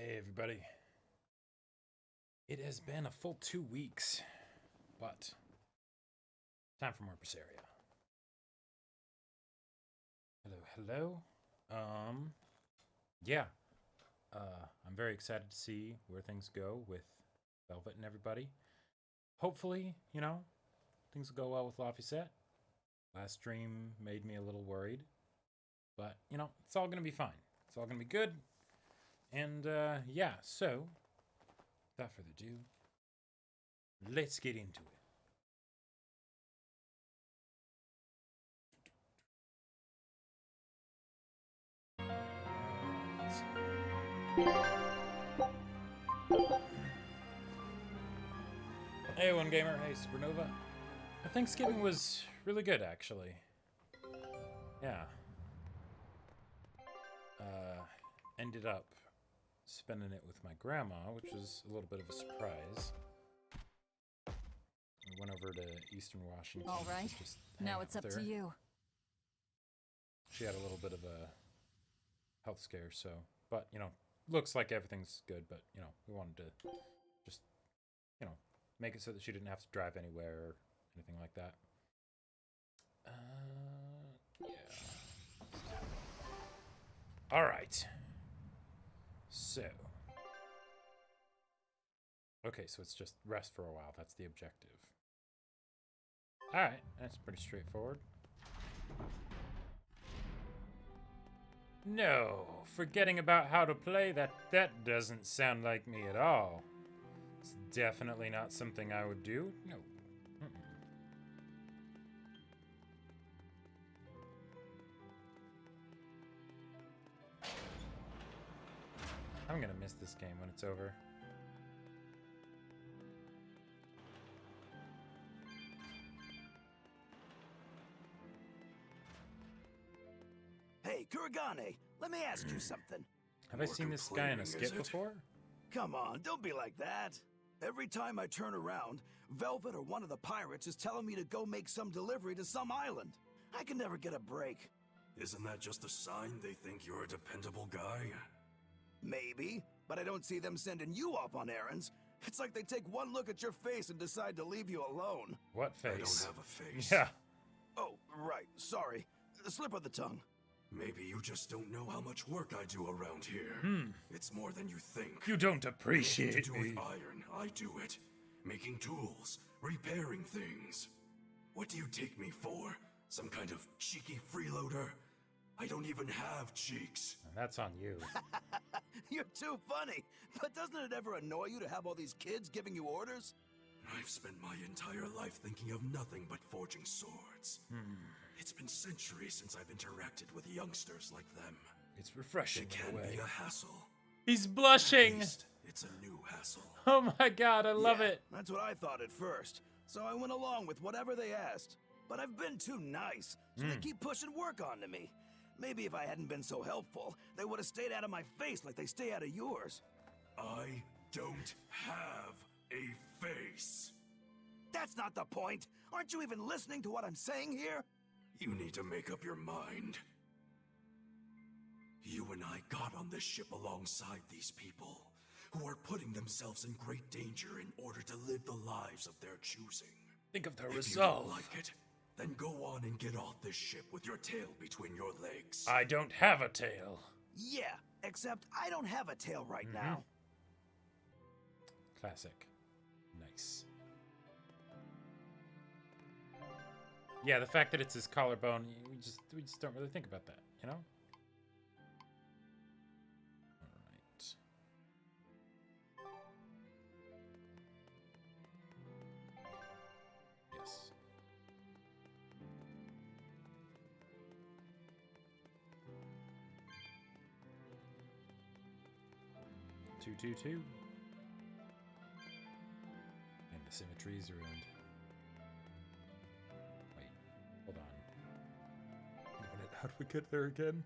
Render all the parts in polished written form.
Hey everybody. It has been a full 2 weeks, but time for more Berseria. Hello. Yeah. I'm very excited to see where things go with Velvet and everybody. Hopefully, things will go well with Lafayette. Last stream made me a little worried, but it's all gonna be fine. It's all gonna be good. And yeah, so without further ado, let's get into it. Hey, One Gamer. Hey, Supernova. Thanksgiving was really good, actually. Yeah. Ended up spending it with my grandma, which was a little bit of a surprise. We went over to Eastern Washington. All right. Just now it's up to you. She had a little bit of a health scare, so, but, looks like everything's good, but, we wanted to just, make it so that she didn't have to drive anywhere or anything like that. Yeah. All right. So. Okay, so it's just rest for a while. That's the objective. All right, that's pretty straightforward. No, forgetting about how to play, that doesn't sound like me at all. It's definitely not something I would do. No. I'm gonna miss this game when it's over. Hey, Kuragane, let me ask you something. Have I seen this guy in a skit before? Come on, don't be like that. Every time I turn around, Velvet or one of the pirates is telling me to go make some delivery to some island. I can never get a break. Isn't that just a sign they think you're a dependable guy? Maybe, but I don't see them sending you off on errands. It's like they take one look at your face and decide to leave you alone. What face? I don't have a face. Yeah. Oh, right, sorry. Slip of the tongue. Maybe you just don't know how much work I do around here. It's more than you think. You don't appreciate Anything to do me. with iron, I do it. Making tools, repairing things. What do you take me for? Some kind of cheeky freeloader? I don't even have cheeks. That's on you. You're too funny. But doesn't it ever annoy you to have all these kids giving you orders? I've spent my entire life thinking of nothing but forging swords. It's been centuries since I've interacted with youngsters like them. It's refreshing It in can a way. be a hassle. He's At blushing. least it's a new hassle. Oh my god, I love Yeah, it. That's what I thought at first. So I went along with whatever they asked. But I've been too nice, so they keep pushing work onto me. Maybe if I hadn't been so helpful, they would have stayed out of my face like they stay out of yours. I don't have a face. That's not the point. Aren't you even listening to what I'm saying here? You need to make up your mind. You and I got on this ship alongside these people, who are putting themselves in great danger in order to live the lives of their choosing. Think of the If you resolve. don't like it, then go on and get off this ship with your tail between your legs. I don't have a tail. Yeah, except I don't have a tail right now. Classic. Nice. Yeah, the fact that it's his collarbone, we just don't really think about that, All right. Yes. Two. And the symmetry is ruined. Wait, hold on. How do we get there again?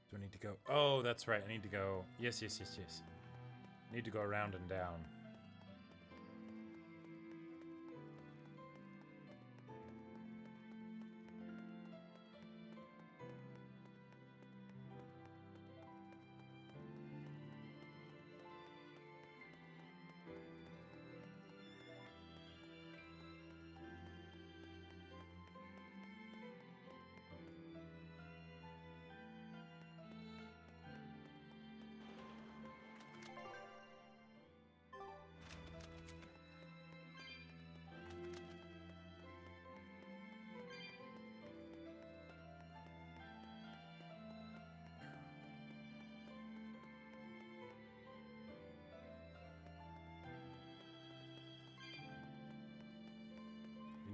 Do I need to go? Oh, that's right. I need to go. Yes. I need to go around and down.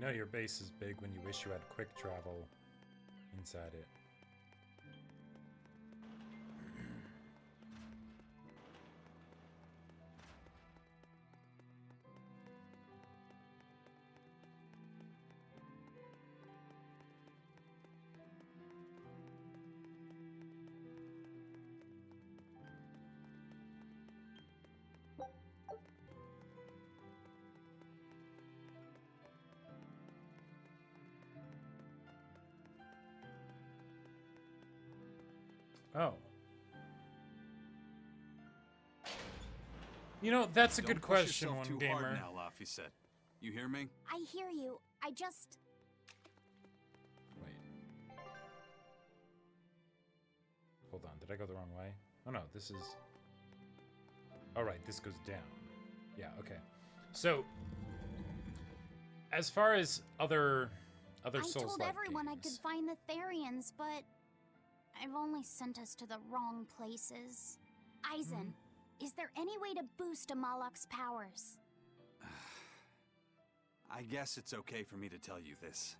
You know your base is big when you wish you had quick travel inside it. Oh. You know, that's a good question, Don't one push yourself too gamer. hard now, Laphicet. You hear me? I hear you. I just... Wait. Hold on, did I go the wrong way? Oh no, this is... Oh right, this goes down. Yeah, okay. So, as far as other Souls-like I told everyone I could games, find the Therians, but I've only sent us to the wrong places. Eisen, is there any way to boost Amalok's powers? I guess it's okay for me to tell you this.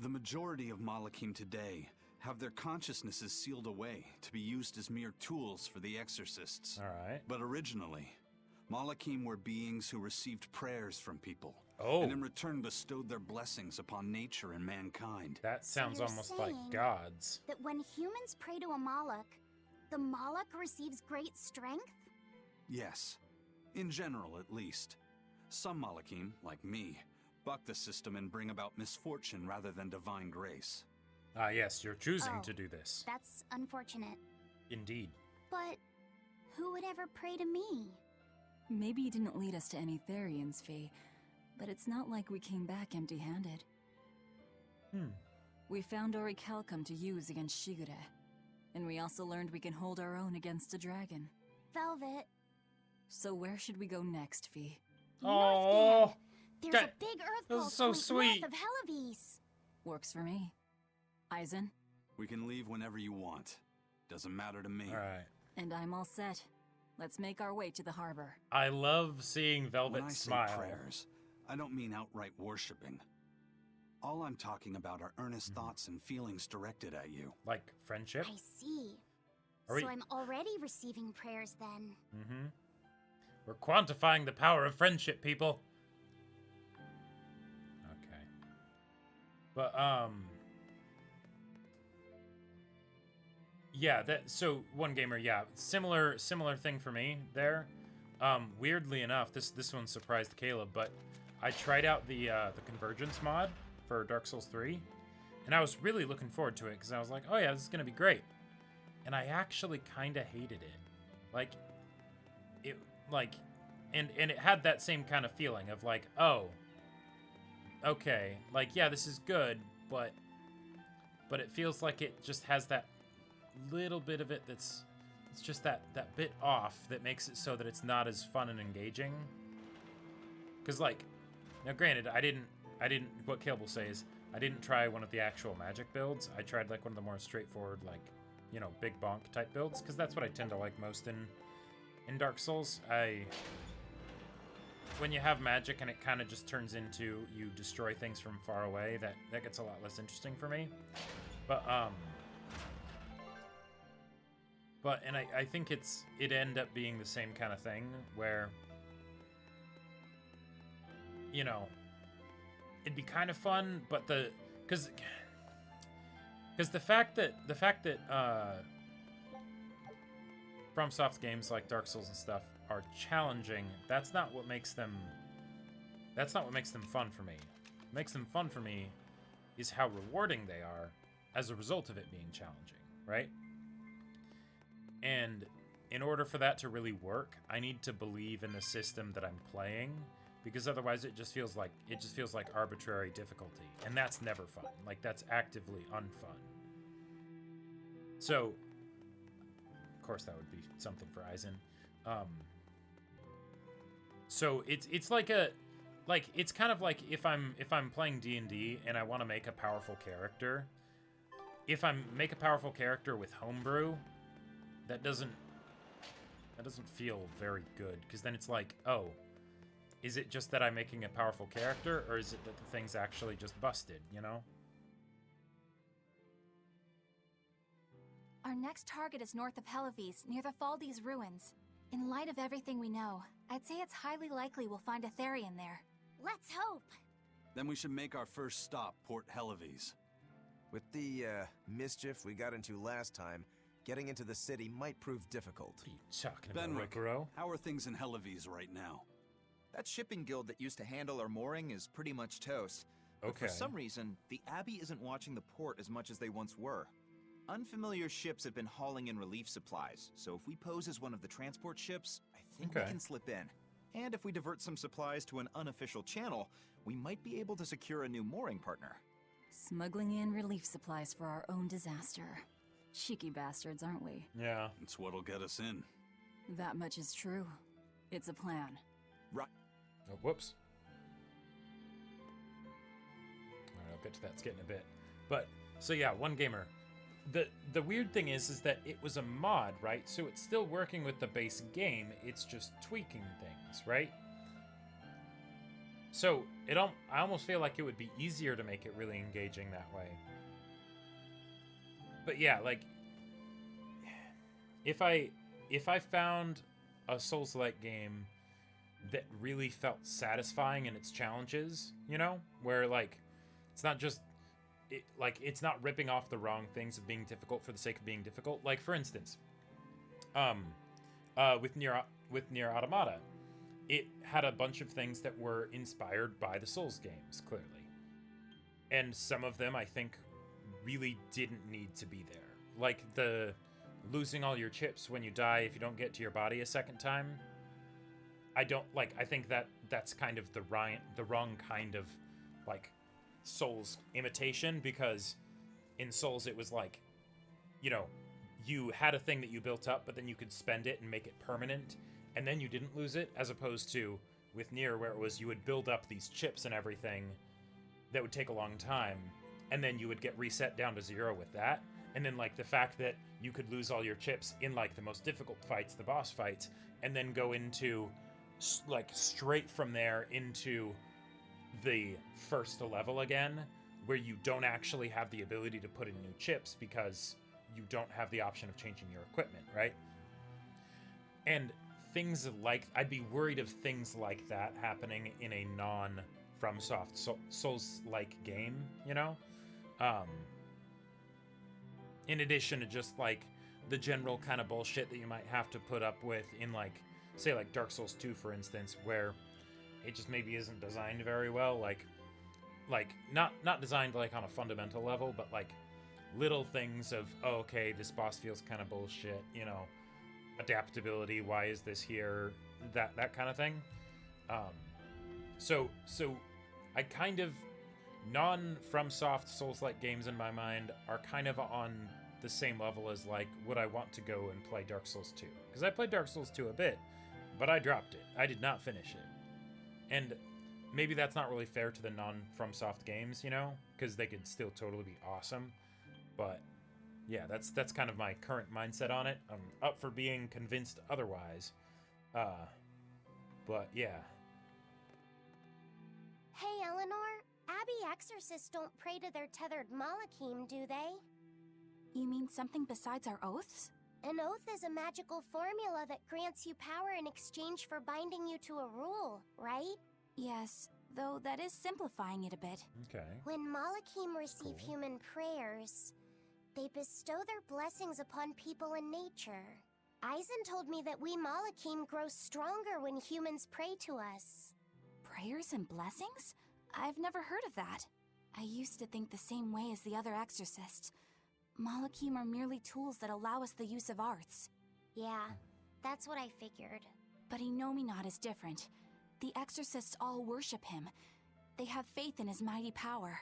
The majority of Malakim today have their consciousnesses sealed away to be used as mere tools for the exorcists. Alright. But originally, Malakim were beings who received prayers from people. Oh. And in return bestowed their blessings upon nature and mankind. That sounds you're almost like saying gods. That when humans pray to Amalok, the Malak receives great strength? Yes. In general, at least. Some Malakim, like me, buck the system and bring about misfortune rather than divine grace. Ah yes, you're choosing Oh. to do this. That's unfortunate. Indeed. But who would ever pray to me? Maybe you didn't lead us to any Therians, Fee, but it's not like we came back empty-handed. We found Orichalcum to use against Shigure, and we also learned we can hold our own against a dragon. Velvet. So where should we go next, Fee? Oh, There's that- a big earth that was pulse so point sweet. north of Helleves. Works for me. Eisen? We can leave whenever you want. Doesn't matter to me. Alright. And I'm all set. Let's make our way to the harbor. I love seeing Velvet When I smile. say prayers, I don't mean outright worshipping. All I'm talking about are earnest thoughts and feelings directed at you. Like friendship? I see. Are we- So I'm already receiving prayers then. Mm-hmm. We're quantifying the power of friendship, people. Okay. But, yeah, so one gamer, yeah, similar thing for me there. Weirdly enough, this one surprised Caleb, but I tried out the Convergence mod for Dark Souls 3, and I was really looking forward to it, because I was like, oh yeah, this is gonna be great. And I actually kind of hated it. And it had that same kind of feeling of like, oh, okay, like, yeah, this is good, but it feels like it just has that little bit of it it's just that bit off that makes it so that it's not as fun and engaging. Because, like, now granted, I didn't, what Caleb will say is, I didn't try one of the actual magic builds. I tried, like, one of the more straightforward, like, you know, big bonk type builds, because that's what I tend to like most in Dark Souls. When you have magic and it kind of just turns into you destroy things from far away, that gets a lot less interesting for me. But I think it ended up being the same kind of thing where, you know, it'd be kind of fun, but because the fact that FromSoft games like Dark Souls and stuff are challenging, that's not what makes them fun for me. What makes them fun for me is how rewarding they are as a result of it being challenging, right? And in order for that to really work, I need to believe in the system that I'm playing, because otherwise it just feels like arbitrary difficulty, and that's never fun. Like, that's actively unfun. So, of course, that would be something for Eisen. So it's like it's kind of like if I'm playing D&D and I want to make a powerful character. If I make a powerful character with homebrew, that doesn't feel very good, because then it's like, oh, is it just that I'm making a powerful character, or is it that the thing's actually just busted, you know? Our next target is north of Helleves, near the Faldi's ruins. In light of everything we know, I'd say it's highly likely we'll find a Therian there. Let's hope. Then we should make our first stop, Port Helleves. With the mischief we got into last time, getting into the city might prove difficult. What are you talking about, Benwick, Rokuro? how are things in Helleves right now? That shipping guild that used to handle our mooring is pretty much toast. But Okay. for some reason, the Abbey isn't watching the port as much as they once were. Unfamiliar ships have been hauling in relief supplies, so if we pose as one of the transport ships, I think we Okay. can slip in. And if we divert some supplies to an unofficial channel, we might be able to secure a new mooring partner. Smuggling in relief supplies for our own disaster. Cheeky bastards, aren't we? Yeah. It's what'll get us in. That much is true. It's a plan. Right. Oh, whoops. Alright, I'll get to that skit in a bit. But, so yeah, One Gamer. The weird thing is that it was a mod, right? So it's still working with the base game, it's just tweaking things, right? So, I almost feel like it would be easier to make it really engaging that way. But yeah, like, if I found a Souls-like game that really felt satisfying in its challenges, you know, where like it's not just it's not ripping off the wrong things of being difficult for the sake of being difficult. Like for instance, with Nier Automata, it had a bunch of things that were inspired by the Souls games, clearly, and some of them I think really didn't need to be there, like the losing all your chips when you die if you don't get to your body a second time. I think that's kind of the wrong kind of like Souls imitation, because in Souls it was like, you know, you had a thing that you built up, but then you could spend it and make it permanent, and then you didn't lose it, as opposed to with Nier, where it was you would build up these chips and everything that would take a long time, and then you would get reset down to 0 with that. And then like the fact that you could lose all your chips in like the most difficult fights, the boss fights, and then go into like straight from there into the first level again, where you don't actually have the ability to put in new chips because you don't have the option of changing your equipment, right? And things like, I'd be worried of things like that happening in a non-FromSoft Souls-like game, you know? In addition to just like the general kind of bullshit that you might have to put up with in like, say like Dark Souls 2, for instance, where it just maybe isn't designed very well, like not designed like on a fundamental level, but like little things of, oh, okay, this boss feels kind of bullshit, you know, adaptability, why is this here, that kind of thing. So I kind of, non-FromSoft Souls-like games in my mind are kind of on the same level as like, would I want to go and play Dark Souls 2? Because I played Dark Souls 2 a bit, but I dropped it. I did not finish it. And maybe that's not really fair to the non-FromSoft games, you know, because they could still totally be awesome. But yeah, that's kind of my current mindset on it. I'm up for being convinced otherwise. But yeah. Hey, Eleanor. Abbey exorcists don't pray to their tethered Malachim, do they? You mean something besides our oaths? An oath is a magical formula that grants you power in exchange for binding you to a rule, right? Yes, though that is simplifying it a bit. Okay. When Malachim receive Cool. human prayers, they bestow their blessings upon people and nature. Eisen told me that we Malachim grow stronger when humans pray to us. Prayers and blessings? I've never heard of that. I used to think the same way as the other exorcists. Malachim are merely tools that allow us the use of arts. Yeah, that's what I figured. But Inominat is different. The exorcists all worship him. They have faith in his mighty power.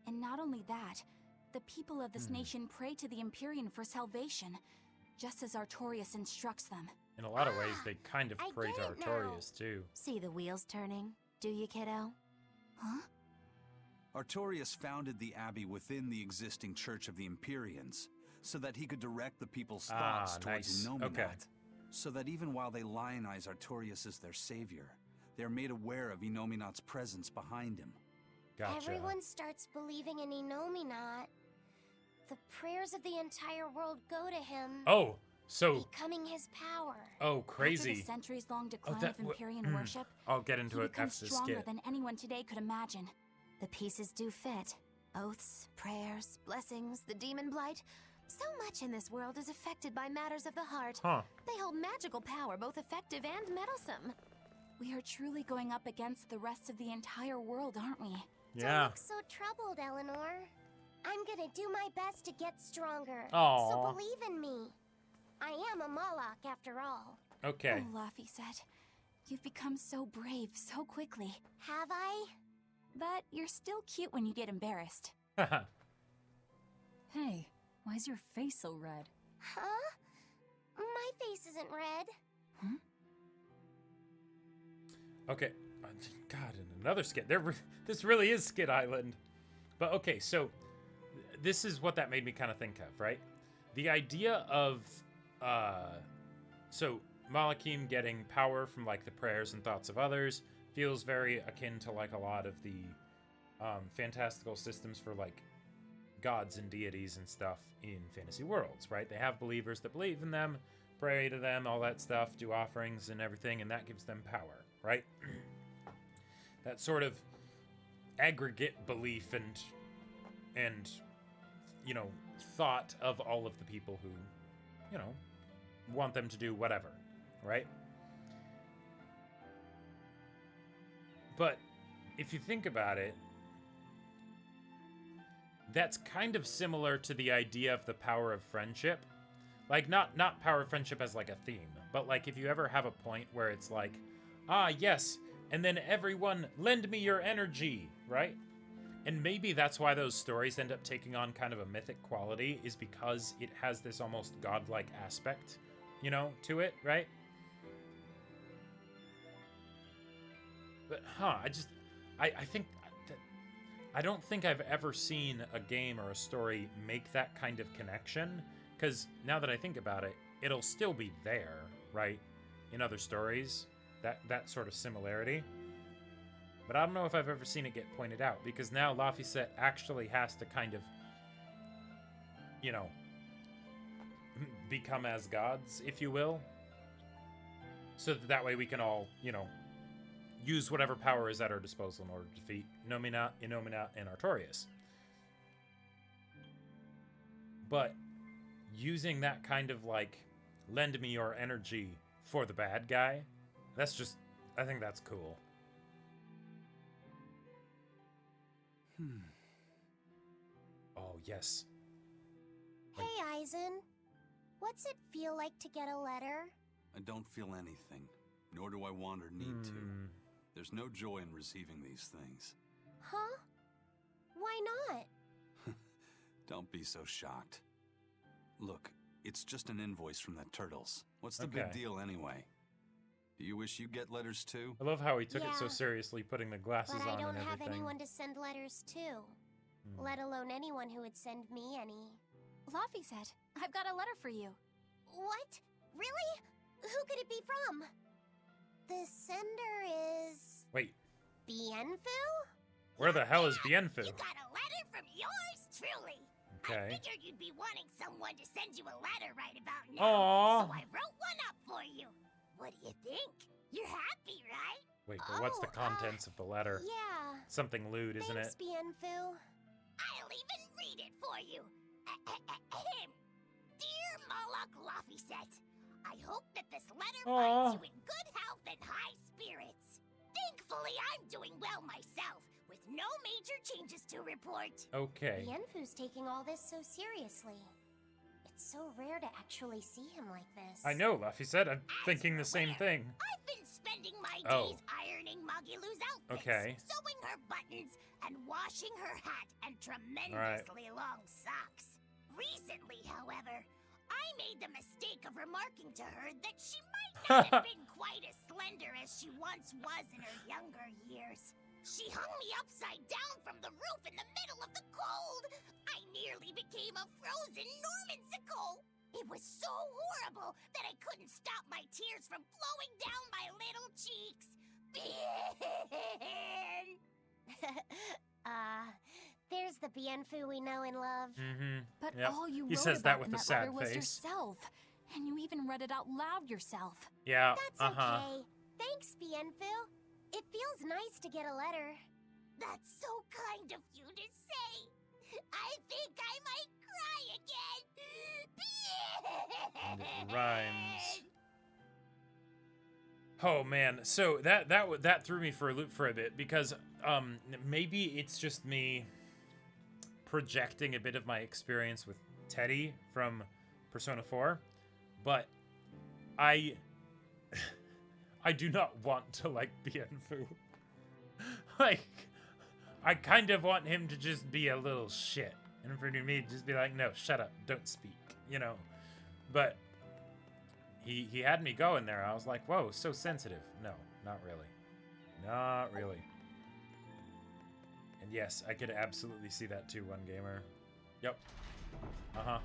And not only that, the people of this nation pray to the Empyrean for salvation, just as Artorias instructs them. In a lot of ways, they kind of I pray to get it now. Artorias, too. See the wheels turning, do you, kiddo? Huh? Artorias founded the Abbey within the existing Church of the Empyreans, so that he could direct the people's thoughts towards nice. Inominat. Okay. So that even while they lionize Artorias as their savior, they're made aware of Inominat's presence behind him. Gotcha. Everyone starts believing in Inominat. The prayers of the entire world go to him. Oh, so... becoming his power. Oh, crazy. After the centuries-long decline that of Empyrean worship, I'll get into he it becomes after the stronger skit. than anyone today could imagine. The pieces do fit. Oaths, prayers, blessings, the demon blight. So much in this world is affected by matters of the heart. Huh. They hold magical power, both effective and meddlesome. We are truly going up against the rest of the entire world, aren't we? Yeah. Don't look so troubled, Eleanor. I'm gonna do my best to get stronger. Aw. So believe in me. I am a Moloch after all. Okay. Oh, Laphicet, you've become so brave so quickly. Have I? But you're still cute when you get embarrassed. Hey, why's your face so red? Huh? My face isn't red. Okay. God, and another skit. This really is Skit Island. But okay, so this is what that made me kind of think of, right? The idea of, so Malakim getting power from like the prayers and thoughts of others feels very akin to like a lot of the fantastical systems for like gods and deities and stuff in fantasy worlds, right? They have believers that believe in them, pray to them, all that stuff, do offerings and everything, and that gives them power, right? That sort of aggregate belief and you know, thought of all of the people who, you know, want them to do whatever, right? But if you think about it, that's kind of similar to the idea of the power of friendship. Like, not power of friendship as like a theme, but like if you ever have a point where it's like, ah, yes, and then everyone lend me your energy, right? And maybe that's why those stories end up taking on kind of a mythic quality, is because it has this almost godlike aspect, you know, to it, right? But, I think that I don't think I've ever seen a game or a story make that kind of connection, because now that I think about it, it'll still be there, right? In other stories, that sort of similarity. But I don't know if I've ever seen it get pointed out, because now Laphicet actually has to kind of, you know, become as gods, if you will. So that way we can all, you know, use whatever power is at our disposal in order to defeat Inominat, and Artorias. But using that kind of, like, lend me your energy for the bad guy, that's just, I think that's cool. Oh, yes. Hey, Eisen. What's it feel like to get a letter? I don't feel anything, nor do I want or need to. There's no joy in receiving these things. Huh? Why not? Don't be so shocked. Look, it's just an invoice from the turtles. What's the big deal anyway? Do you wish you get letters too? I love how he took it so Yeah. seriously, putting the glasses But I on don't and have everything. anyone to send letters to. Let alone anyone who would send me any. Laphicet, I've got a letter for you. What? Really? Who could it be from? The sender is... Wait, Bienfu? where the hell is Bienfu? You got a letter from yours truly. I Okay. figured you'd be wanting someone to send you a letter right about now. Aw. So I wrote one up for you. What do you think? You're happy, right? Wait, but what's the contents of the letter? Yeah. Something lewd, isn't Thanks, it? Bienfu. I'll even read it for you. Ahem. Dear Moloch Laphicet, I hope that this letter Aw. finds you in good health and high spirits. Thankfully, I'm doing well myself, with no major changes to report. Okay. Bienfu's taking all this so seriously. It's so rare to actually see him like this. I know, Laphicet. I'm thinking the same thing. I've been spending my Oh. days ironing Magilou's outfits, Okay. sewing her buttons, and washing her hat and tremendously long socks. Recently, however, I made the mistake of remarking to her that she might not have been quite as slender as she once was in her younger years. She hung me upside down from the roof in the middle of the cold. I nearly became a frozen Normansicle. It was so horrible that I couldn't stop my tears from flowing down my little cheeks. There's the Bienfu we know and love. Mm-hmm. But Yep. all you He wrote says about that with in a that sad letter was face. yourself. And you even read it out loud yourself. Yeah. That's okay. Thanks, Bienfu. It feels nice to get a letter. That's so kind of you to say. I think I might cry again. And it rhymes. Oh man, so that threw me for a loop for a bit because maybe it's just me projecting a bit of my experience with Teddy from Persona 4, but I do not want to like Bienfu. Like, I kind of want him to just be a little shit, and for me to just be like, no, shut up, don't speak, you know. But he had me going there. I was like, whoa, so sensitive. No, not really. Not really. And yes, I could absolutely see that too, One Gamer. Yep. Uh-huh.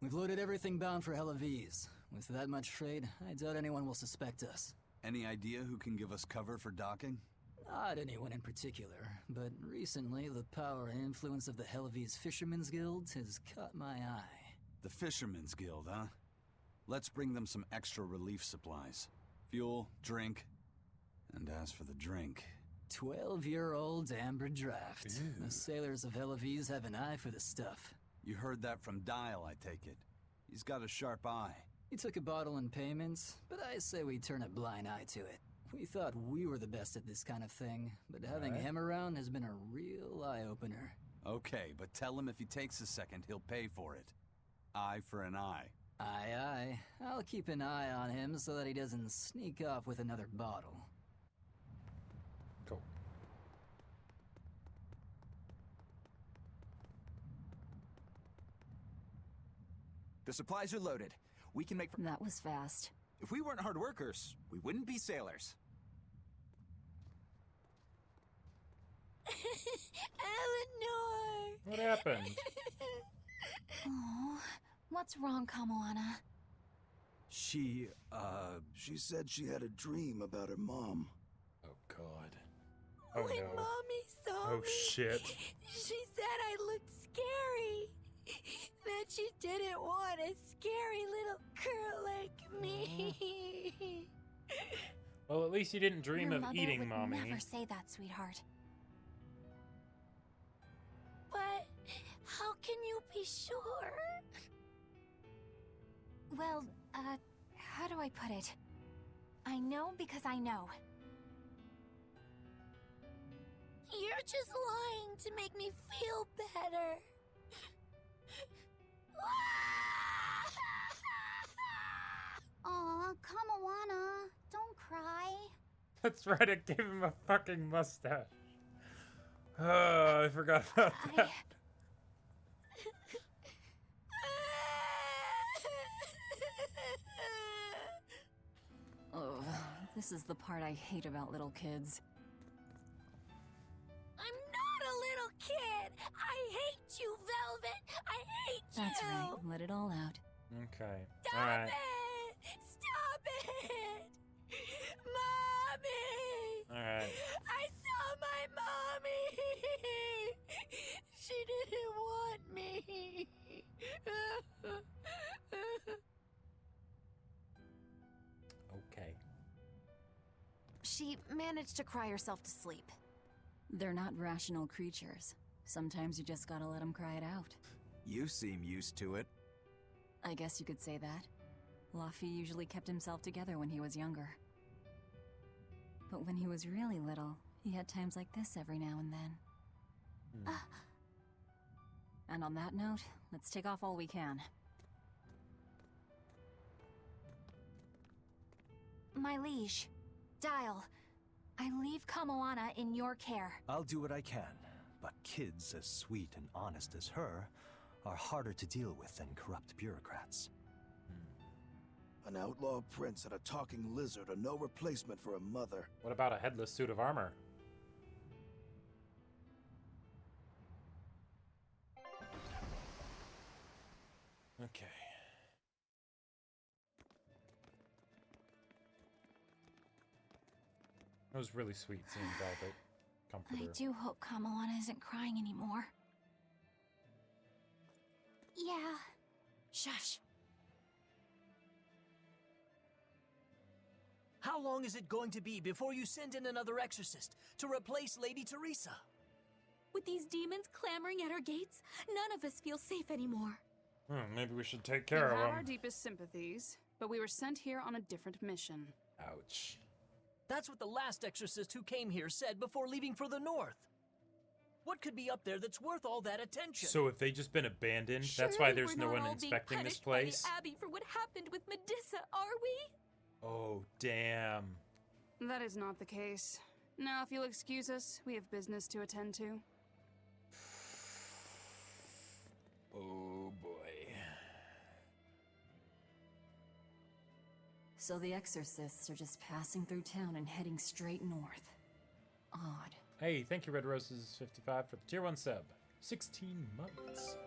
We've loaded everything bound for Helleves. With that much trade, I doubt anyone will suspect us. Any idea who can give us cover for docking? Not anyone in particular, but recently the power and influence of the Helleves Fishermen's Guild has caught my eye. The Fishermen's Guild, huh? Let's bring them some extra relief supplies. Fuel, drink, and as for the drink... 12-year-old amber draft. Ew. The sailors of Helleves have an eye for the stuff. You heard that from Dial, I take it. He's got a sharp eye. He took a bottle in payments, but I say we turn a blind eye to it. We thought we were the best at this kind of thing, but having him around has been a real eye-opener. Okay, but tell him if he takes a second, he'll pay for it. Eye for an eye. Aye, aye. I'll keep an eye on him so that he doesn't sneak off with another bottle. Cool. The supplies are loaded. We can make... That was fast. If we weren't hard workers, we wouldn't be sailors. Eleanor! What happened? Oh, what's wrong, Kamoana? She said she had a dream about her mom. Oh god. Oh when no. Mommy saw Oh me, shit. she said I looked scary. That she didn't want a scary little girl like me. Well, at least you didn't dream Your of mother eating would Mommy. never say that, sweetheart. But how can you be sure? Well, how do I put it? I know because I know. You're just lying to make me feel better. Aw, Kamoana, don't cry. That's right, I gave him a fucking mustache. Oh, I forgot about that. Oh, this is the part I hate about little kids. I'm not a little kid. I hate you, Velvet. I hate you. That's right, let it all out. Okay. Stop Alright. it! Stop it! Mommy! Alright. I saw my mommy! She didn't want me! Okay. She managed to cry herself to sleep. They're not rational creatures. Sometimes you just gotta let them cry it out. You seem used to it. I guess you could say that. Laffy usually kept himself together when he was younger. But when he was really little, he had times like this every now and then. And on that note, let's take off all we can. My liege, Dial, I leave Kamoana in your care. I'll do what I can, but kids as sweet and honest as her are harder to deal with than corrupt bureaucrats. An outlaw prince and a talking lizard are no replacement for a mother. What about a headless suit of armor? Okay. It was really sweet seeing Velvet comfort her. I do hope Kamoana isn't crying anymore. Yeah. Shush. How long is it going to be before you send in another exorcist to replace Lady Teresa? With these demons clamoring at our gates, none of us feel safe anymore. Maybe we should take You care of have him. our deepest sympathies, but we were sent here on a different mission. Ouch. That's what the last exorcist who came here said before leaving for the north. What could be up there that's worth all that attention? So if they just been abandoned, that's why there's no one inspecting this place? By the Abbey for what happened with Medisa, are we? Oh, damn. That is not the case. Now, if you'll excuse us, we have business to attend to. Oh, boy. So the exorcists are just passing through town and heading straight north. Odd. Hey, thank you, Red Roses 55 for the tier 1 sub. 16 months.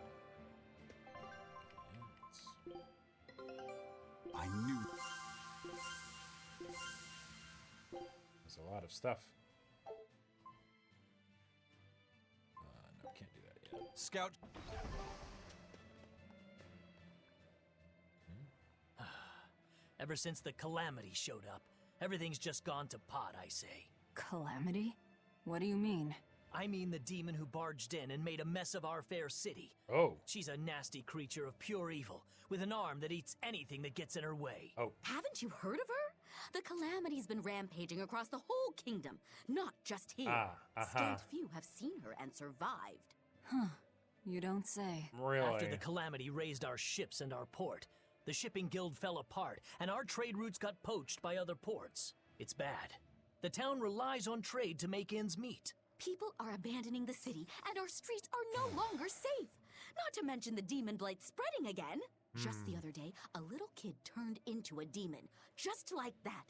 I knew. There's a lot of stuff. No, can't do that yet. Scout. Ever since the calamity showed up, everything's just gone to pot, I say. Calamity? What do you mean? I mean the demon who barged in and made a mess of our fair city. Oh. She's a nasty creature of pure evil, with an arm that eats anything that gets in her way. Oh. Haven't you heard of her? The calamity's been rampaging across the whole kingdom, not just here. Scant few have seen her and survived. Huh. You don't say. Really? After the calamity raised our ships and our port, the shipping guild fell apart, and our trade routes got poached by other ports. It's bad. The town relies on trade to make ends meet. People are abandoning the city, and our streets are no longer safe. Not to mention the demon blight spreading again. Just the other day, a little kid turned into a demon. Just like that.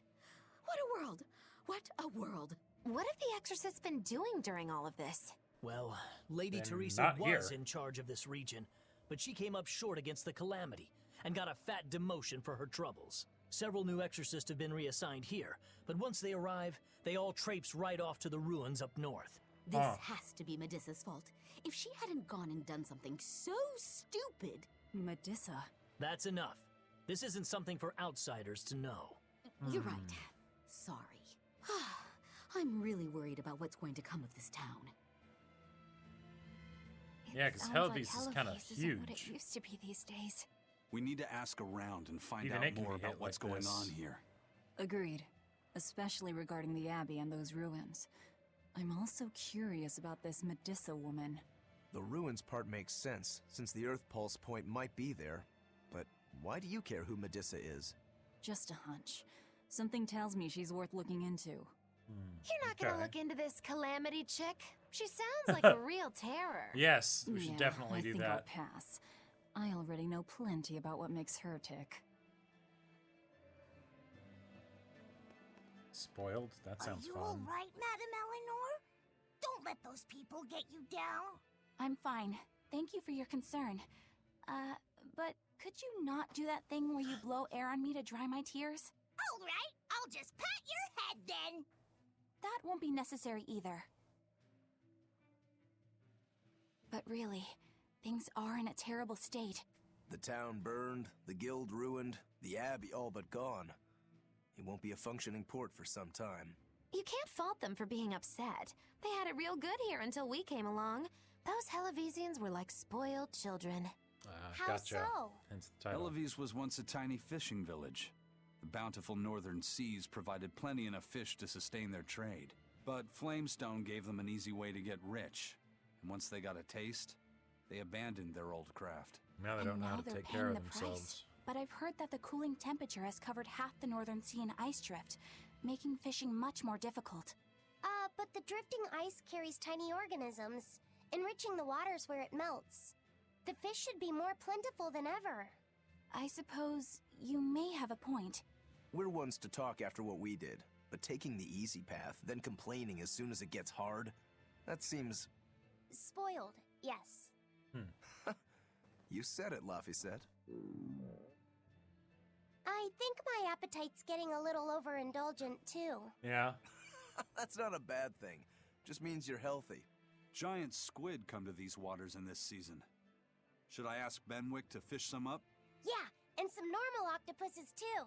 What a world. What a world. What have the exorcists been doing during all of this? Well, Lady Then Teresa not was here. in charge of this region, but she came up short against the calamity and got a fat demotion for her troubles. Several new exorcists have been reassigned here, but once they arrive, they all traipse right off to the ruins up north. This has to be Medisa's fault. If she hadn't gone and done something so stupid... Medisa... That's enough. This isn't something for outsiders to know. You're right. Sorry. I'm really worried about what's going to come of this town. Yeah, because Helleves is kind of huge. What it used to be these days. We need to ask around and find Even out it can more be hit about what's like going this. on here. Agreed. Especially regarding the Abbey and those ruins. I'm also curious about this Medisa woman. The ruins part makes sense, since the Earth Pulse point might be there. But why do you care who Medisa is? Just a hunch. Something tells me she's worth looking into. You're not gonna look into this calamity chick? She sounds like a real terror. Yes, we should definitely I do think that. I'll pass. I already know plenty about what makes her tick. Spoiled? That sounds Are you fun. all right, Madam Eleanor? Don't let those people get you down. I'm fine. Thank you for your concern. But could you not do that thing where you blow air on me to dry my tears? All right, I'll just pat your head then. That won't be necessary either. But really, things are in a terrible state. The town burned, the guild ruined, the abbey all but gone. It won't be a functioning port for some time. You can't fault them for being upset. They had it real good here until we came along. Those Hellevesians were like spoiled children. How gotcha. so? Hence the title. Helleves was once a tiny fishing village. The bountiful northern seas provided plenty enough fish to sustain their trade. But Flamestone gave them an easy way to get rich. And once they got a taste, they abandoned their old craft. Now they And don't know now how to they're take paying care of the price. themselves. But I've heard that the cooling temperature has covered half the northern sea in ice drift, making fishing much more difficult. But the drifting ice carries tiny organisms, enriching the waters where it melts. The fish should be more plentiful than ever. I suppose you may have a point. We're ones to talk after what we did, but taking the easy path, then complaining as soon as it gets hard, that seems... Spoiled, yes. You said it, Laphicet. I think my appetite's getting a little overindulgent, too. Yeah. That's not a bad thing. Just means you're healthy. Giant squid come to these waters in this season. Should I ask Benwick to fish some up? Yeah, and some normal octopuses, too.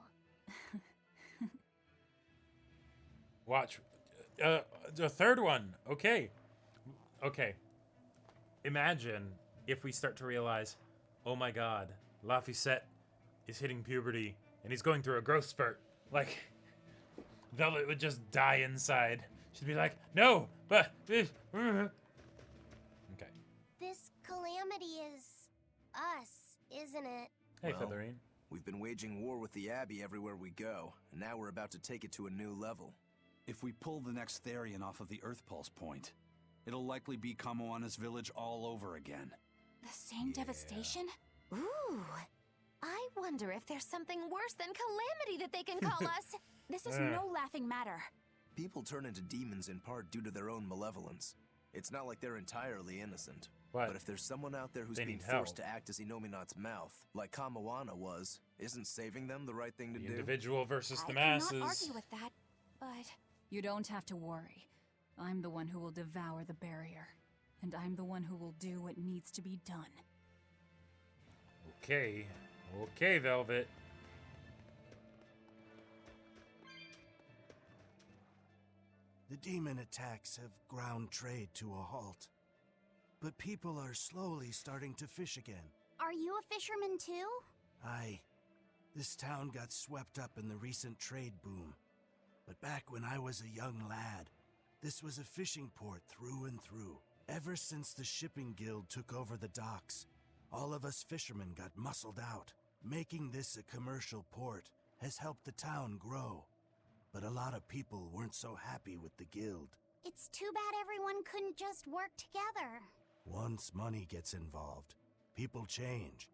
Watch. The third one. Okay. Okay. Imagine if we start to realize, oh my god, Laphicet is hitting puberty and he's going through a growth spurt. Like, Velvet would just die inside. She'd be like, no, but this. Okay. This calamity is us, isn't it? Hey, Well, Featherine. We've been waging war with the Abbey everywhere we go, and now we're about to take it to a new level. If we pull the next Therian off of the Earth Pulse point, it'll likely be Kamoana's village all over again. The same devastation? Ooh. I wonder if there's something worse than calamity that they can call us. This is no laughing matter. People turn into demons in part due to their own malevolence. It's not like they're entirely innocent. But if there's someone out there who's they being need forced help. to act as Inominat's mouth, like Kamoana was, isn't saving them the right thing to The do? individual versus the I masses. cannot argue with that, but... You don't have to worry. I'm the one who will devour the barrier. And I'm the one who will do what needs to be done. Okay. Okay, Velvet. The demon attacks have ground trade to a halt. But people are slowly starting to fish again. Are you a fisherman, too? Aye. This town got swept up in the recent trade boom. But back when I was a young lad, this was a fishing port through and through. Ever since the shipping guild took over the docks, all of us fishermen got muscled out. Making this a commercial port has helped the town grow. But a lot of people weren't so happy with the guild. It's too bad everyone couldn't just work together. Once money gets involved, people change.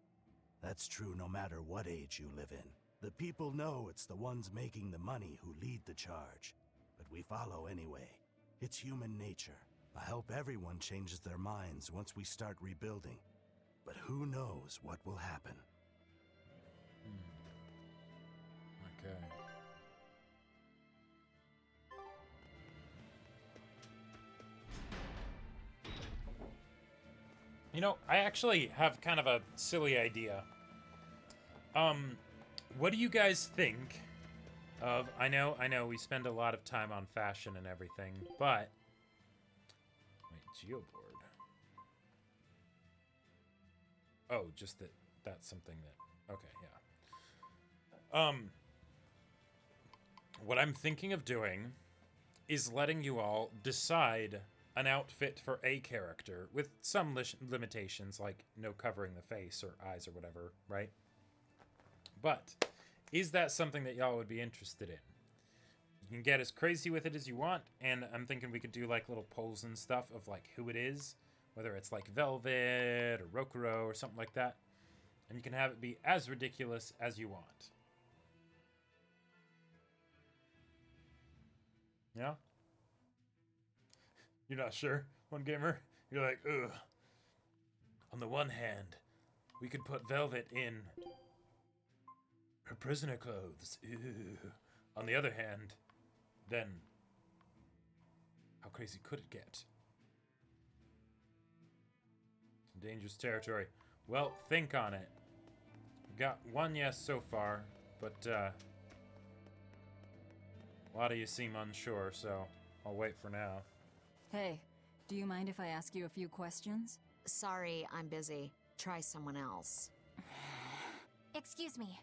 That's true no matter what age you live in. The people know it's the ones making the money who lead the charge. But we follow anyway. It's human nature. I hope everyone changes their minds once we start rebuilding. But who knows what will happen. Okay. You know, I actually have kind of a silly idea. What do you guys think of... I know we spend a lot of time on fashion and everything, but... Wait, Geoboard. Oh, just that's something that... Okay, yeah. What I'm thinking of doing is letting you all decide an outfit for a character with some limitations, like no covering the face or eyes or whatever, right? But is that something that y'all would be interested in? You can get as crazy with it as you want, and I'm thinking we could do like little polls and stuff of like who it is, whether it's like Velvet or Rokuro or something like that, and you can have it be as ridiculous as you want. Yeah? You're not sure, One Gamer? You're like, ugh. On the one hand, we could put Velvet in her prisoner clothes. Ew. On the other hand, then how crazy could it get? Some dangerous territory. Well, think on it. We've got one yes so far, but a lot of you seem unsure, so I'll wait for now. Hey, do you mind if I ask you a few questions? Sorry, I'm busy. Try someone else. Excuse me.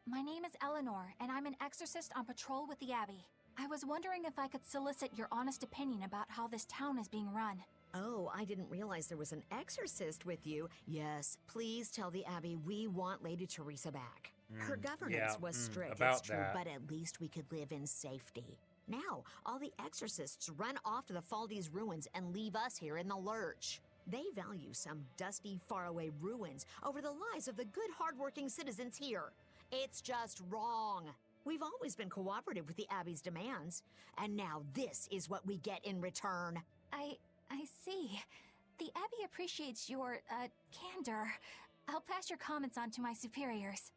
My name is Eleanor, and I'm an exorcist on patrol with the Abbey. I was wondering if I could solicit your honest opinion about how this town is being run. Oh, I didn't realize there was an exorcist with you. Yes, please tell the Abbey we want Lady Teresa back. Her governance was strict, it's true, but at least we could live in safety. Now, all the exorcists run off to the Faldi's ruins and leave us here in the lurch. They value some dusty, faraway ruins over the lives of the good, hardworking citizens here. It's just wrong. We've always been cooperative with the Abbey's demands, and now this is what we get in return. I see. The Abbey appreciates your, candor, I'll pass your comments on to my superiors.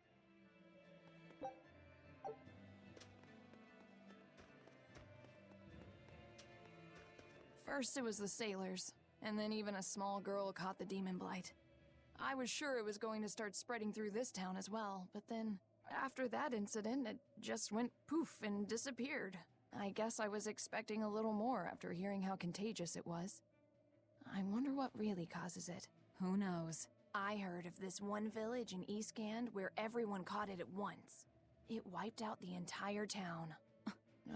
First it was the sailors, and then even a small girl caught the demon blight. I was sure it was going to start spreading through this town as well, but then, after that incident, it just went poof and disappeared. I guess I was expecting a little more after hearing how contagious it was. I wonder what really causes it. Who knows? I heard of this one village in Eastgand where everyone caught it at once. It wiped out the entire town.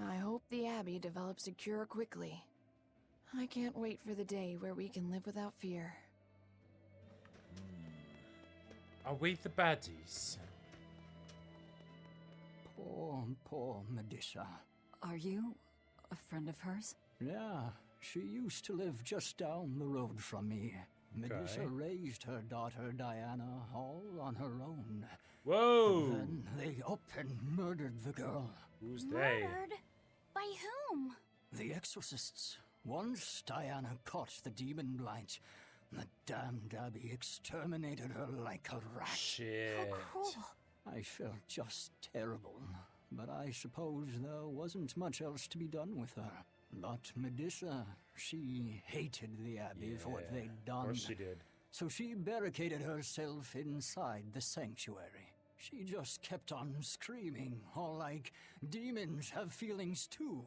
I hope the Abbey develops a cure quickly. I can't wait for the day where we can live without fear. Await the baddies. Poor Medisa. Are you a friend of hers? Yeah, she used to live just down the road from me. Medisa raised her daughter Diana all on her own. Whoa! And then they up and murdered the girl. Who's they? Murdered? By whom? The exorcists. Once Diana caught the demon blight, the damned Abbey exterminated her like a rat. Shit. How cruel. I felt just terrible, but I suppose there wasn't much else to be done with her. But Medisa, she hated the Abbey for what they'd done. Of course she did. So she barricaded herself inside the sanctuary. She just kept on screaming, all like, demons have feelings too.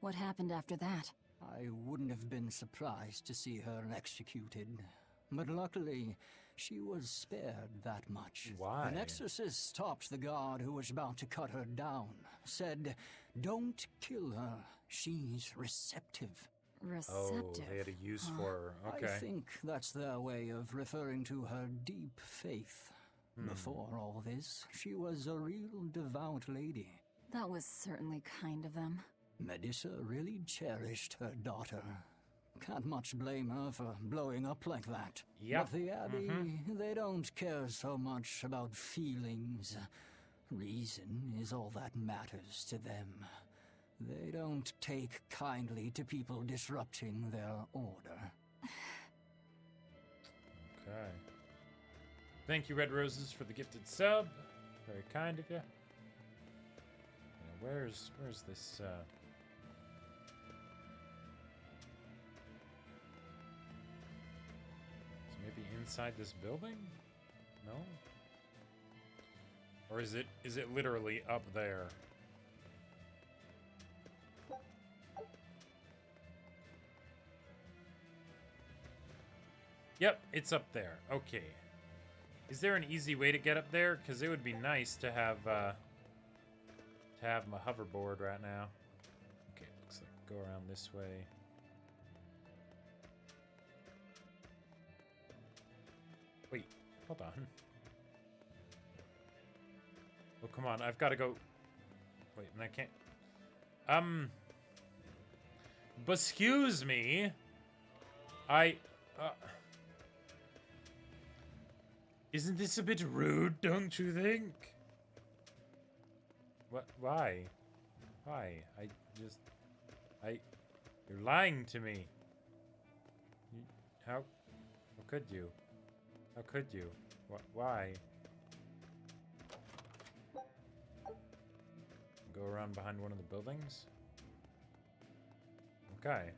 What happened after that? I wouldn't have been surprised to see her executed. But luckily, she was spared that much. Why? An exorcist stopped the guard who was about to cut her down. Said, don't kill her. She's receptive. Receptive? Oh, they had a use for her. Okay. I think that's their way of referring to her deep faith. Before all this, she was a real devout lady. That was certainly kind of them. Medisa really cherished her daughter. Can't much blame her for blowing up like that. Yep. But the Abbey, they don't care so much about feelings. Reason is all that matters to them. They don't take kindly to people disrupting their order. Okay. Thank you, Red Roses, for the gifted sub. Very kind of you. Now, where's this, So maybe inside this building? No? Or is it literally up there? Yep, it's up there. Okay. Is there an easy way to get up there? Because it would be nice to have my hoverboard right now. Okay, looks like go around this way. Wait, hold on. Oh, come on, I've got to go. Wait, and I can't. But excuse me. Isn't this a bit rude, don't you think? What? Why? Why? You're lying to me. How could you? How could you? Why? Go around behind one of the buildings? Okay.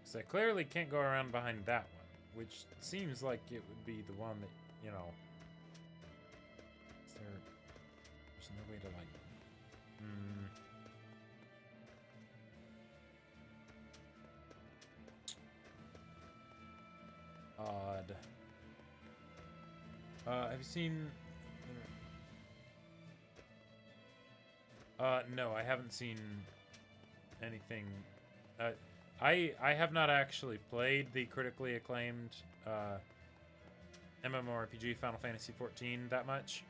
So I clearly can't go around behind that one, which seems like it would be the one that, you know... There's no way to, like... Odd. Have you seen... No, I haven't seen anything... I have not actually played the critically acclaimed MMORPG Final Fantasy XIV that much.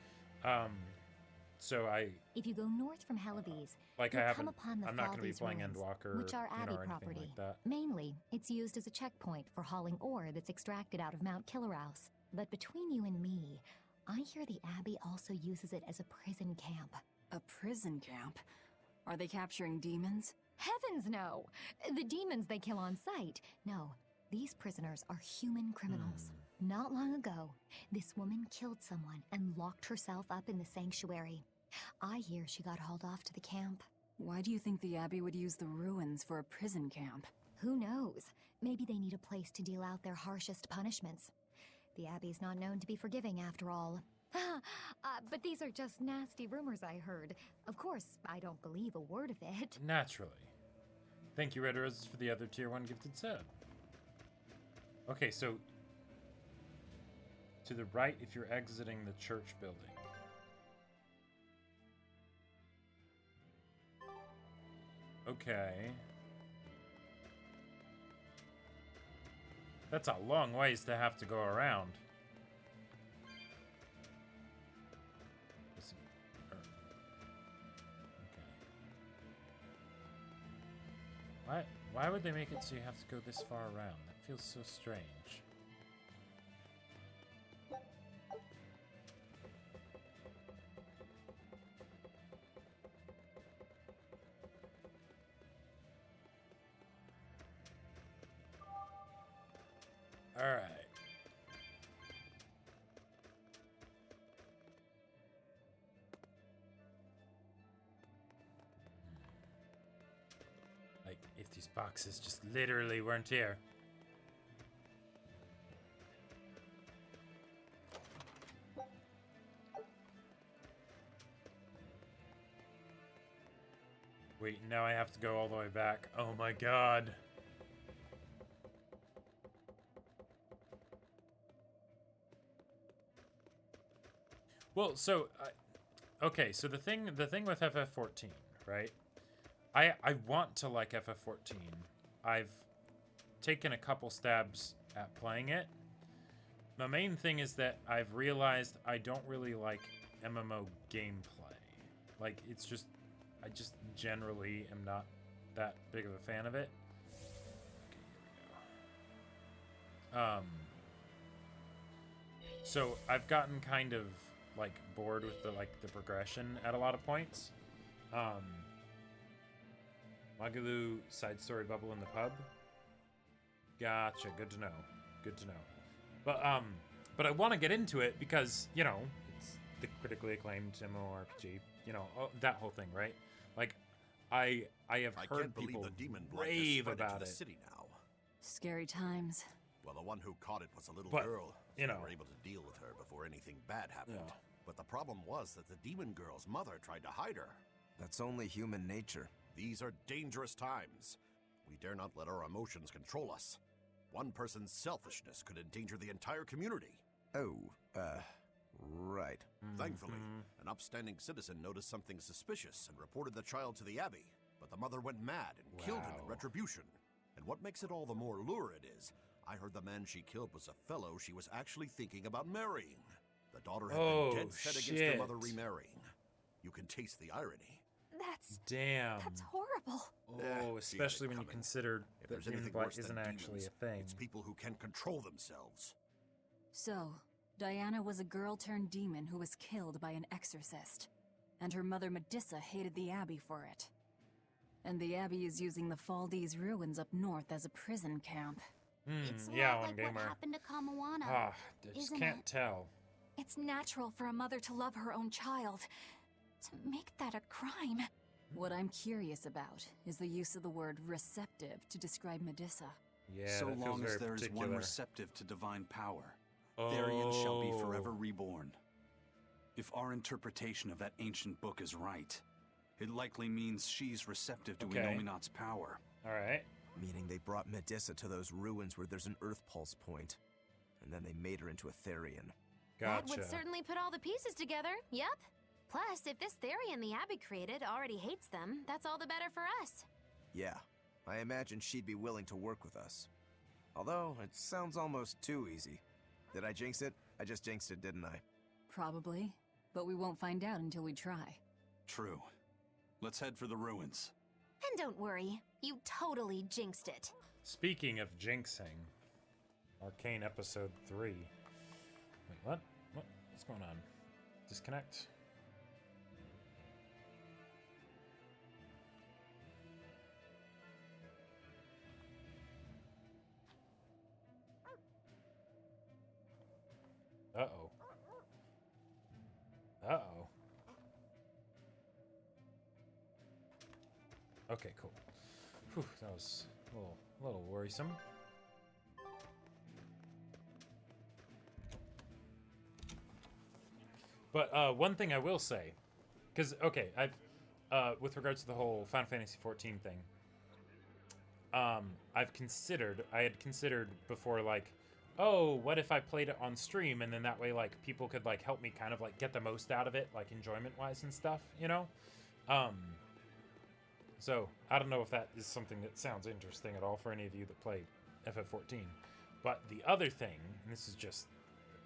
So if you go north from Helleves, like you'll I come haven't. upon the I'm not going to be Faldes playing ruins, Endwalker, which are Abbey or anything property. like that. Mainly, it's used as a checkpoint for hauling ore that's extracted out of Mount Killerhouse. But between you and me, I hear the Abbey also uses it as a prison camp. A prison camp? Are they capturing demons? Heavens no! The demons they kill on sight. No, These prisoners are human criminals. Not long ago, this woman killed someone and locked herself up in the sanctuary. I hear she got hauled off to the camp. Why do you think the Abbey would use the ruins for a prison camp? Who knows? Maybe they need a place to deal out their harshest punishments. The Abbey's not known to be forgiving after all. But these are just nasty rumors I heard. Of course, I don't believe a word of it. Naturally. Thank you, Red Roses, for the other tier 1 gifted sub. Okay, so to the right if you're exiting the church building. Okay. That's a long ways to have to go around. Okay. Why would they make it so you have to go this far around? That feels so strange. All right. Like, if these boxes just literally weren't here. Wait, now I have to go all the way back. Oh my god. Well, so okay, so the thing with FF14, right? I want to like FF14. I've taken a couple stabs at playing it. My main thing is that I've realized I don't really like MMO gameplay. Like, it's just, I just generally am not that big of a fan of it. Okay, here we go. So I've gotten kind of like bored with the progression at a lot of points. Magalu side story bubble in the pub. Gotcha. Good to know. Good to know. But I want to get into it because, you know, it's the critically acclaimed MMORPG. You know, that whole thing, right? Like, I have heard people rave about it. City now. Scary times. Well, the one who caught it was a little But, girl. you know. We were able to deal with her before anything bad happened. Yeah. But the problem was that the demon girl's mother tried to hide her. That's only human nature. These are dangerous times. We dare not let our emotions control us. One person's selfishness could endanger the entire community. Oh, right. Thankfully, an upstanding citizen noticed something suspicious and reported the child to the Abbey. But the mother went mad and killed him in retribution. And what makes it all the more lurid is, I heard the man she killed was a fellow she was actually thinking about marrying. The daughter had been dead set against her mother remarrying. You can taste the irony. That's horrible. Oh, especially when you consider if that there's anything Demon worse Blight isn't than actually demons, a thing. it's people who can't control themselves. So, Diana was a girl-turned-demon who was killed by an exorcist. And her mother Medisa hated the Abbey for it. And the Abbey is using the Faldi's ruins up north as a prison camp. It's yeah, not one like gamer. what happened to Kamoana. I just isn't can't it? tell. It's natural for a mother to love her own child. To make that a crime. What I'm curious about is the use of the word receptive to describe Medisa. Yeah, so that feels long as very there is one particular. receptive to divine power, Therian shall be forever reborn. If our interpretation of that ancient book is right, it likely means she's receptive to Innominat's power. Alright. Meaning they brought Medisa to those ruins where there's an Earth Pulse point, and then they made her into a Therian. That would certainly put all the pieces together, yep. Plus, if this Therian the Abbey created already hates them, that's all the better for us. Yeah, I imagine she'd be willing to work with us. Although, it sounds almost too easy. Did I jinx it? I just jinxed it, didn't I? Probably, but we won't find out until we try. True. Let's head for the ruins. And don't worry, you totally jinxed it. Speaking of jinxing, Arcane Episode 3. Wait, what? What's going on? Disconnect? Uh-oh. Uh-oh. Okay, cool. Whew, that was a little worrisome. But one thing I will say, because okay, with regards to the whole Final Fantasy XIV thing, I had considered before, like, oh, what if I played it on stream, and then that way, like, people could, like, help me kind of, like, get the most out of it, like, enjoyment-wise and stuff, you know? So, I don't know if that is something that sounds interesting at all for any of you that play FF14. But the other thing, and this is just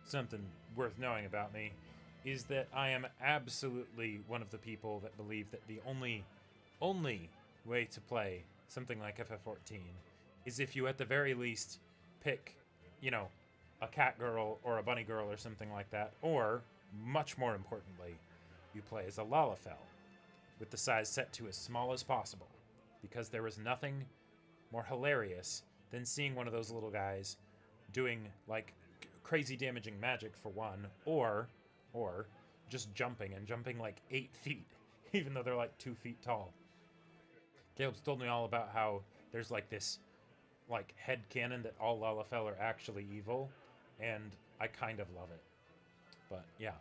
something worth knowing about me, is that I am absolutely one of the people that believe that the only way to play something like FF14 is if you at the very least pick, you know, a cat girl or a bunny girl or something like that, or, much more importantly, you play as a Lalafell, with the size set to as small as possible, because there is nothing more hilarious than seeing one of those little guys doing, like, crazy damaging magic for one, or just jumping like 8 feet, even though they're like 2 feet tall. Caleb's told me all about how there's like this like headcanon that all Lalafell are actually evil, and I kind of love it. But yeah.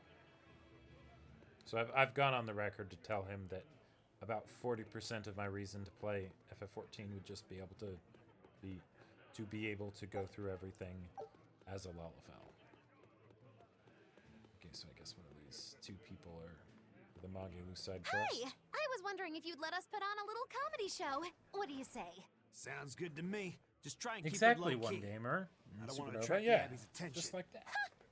So I've gone on the record to tell him that about 40% of my reason to play FF14 would just be able to go through everything as a Lalafell. Okay, so I guess one of these two people are the Magilu side quest. Hey! I was wondering if you'd let us put on a little comedy show. What do you say? Sounds good to me. Just try and keep exactly it low key. One gamer. I don't want to Supernova, attract yeah, Abby's attention. just like that.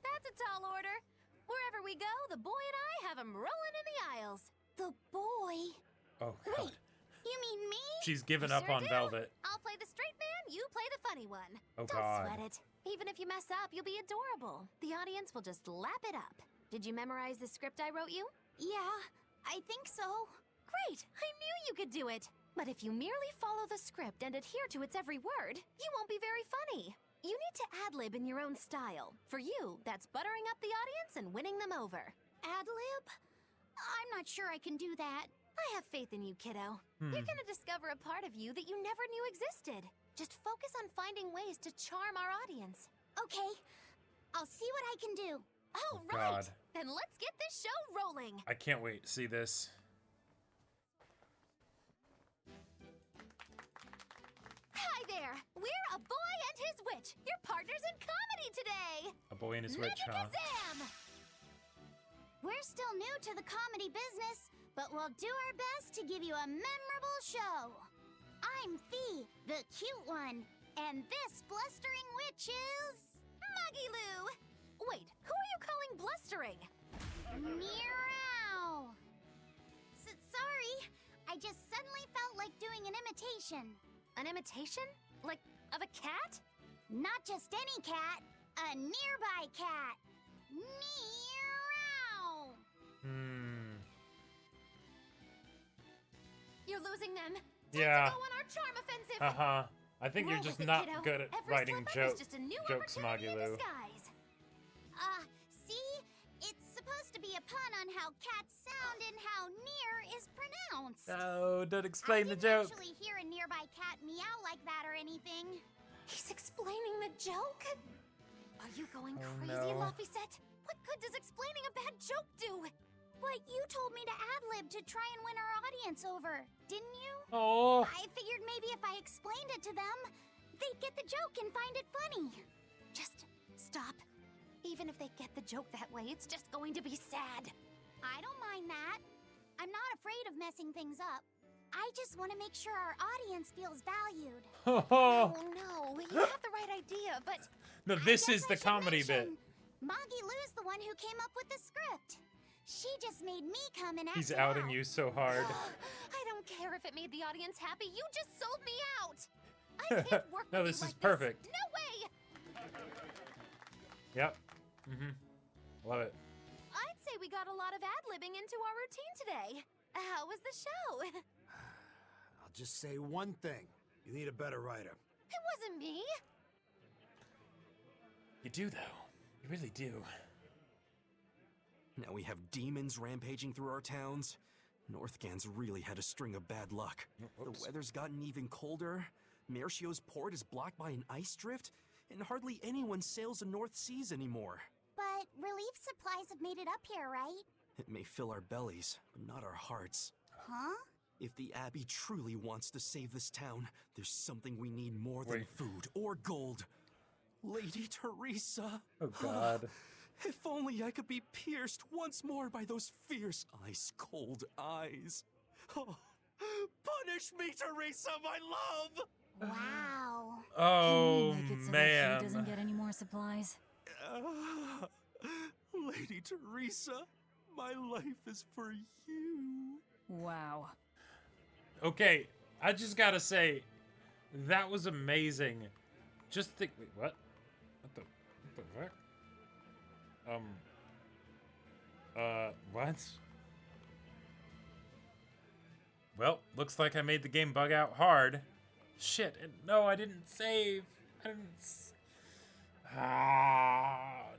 That's a tall order. Wherever we go, the boy and I have him rolling in the aisles. The boy? Oh, God. Wait, you mean me? She's given up on do. Velvet. I'll play the straight man, you play the funny one. Oh, Don't God. sweat it. Even if you mess up, you'll be adorable. The audience will just lap it up. Did you memorize the script I wrote you? Yeah, I think so. Great! I knew you could do it! But if you merely follow the script and adhere to its every word, you won't be very funny. You need to ad-lib in your own style. For you, that's buttering up the audience and winning them over. Ad-lib? I'm not sure I can do that. I have faith in you, kiddo. You're gonna discover a part of you that you never knew existed. Just focus on finding ways to charm our audience. Okay, I'll see what I can do. Oh, God. right! Then let's get this show rolling! I can't wait to see this. Hi there! We're A Boy and His Witch, your partners in comedy today! A Boy and His Witch, huh? Megakazam! We're still new to the comedy business, but we'll do our best to give you a memorable show. I'm Fee, the cute one, and this blustering witch is... Magilu! Wait, who are you calling blustering? Meow! Sorry, I just suddenly felt like doing an imitation. An imitation? Like, of a cat? Not just any cat, a nearby cat. Meow! You're losing them. Yeah. Time to go on our charm offensive. Uh-huh. I think you're Roll just with it, not kiddo. good at Every writing slip-up is just a new jokes, opportunity in Magilu. disguise. See? It's supposed to be a pun on how cats sound and how near is pronounced. No, don't explain the joke. I didn't actually hear a nearby cat meow like that or anything. He's explaining the joke? Are you going crazy, no. Laphicet? What good does explaining a bad joke do? But you told me to ad-lib to try and win our audience over, didn't you? Oh. I figured maybe if I explained it to them, they'd get the joke and find it funny. Just stop. Even if they get the joke that way, it's just going to be sad. I don't mind that. I'm not afraid of messing things up. I just want to make sure our audience feels valued. Oh no, you have the right idea, but... No, this is the comedy bit. Magilu's the one who came up with the script. She just made me come and act He's it outing out. you so hard. I don't care if it made the audience happy. You just sold me out. I can't work No, with this you is like perfect. This. No way. Yep. Love it. I'd say we got a lot of ad-libbing into our routine today. How was the show? I'll just say one thing. You need a better writer. It wasn't me. You do, though. You really do. Now we have demons rampaging through our towns. Northgan's really had a string of bad luck. The weather's gotten even colder. Mercio's port is blocked by an ice drift, and hardly anyone sails the North Seas anymore. But relief supplies have made it up here, right? It may fill our bellies, but not our hearts. Huh? If the Abbey truly wants to save this town, there's something we need more than food or gold. Lady Teresa. Oh, God. If only I could be pierced once more by those fierce, ice-cold eyes. Oh, punish me, Teresa, my love! Wow. Oh, Can we make it so man. that he doesn't get any more supplies? Lady Teresa, my life is for you. Wow. Okay, I just gotta say, that was amazing. Just think, wait, what? What the heck? What? Well, looks like I made the game bug out hard. Shit, and no, I didn't save. I didn't.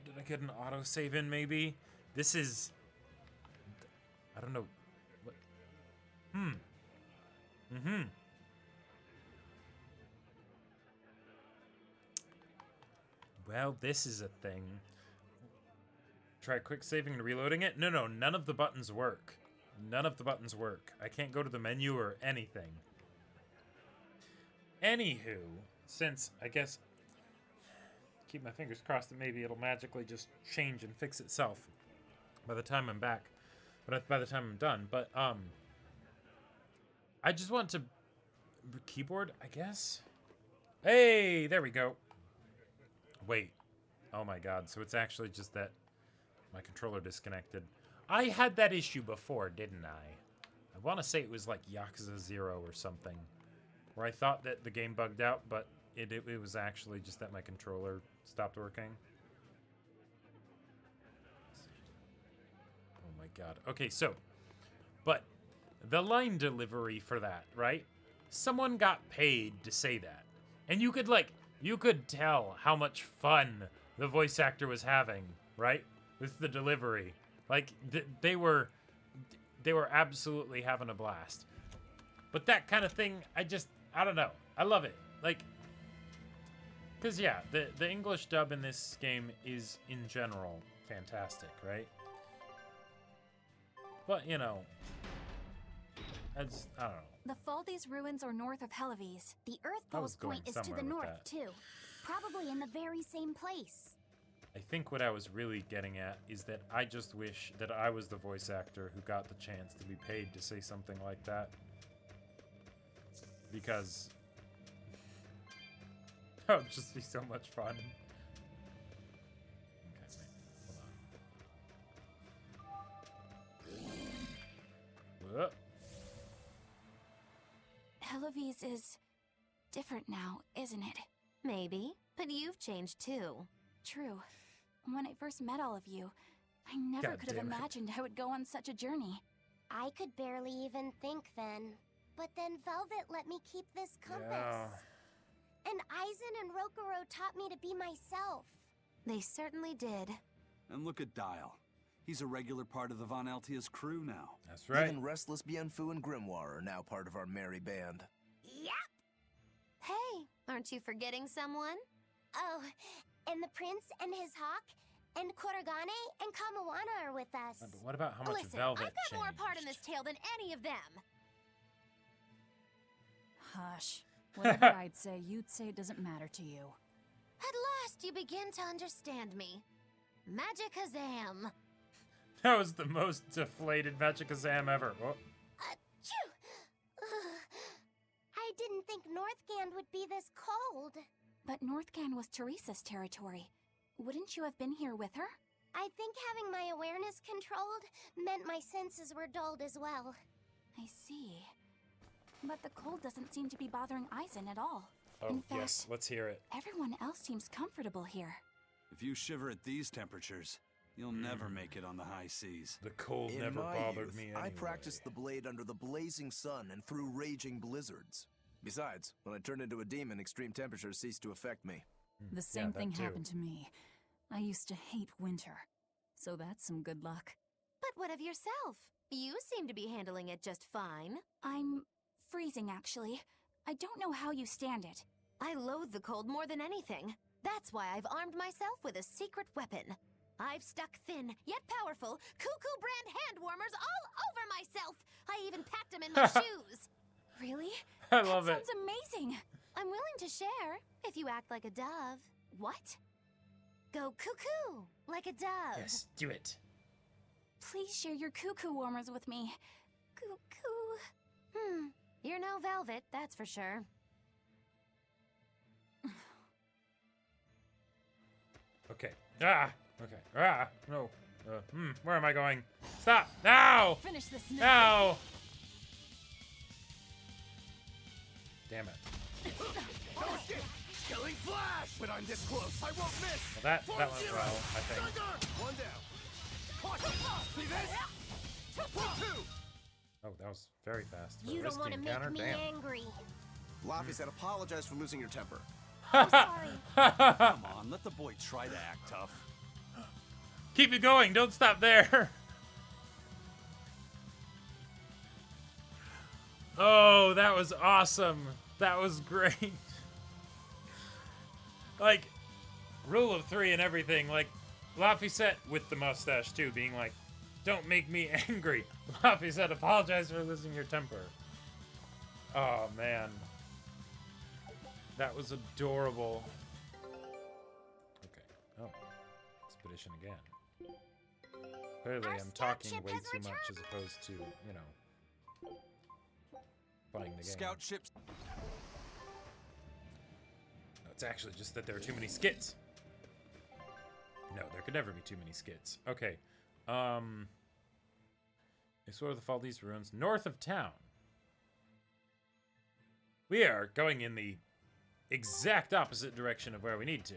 Did I get an autosave in maybe? This is. I don't know. What? Well, this is a thing. Try quick saving and reloading it? No, none of the buttons work. None of the buttons work. I can't go to the menu or anything. Anywho, since I guess keep my fingers crossed that maybe it'll magically just change and fix itself by the time I'm back. But by the time I'm done. But I just want to keyboard, I guess. Hey, there we go. Wait. Oh my god, so it's actually just that my controller disconnected. I had that issue before, didn't I? I want to say it was like Yakuza 0 or something, where I thought that the game bugged out, but it was actually just that my controller stopped working. Oh my god. Okay, so, but the line delivery for that, right? Someone got paid to say that. And you could tell how much fun the voice actor was having, right? With the delivery. Like, they were absolutely having a blast. But that kind of thing, I don't know. I love it. Like, because, yeah, the English dub in this game is, in general, fantastic, right? But, you know, I don't know. The Faldi's ruins are north of Helleves. The Earthfall's point is to the north, too. Probably in the very same place. I think what I was really getting at is that I just wish that I was the voice actor who got the chance to be paid to say something like that. Because that would just be so much fun. Okay, wait, hold on. Helleves is different now, isn't it? Maybe, but you've changed too. True. When I first met all of you, I never could have imagined I would go on such a journey. I could barely even think then. But then Velvet let me keep this compass. Yeah. And Aizen and Rokuro taught me to be myself. They certainly did. And look at Dial. He's a regular part of the Von Altia's crew now. That's right. Even Restless Bienfu and Grimoire are now part of our merry band. Yep. Hey, aren't you forgetting someone? Oh, and the prince and his hawk, and Korogane and Kamoana are with us. But what about how much Listen, Velvet I've got changed? more part in this tale than any of them. Hush. Whatever I'd say, you'd say it doesn't matter to you. At last you begin to understand me. Magicazam. That was the most deflated Magicazam ever. Oh. Achoo! I didn't think Northgand would be this cold. But Northgan was Teresa's territory. Wouldn't you have been here with her? I think having my awareness controlled meant my senses were dulled as well. I see. But the cold doesn't seem to be bothering Aizen at all. Oh, In fact, yes, let's hear it. Everyone else seems comfortable here. If you shiver at these temperatures, you'll never make it on the high seas. The cold In never my bothered youth, me anyway. I practiced the blade under the blazing sun and through raging blizzards. Besides, when I turned into a demon, extreme temperatures ceased to affect me. The same thing happened to me. I used to hate winter. So that's some good luck. What of yourself? You seem to be handling it just fine. I'm freezing, actually. I don't know how you stand it. I loathe the cold more than anything. That's why I've armed myself with a secret weapon. I've stuck thin, yet powerful, Cuckoo brand hand warmers all over myself. I even packed them in my shoes. Really? I love it. That sounds amazing. I'm willing to share, if you act like a dove. What? Go cuckoo, like a dove. Yes, do it. Please share your cuckoo warmers with me. Cuckoo. You're no velvet, that's for sure. Okay. No. Where am I going? Stop! Now! Finish this now! now. Damn it. Killing flash! When I'm this close, I won't miss! Well, that went well, I think. One down. See this? 2. Oh, that was very fast. You don't want to make me angry. Laffy said apologize for losing your temper. I'm sorry. Come on, let the boy try to act tough. Keep it going. Don't stop there. Oh, that was awesome. That was great. Like, rule of 3 and everything. Like, Laffy with the mustache, too, being like, don't make me angry. Laffy apologize for losing your temper. Oh, man. That was adorable. Okay. Oh. Expedition again. Clearly, I'm talking way too much as opposed to, you know, playing the game. Scout ships. No, it's actually just that there are too many skits. No, there could never be too many skits. Okay. Explore the Faldi's ruins north of town. We are going in the exact opposite direction of where we need to.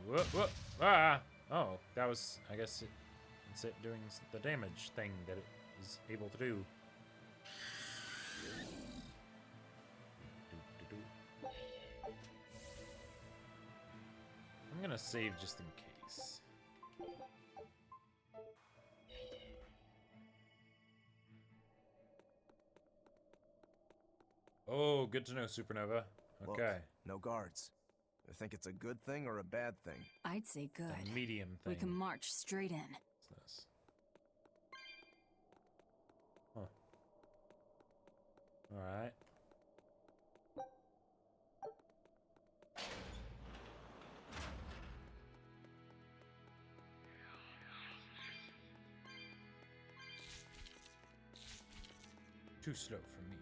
Whoop, whoop, ah! Oh, that was, I guess, it's it doing the damage thing that it is able to do. I'm gonna save just in case. Oh, good to know, Supernova. Okay. Look, no guards. I think it's a good thing or a bad thing. I'd say good. The medium thing. We can march straight in. What's this? Huh. Alright. Too slow for me.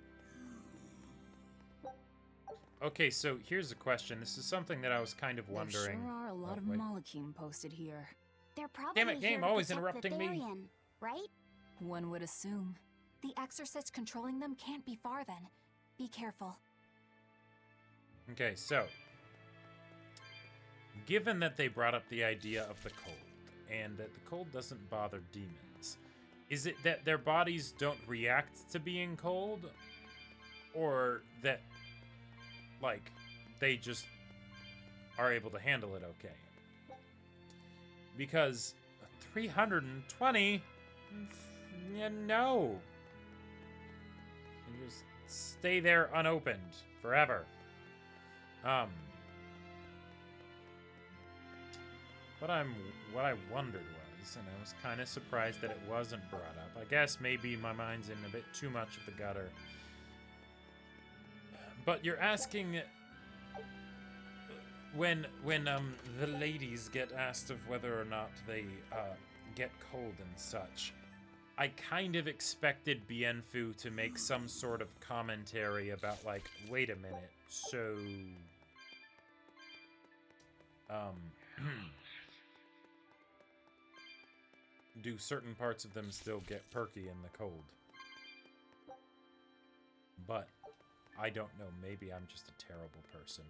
Okay, so here's a question. This is something that I was kind of wondering. There sure are a lot of Malakim posted here. They're probably Damn it, game, always interrupting me. Right? One would assume. The exorcist controlling them can't be far then. Be careful. Okay, so given that they brought up the idea of the cold, and that the cold doesn't bother demons, is it that their bodies don't react to being cold? Or that, like, they just are able to handle it okay? Because 320, no. You just stay there unopened forever. What I wondered was, and I was kind of surprised that it wasn't brought up. I guess maybe my mind's in a bit too much of the gutter. But you're asking when the ladies get asked of whether or not they get cold and such. I kind of expected Bienfu to make some sort of commentary about, like, wait a minute, so do certain parts of them still get perky in the cold? But I don't know, maybe I'm just a terrible person.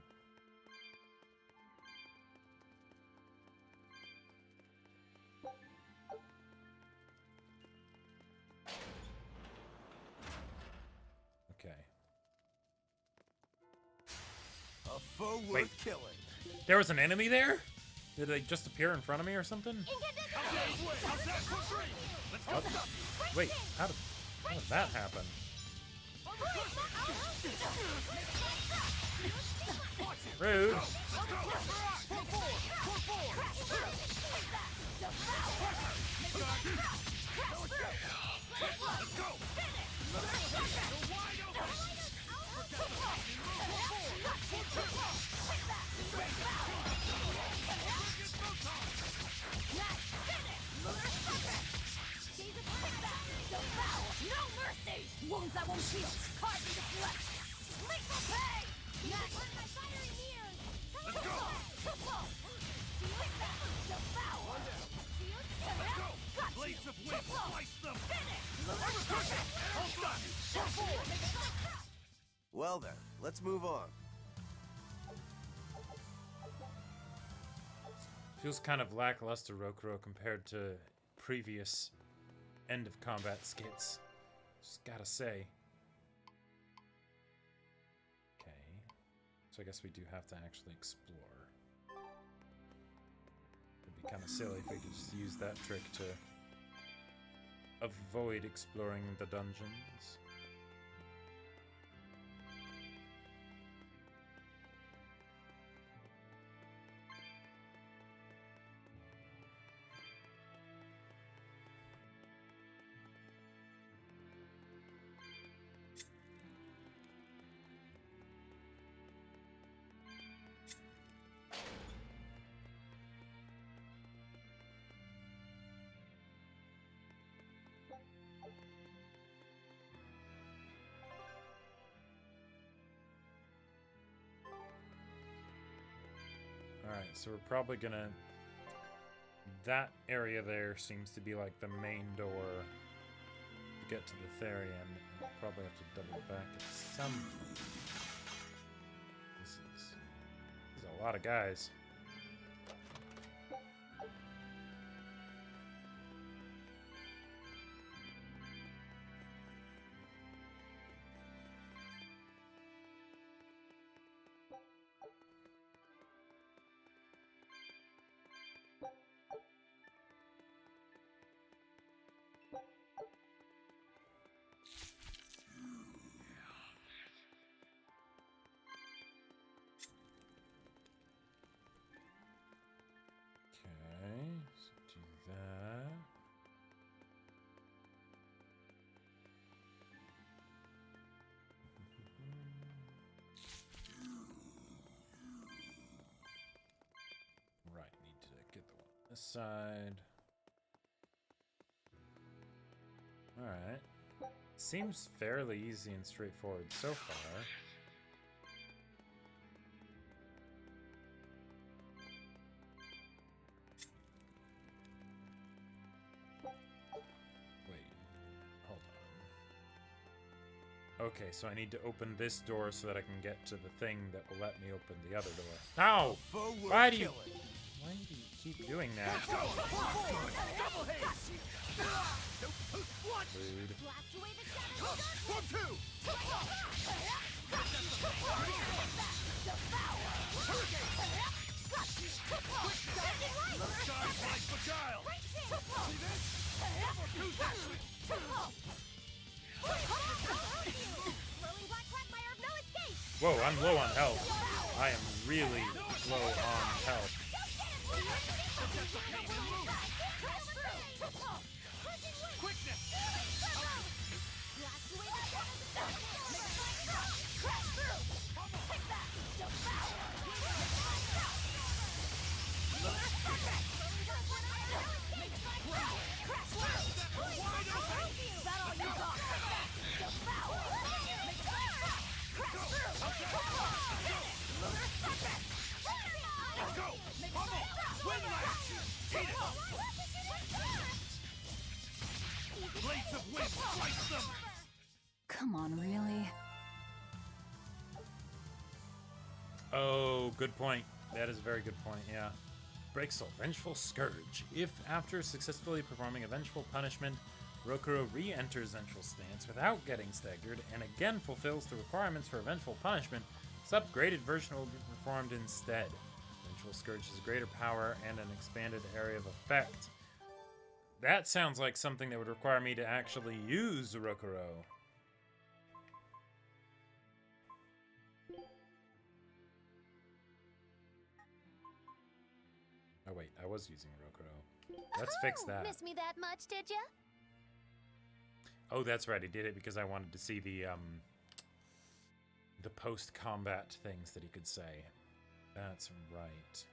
Okay. A foe worth killing. There was an enemy there? Did they just appear in front of me or something? What? Wait, how did that happen? Rude. No mercy! Wounds that won't heal. Hard to deflect. Lethal pay! Next! On my fiery mirrors! Let's go! Devour! Let's go! Blades of wind! Slice them! Well then, let's move on. Feels kind of lackluster, Rokuro, compared to previous end of combat skits. Just gotta say. Okay. So I guess we do have to actually explore. It'd be kind of silly if we could just use that trick to avoid exploring the dungeons. Alright, so we're probably gonna... That area there seems to be like the main door to get to the Therian. We'll probably have to double back at some point. This is a lot of guys. Side. Alright. Seems fairly easy and straightforward so far. Wait. Hold on. Okay, so I need to open this door so that I can get to the thing that will let me open the other door. Ow! Why do you keep doing that? Rude. Whoa, I'm low on health. I am really low on health. Come on, really? Oh, good point. That is a very good point, yeah. Breaks a vengeful scourge. If, after successfully performing a vengeful punishment, Rokuro re-enters vengeful stance without getting staggered and again fulfills the requirements for a vengeful punishment, this upgraded version will be performed instead. Actual Scourge has greater power and an expanded area of effect. That sounds like something that would require me to actually use Rokuro. Oh wait, I was using Rokuro. Let's fix that. Miss me that much, did ya? Oh, that's right. I did it because I wanted to see the post-combat things that he could say. That's right.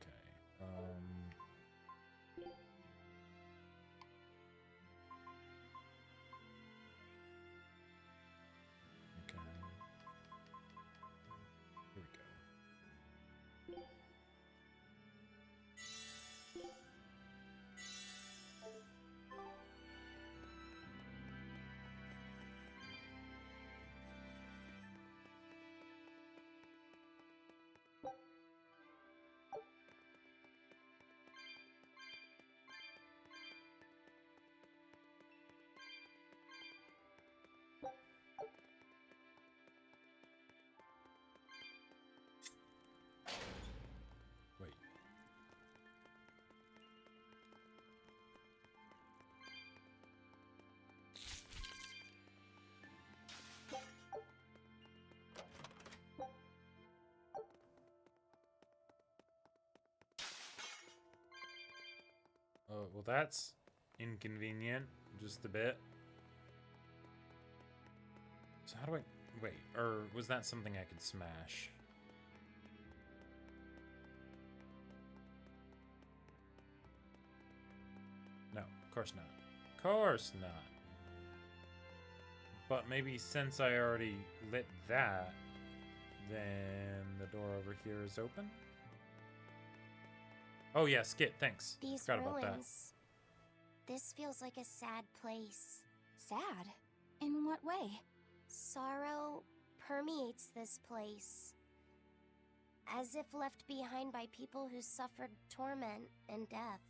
Okay. Okay. Here we go. Wait. Oh, well, that's inconvenient, just a bit. So how do I... Wait, or was that something I could smash? No, of course not. Of course not. But maybe since I already lit that, then the door over here is open? Oh yeah, Skit, thanks. These Forgot ruins. about that. This feels like a sad place. Sad? In what way? Sorrow permeates this place. As if left behind by people who suffered torment and death.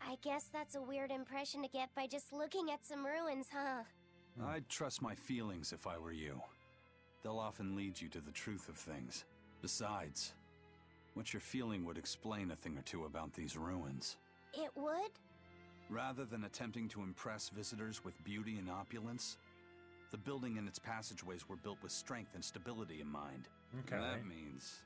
I guess that's a weird impression to get by just looking at some ruins, huh? I'd trust my feelings if I were you. They'll often lead you to the truth of things. Besides, what you're feeling would explain a thing or two about these ruins. It would? Rather than attempting to impress visitors with beauty and opulence, the building and its passageways were built with strength and stability in mind. Okay. That means...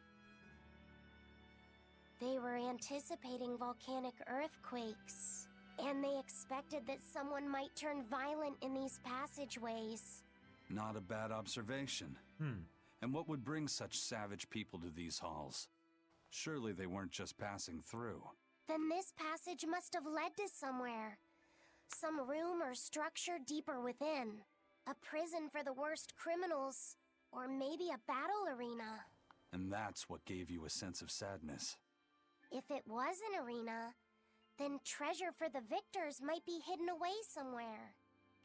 They were anticipating volcanic earthquakes. And they expected that someone might turn violent in these passageways. Not a bad observation. And what would bring such savage people to these halls? Surely they weren't just passing through. Then this passage must have led to somewhere. Some room or structure deeper within. A prison for the worst criminals. Or maybe a battle arena. And that's what gave you a sense of sadness. If it was an arena, then treasure for the victors might be hidden away somewhere.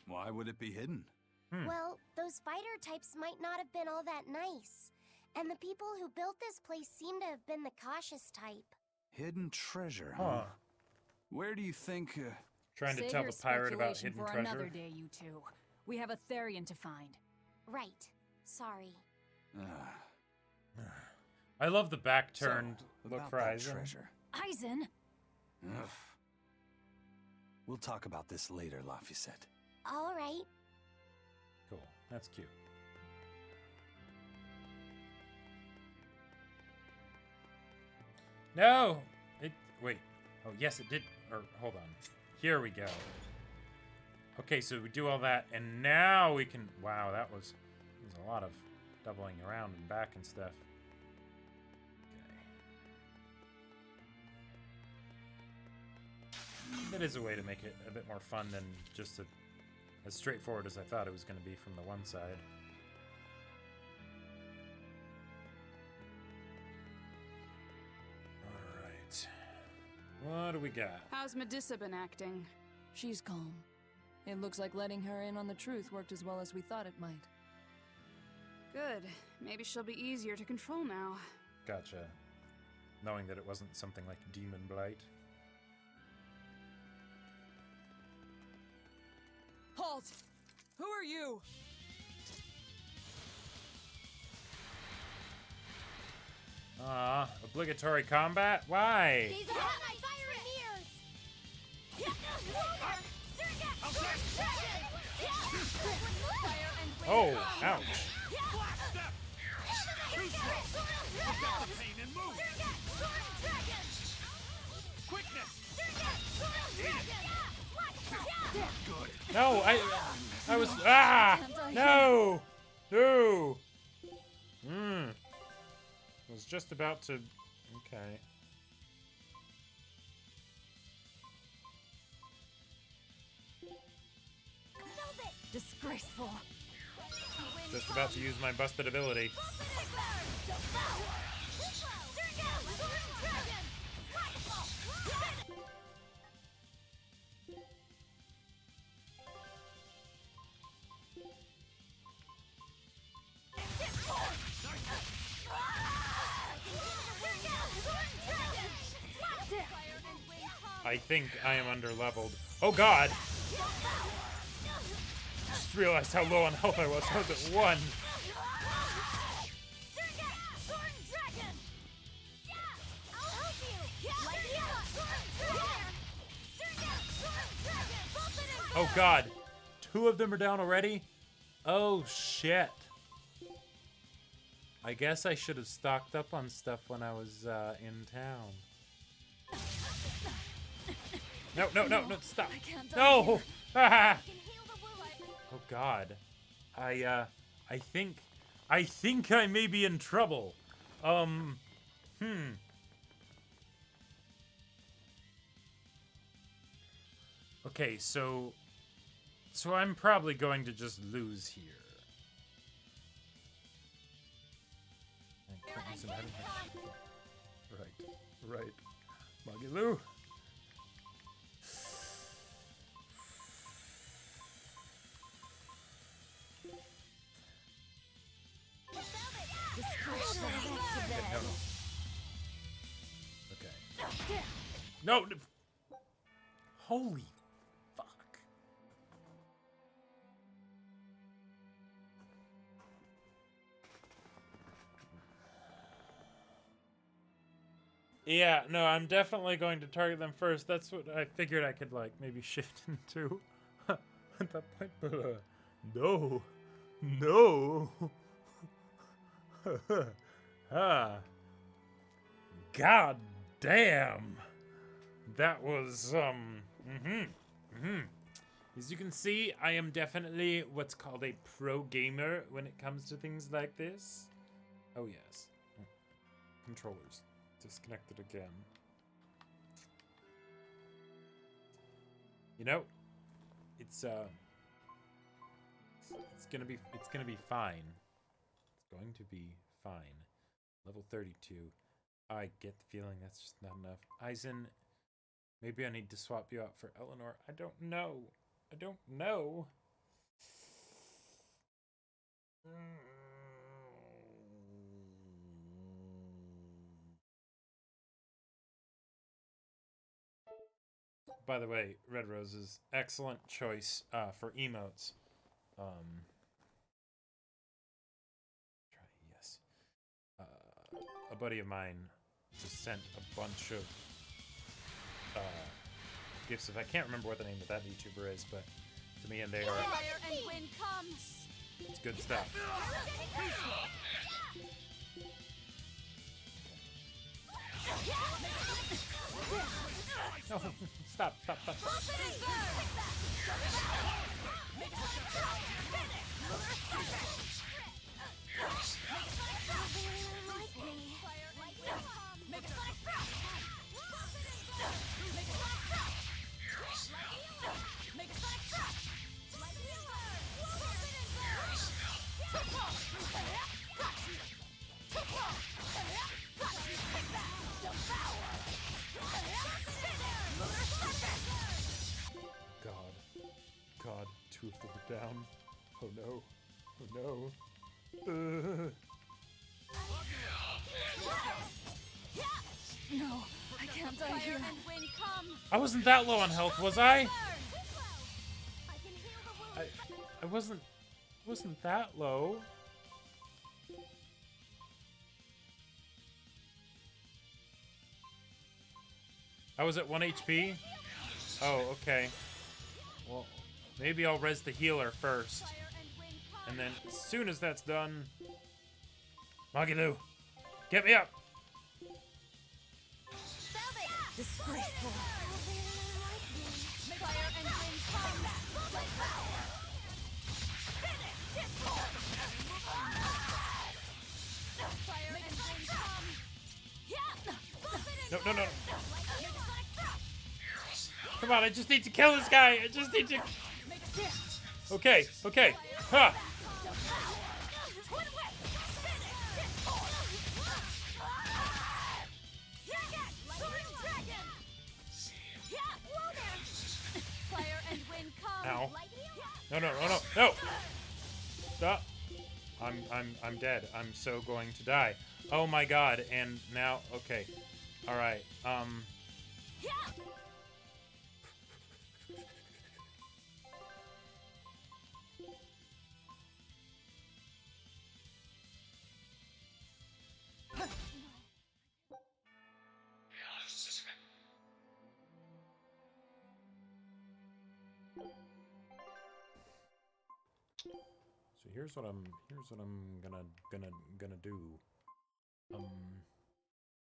Why would it be hidden? Well, those fighter types might not have been all that nice. And the people who built this place seem to have been the cautious type. Hidden treasure, huh? Where do you think... Trying to Save tell your the pirate about speculation hidden for treasure? another day, you two. We have a Therian to find. Right. Sorry. I love the back-turned look about for that Eisen. treasure. Eisen? Ugh. We'll talk about this later, Laphicet. All right. Cool. That's cute. No! Wait. Oh, yes, it did. Or, hold on. Here we go. Okay, so we do all that, and now we can... Wow, that was a lot of doubling around and back and stuff. Okay. That is a way to make it a bit more fun than just as straightforward as I thought it was going to be from the one side. Alright. What do we got? How's Medisa been acting? She's calm. It looks like letting her in on the truth worked as well as we thought it might. Good. Maybe she'll be easier to control now. Gotcha. Knowing that it wasn't something like demon blight. Halt! Who are you? Obligatory combat? Why? Oh, ouch. No, I was, no, no. I was just about to, okay. Disgraceful. Just about to use my busted ability. I think I am under-leveled. Oh god! Just realized how low on health I was. I was at 1. Oh god! 2 of them are down already? Oh shit. I guess I should have stocked up on stuff when I was in town. No, no, no, no, stop. No! Oh god. I think I may be in trouble. Okay, so I'm probably going to just lose here. Right. Magiloo. Okay. No. Holy fuck. Yeah, no, I'm definitely going to target them first. That's what I figured I could, like, maybe shift into. At that point, but, no. No. God damn. That was, As you can see, I am definitely what's called a pro gamer when it comes to things like this. Oh, yes. Controllers. Disconnected again. You know, it's gonna be fine. It's going to be fine. Level 32. I get the feeling that's just not enough. Eisen, maybe I need to swap you out for Eleanor. I don't know. By the way, Red Roses, excellent choice for emotes. Yes. A buddy of mine just sent a bunch of gifts of, I can't remember what the name of that YouTuber is, but to me, and they are, it's good stuff. No, stop. God, 2 of them are down. Oh no. No, I can't die here. I wasn't that low on health, was I? I wasn't that low. I was at 1 HP? Oh, okay. Well, maybe I'll res the healer first. And then, as soon as that's done... Magilu, get me up! Disgraceful. No, no, no. Come on, I just need to kill this guy. I just need to... Okay, okay. Ha! Ow. No, no, no, no, no! Stop. I'm dead. I'm so going to die. Oh my god, and now, okay. Alright, so here's what I'm gonna do. Go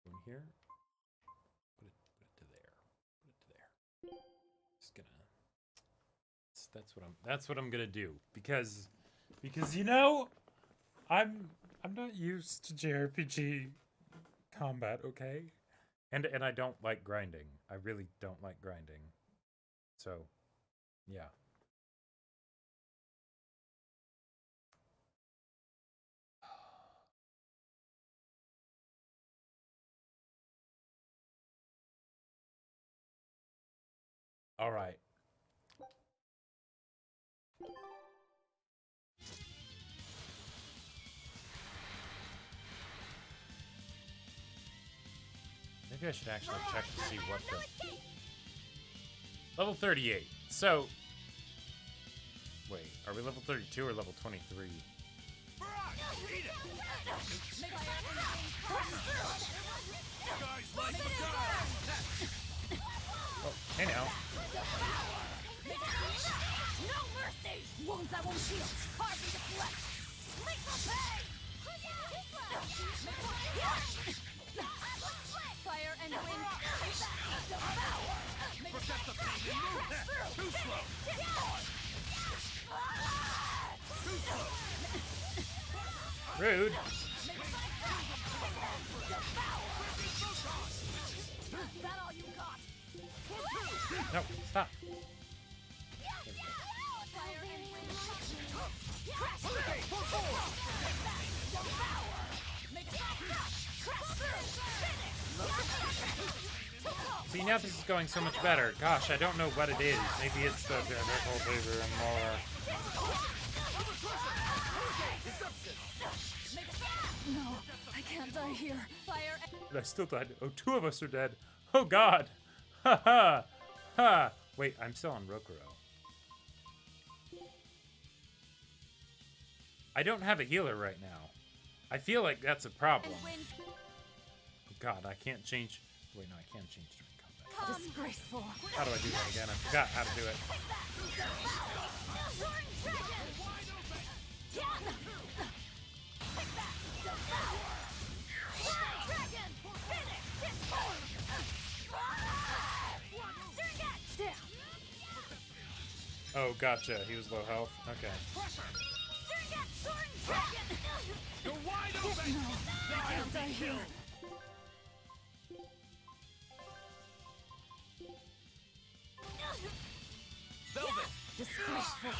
in here. Put it to there. Put it to there. Just gonna. That's what I'm gonna do because you know, I'm not used to JRPG combat, okay? And I don't like grinding. I really don't like grinding. So, yeah. All right. Maybe I should actually check to see what the... Level 38. So... Wait, are we level 32 or level 23? Oh, hey now. No mercy! Wounds that won't heal. Carve into flesh. Lethal pain! Fire and wind. Protect the pain and move there. Too slow. Too slow. Rude. That all you got? No, stop. See, now this is going so much better. Gosh, I don't know what it is. Maybe it's the vertical favor and more. No, I can't die here. Fire. But I still died. Oh, 2 of us are dead. Oh god. Ha ha. Ha. Wait, I'm still on Rokuro. I don't have a healer right now. I feel like that's a problem. Oh god, I can't change. Wait, no, I can change during combat. Disgraceful. How do I do that again? I forgot how to do it. Oh, gotcha. He was low health. Okay. You're wide open! No, I can't die here. Velvet! Disgraceful.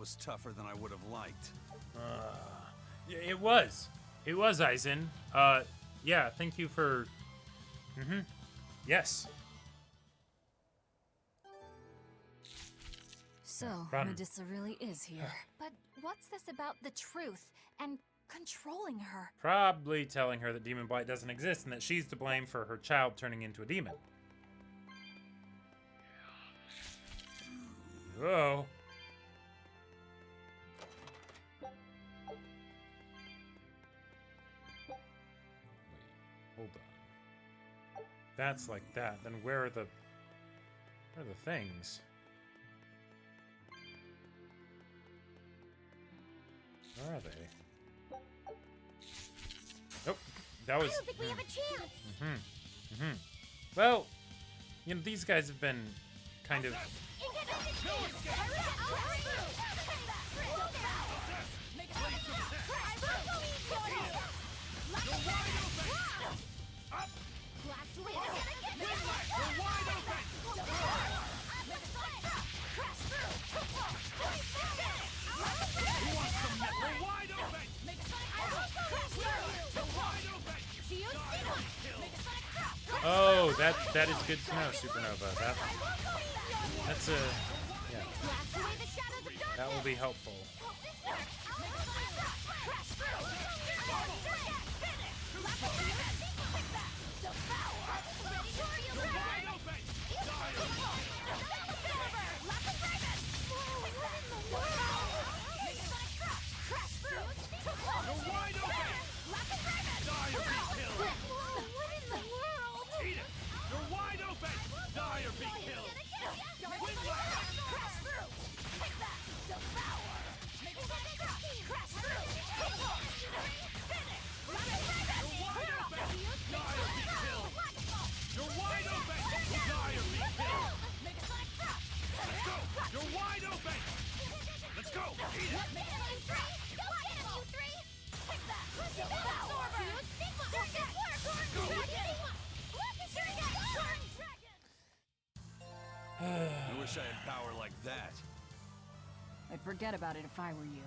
was tougher than I would have liked. Yeah, it was. It was, Aizen. Yeah, thank you for... Yes. So, Run. Medisa really is here. But what's this about the truth and controlling her? Probably telling her that Demon Blight doesn't exist and that she's to blame for her child turning into a demon. Whoa. Wait, hold on. That's like that. Then where are the things? Where are they? Nope. That was. I don't think we have a chance. Well, you know, these guys have been kind of. Oh, that is good to know, Supernova. That's a yeah. That will be helpful. I wish I had power like that. I'd forget about it if I were you.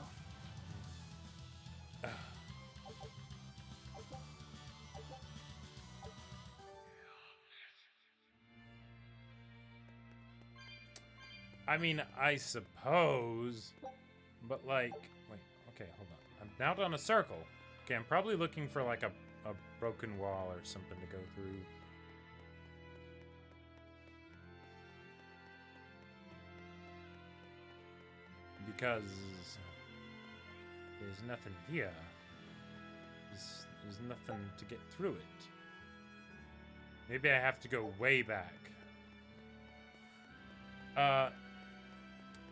I mean, I suppose, but like, wait, okay, hold on. I'm now done a circle. Okay, I'm probably looking for like a broken wall or something to go through. Because there's nothing here. There's nothing to get through it. Maybe I have to go way back.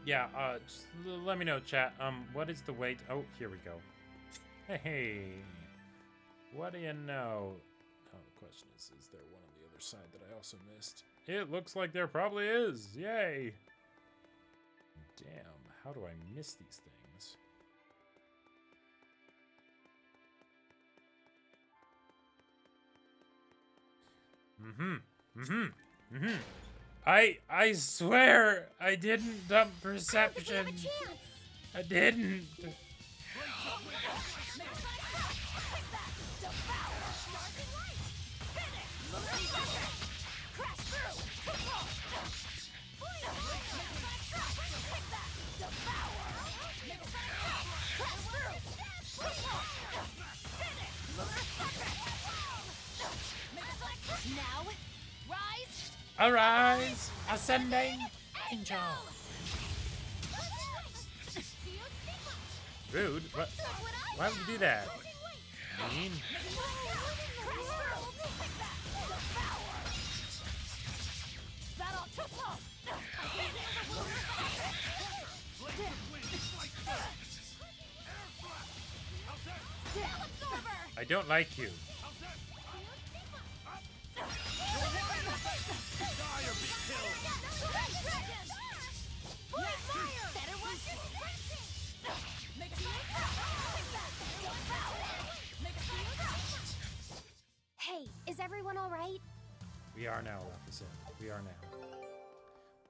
Yeah, just let me know, chat. What is the weight? Oh, here we go. Hey, what do you know? Oh, the question is there one on the other side that I also missed? It looks like there probably is. Yay. Damn, how do I miss these things? I swear I didn't dump perception. I didn't. Now, rise. Arise, ascending angel. Rude. What? Why would you do that? Mean. I don't like you. Hey, is everyone all right? We are now, Officer. We are now.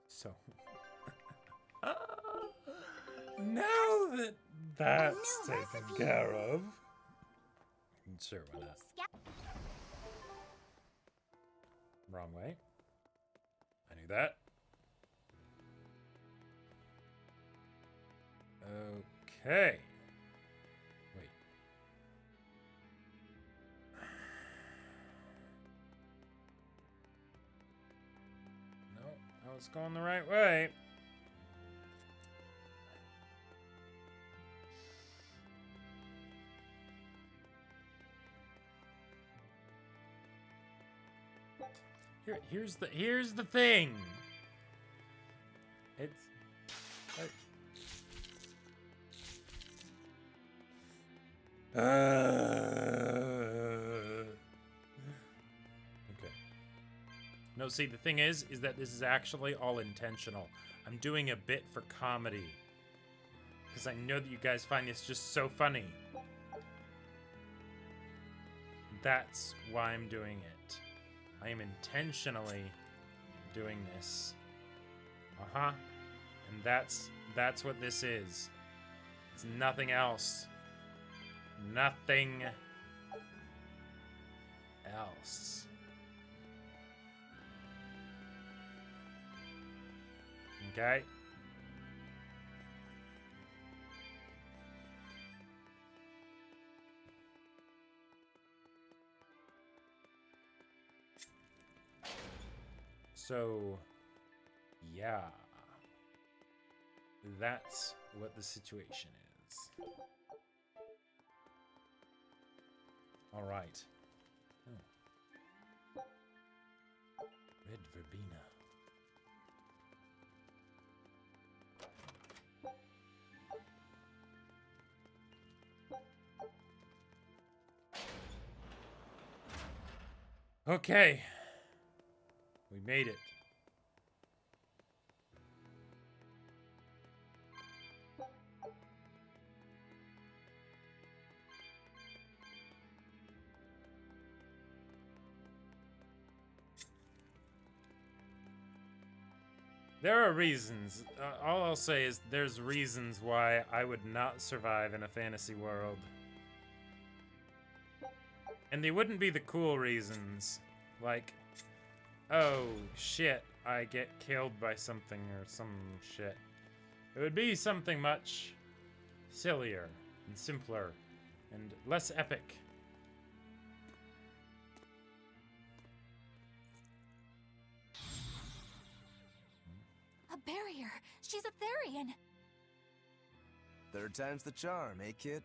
So. Now that that's taken care of. Sure, why not? Wrong way. I knew that. Okay. Wait. No, I was going the right way. Here's the thing. It's like, okay. No, see, the thing is that this is actually all intentional. I'm doing a bit for comedy. Because I know that you guys find this just so funny. That's why I'm doing it. I am intentionally doing this. Uh-huh. And that's what this is. It's nothing else. Nothing else. Okay? So, yeah. That's what the situation is. All right. Red verbena. Okay. We made it. There are reasons. All I'll say is there's reasons why I would not survive in a fantasy world. And they wouldn't be the cool reasons. Like, oh, shit, I get killed by something or some shit. It would be something much sillier and simpler and less epic. A barrier! She's a Therian! Third time's the charm, eh, kid?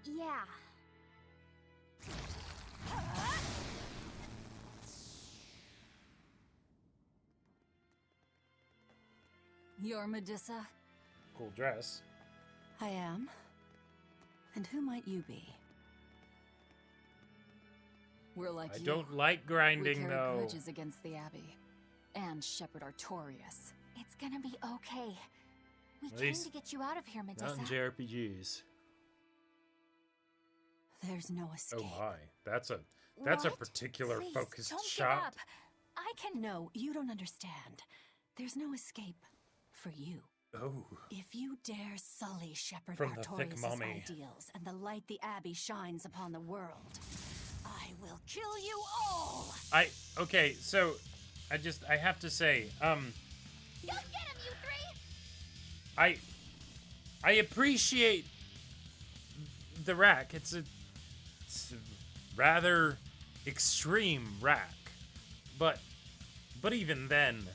Yeah. You're Medisa? Cool dress. I am. And who might you be? We're like I you. don't like grinding, we carry though. grudges against the Abbey. And Shepherd Artorias. It's gonna be okay. We At came least to get you out of here, Medisa. Not in JRPGs. There's no escape. Oh my, that's a What? particular Please, focused don't shot. Give up. I can. No, you don't understand. There's no escape for you. Oh. If you dare sully Shepherd From the thick Artorias' mummy. ideals and the light the Abbey shines upon the world, I will kill you all! Okay, so I have to say, Go get him, you three! I appreciate the rack. It's a rather extreme rack. But even then,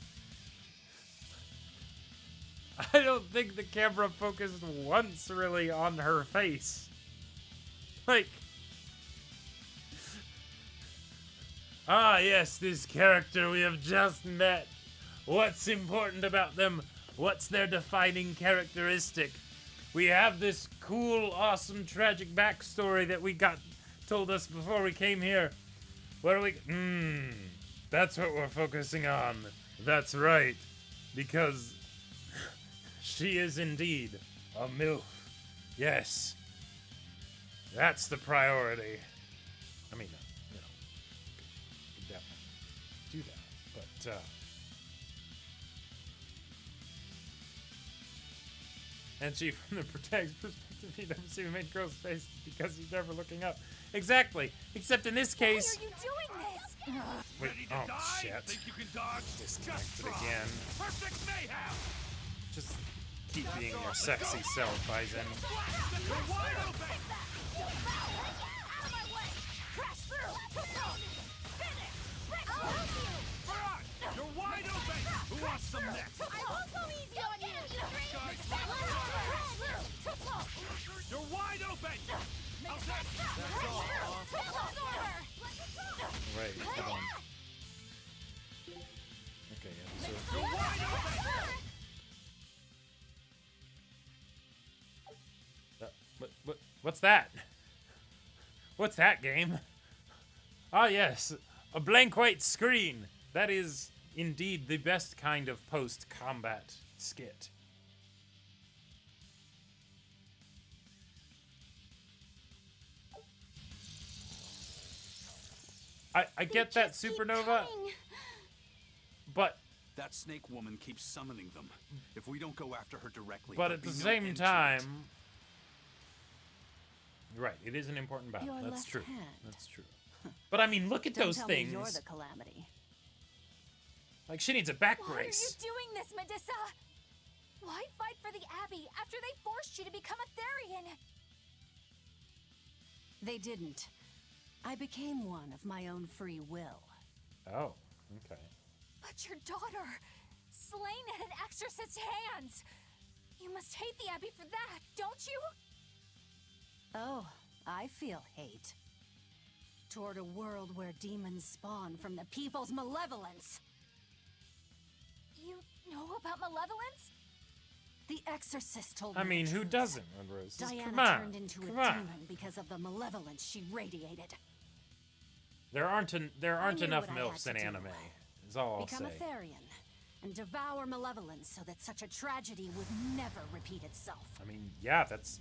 I don't think the camera focused once really on her face. Like, ah yes, this character we have just met. What's important about them? What's their defining characteristic? We have this cool, awesome, tragic backstory that we got told us before we came here. What are we... that's what we're focusing on. That's right. Because she is indeed a MILF. Yes. That's the priority. I mean, you know, could definitely do that. But, And she, from the protagonist's perspective, he never see the main girl's face because he's never looking up. Exactly. Except in this case. Why are you doing this? Wait, oh shit. Think you can dodge? Disconnected again. Perfect mayhem! Just keep being your sexy self, Aizen. You're wide open! Crash through! Finish! You're wide open! Who wants some next? I won't go easy on you! You're wide open! How's that? That's all. Wait, hold on. Okay, yeah, so... You're wide open! What's that? What's that game? Ah, yes, a blank white screen. That is indeed the best kind of post-combat skit. I get that, Supernova, but... That snake woman keeps summoning them. If we don't go after her directly... But at the same time... Right, it is an important battle. Your That's left true. hand. That's true. But I mean, look at Don't those tell things. Me you're the calamity. Like, she needs a back Why brace. are you doing this, Medisa? Why fight for the Abbey after they forced you to become a Therian? They didn't. I became one of my own free will. Oh, okay. But your daughter, slain at an exorcist's hands. You must hate the Abbey for that, don't you? Oh, I feel hate. Toward a world where demons spawn from the people's malevolence. You know about malevolence? The exorcist told I me mean, the who truth. doesn't, Rose? Diana Come on. turned into a Come on. demon because of the malevolence she radiated. There aren't knew enough what I had MILFs to in do. anime. Is all I'll Become say. a Therian and devour malevolence so that such a tragedy would never repeat itself. I mean, yeah, that's...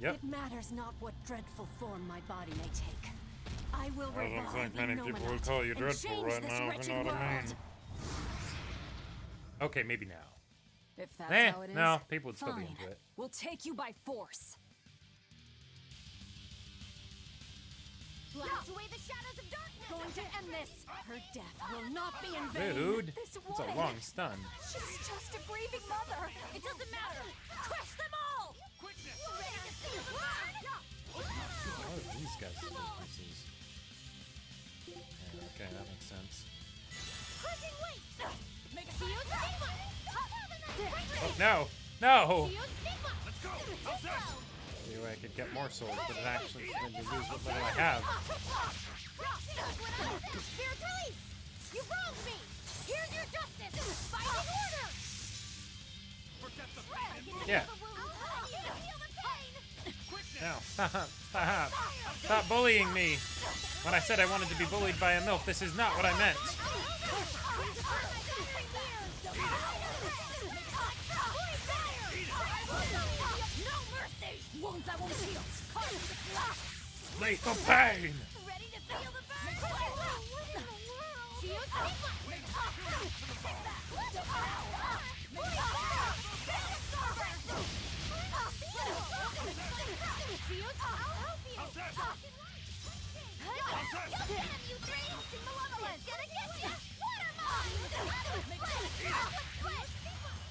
Yep. It matters not what dreadful form my body may take. I will I don't revive think many people would Ignominate call you and dreadful change right this now, if wretched you know what I mean. world. Okay, maybe now. If that's how it is, no, people would still be fine. into it. We'll take you by force. Blast away the shadows of darkness! Going to end this. Her death will not be in vain. Dude, This it's a woman. long stun. She's just a grieving mother. It doesn't matter. Crush them all! You ready to see the burn? What are these guys' weaknesses? Yeah, okay, that makes sense. Crushing weight! Make a fuse stigma! Oh, no! No! Fuse stigma! Let's go! How's that? See where I could get more souls, but it actually made me lose what little I have. Spirit release! You wronged me! Here's your justice! Fighting order! Forget the pain. Yeah. I'll help you to feel the pain! No, stop, stop. Stop bullying me. When I said I wanted to be bullied by a MILF, this is not what I meant. Wounds I won't heal! Lethal pain! Ready to feel the burn? Shield you dream! Malevolence! Gonna get you!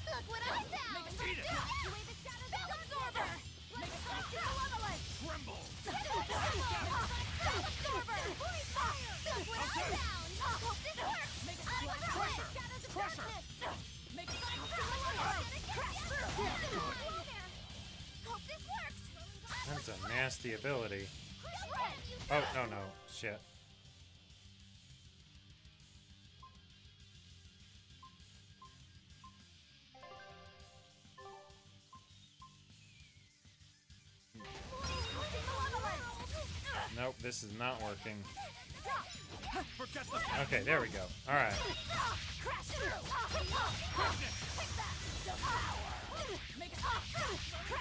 Look what I found! Away the shadows of absorber! Malevolence! Tremble! Absorber! Look what I found! Hope this works! Shadows of darkness! Hope this works! That's a nasty ability. Oh, no, no. Shit. Nope, this is not working. Okay, there we go. Alright.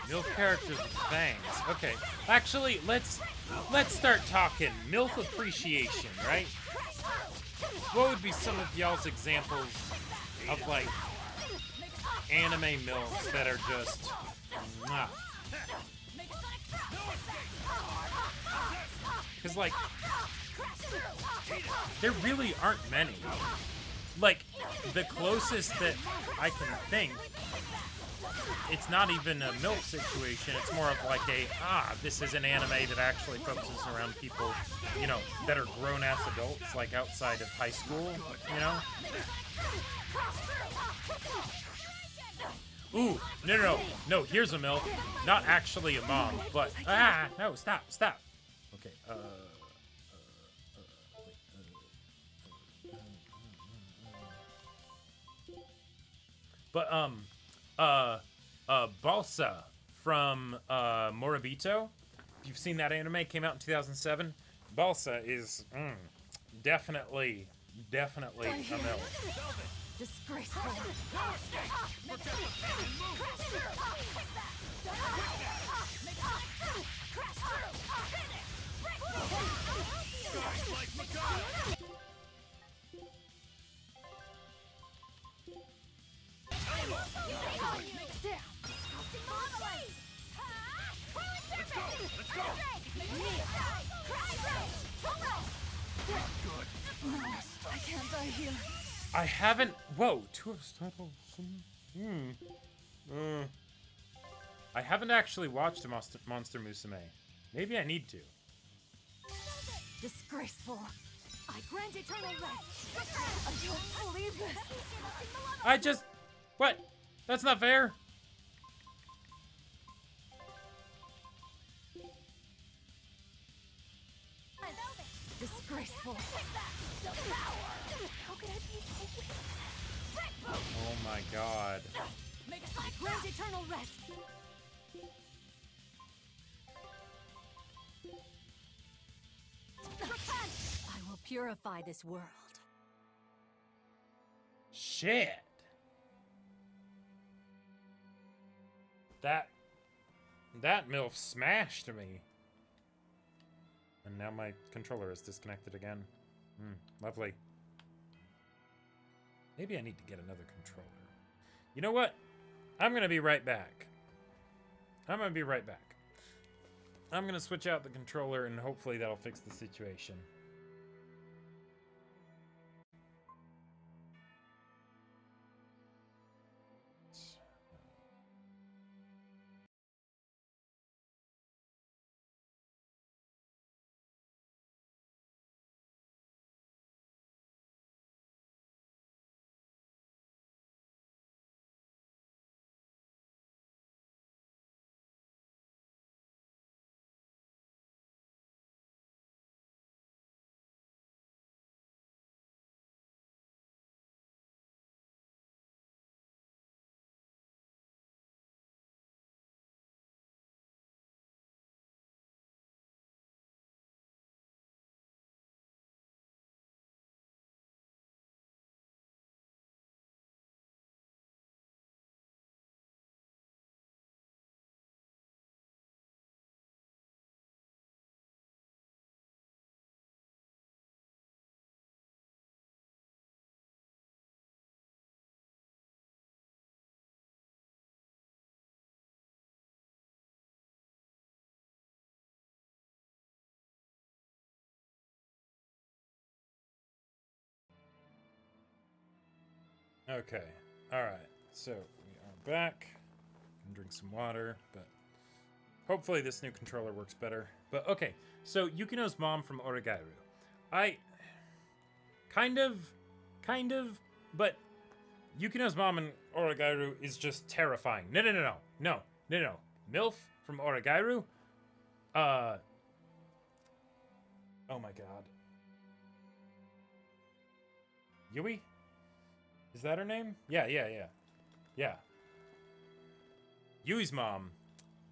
MILF characters with fangs. Okay. Actually, let's start talking MILF appreciation, right? What would be some of y'all's examples of, like, anime milfs that are just... Because, like, there really aren't many. Like, the closest that I can think, it's not even a MILF situation, it's more of like this is an anime that actually focuses around people, you know, that are grown-ass adults, like outside of high school, you know? Ooh, no, here's a MILF. Not actually a mom, but, no, stop. Okay, Balsa from Moribito. If you've seen that anime, came out in 2007. Balsa is definitely a MILF. Disgraceful. Let's go! I can't die here. I haven't... Whoa. I haven't actually watched Monster Musume. Maybe I need to. Disgraceful. I grant eternal rest. I don't believe this. I just... What? That's not fair. Disgraceful. How could I be so... Oh my god. I grant eternal rest. I will purify this world. Shit. That MILF smashed me. And now my controller is disconnected again. Lovely. Maybe I need to get another controller. You know what? I'm gonna be right back. I'm gonna switch out the controller and hopefully that'll fix the situation. Okay, alright, so we are back. I'm drink some water, but hopefully this new controller works better. But okay, so Yukino's mom from Origairu. I kind of, but Yukino's mom in Origairu is just terrifying. No. MILF from Origairu? Oh my god. Yui? Is that her name? Yeah. Yui's mom,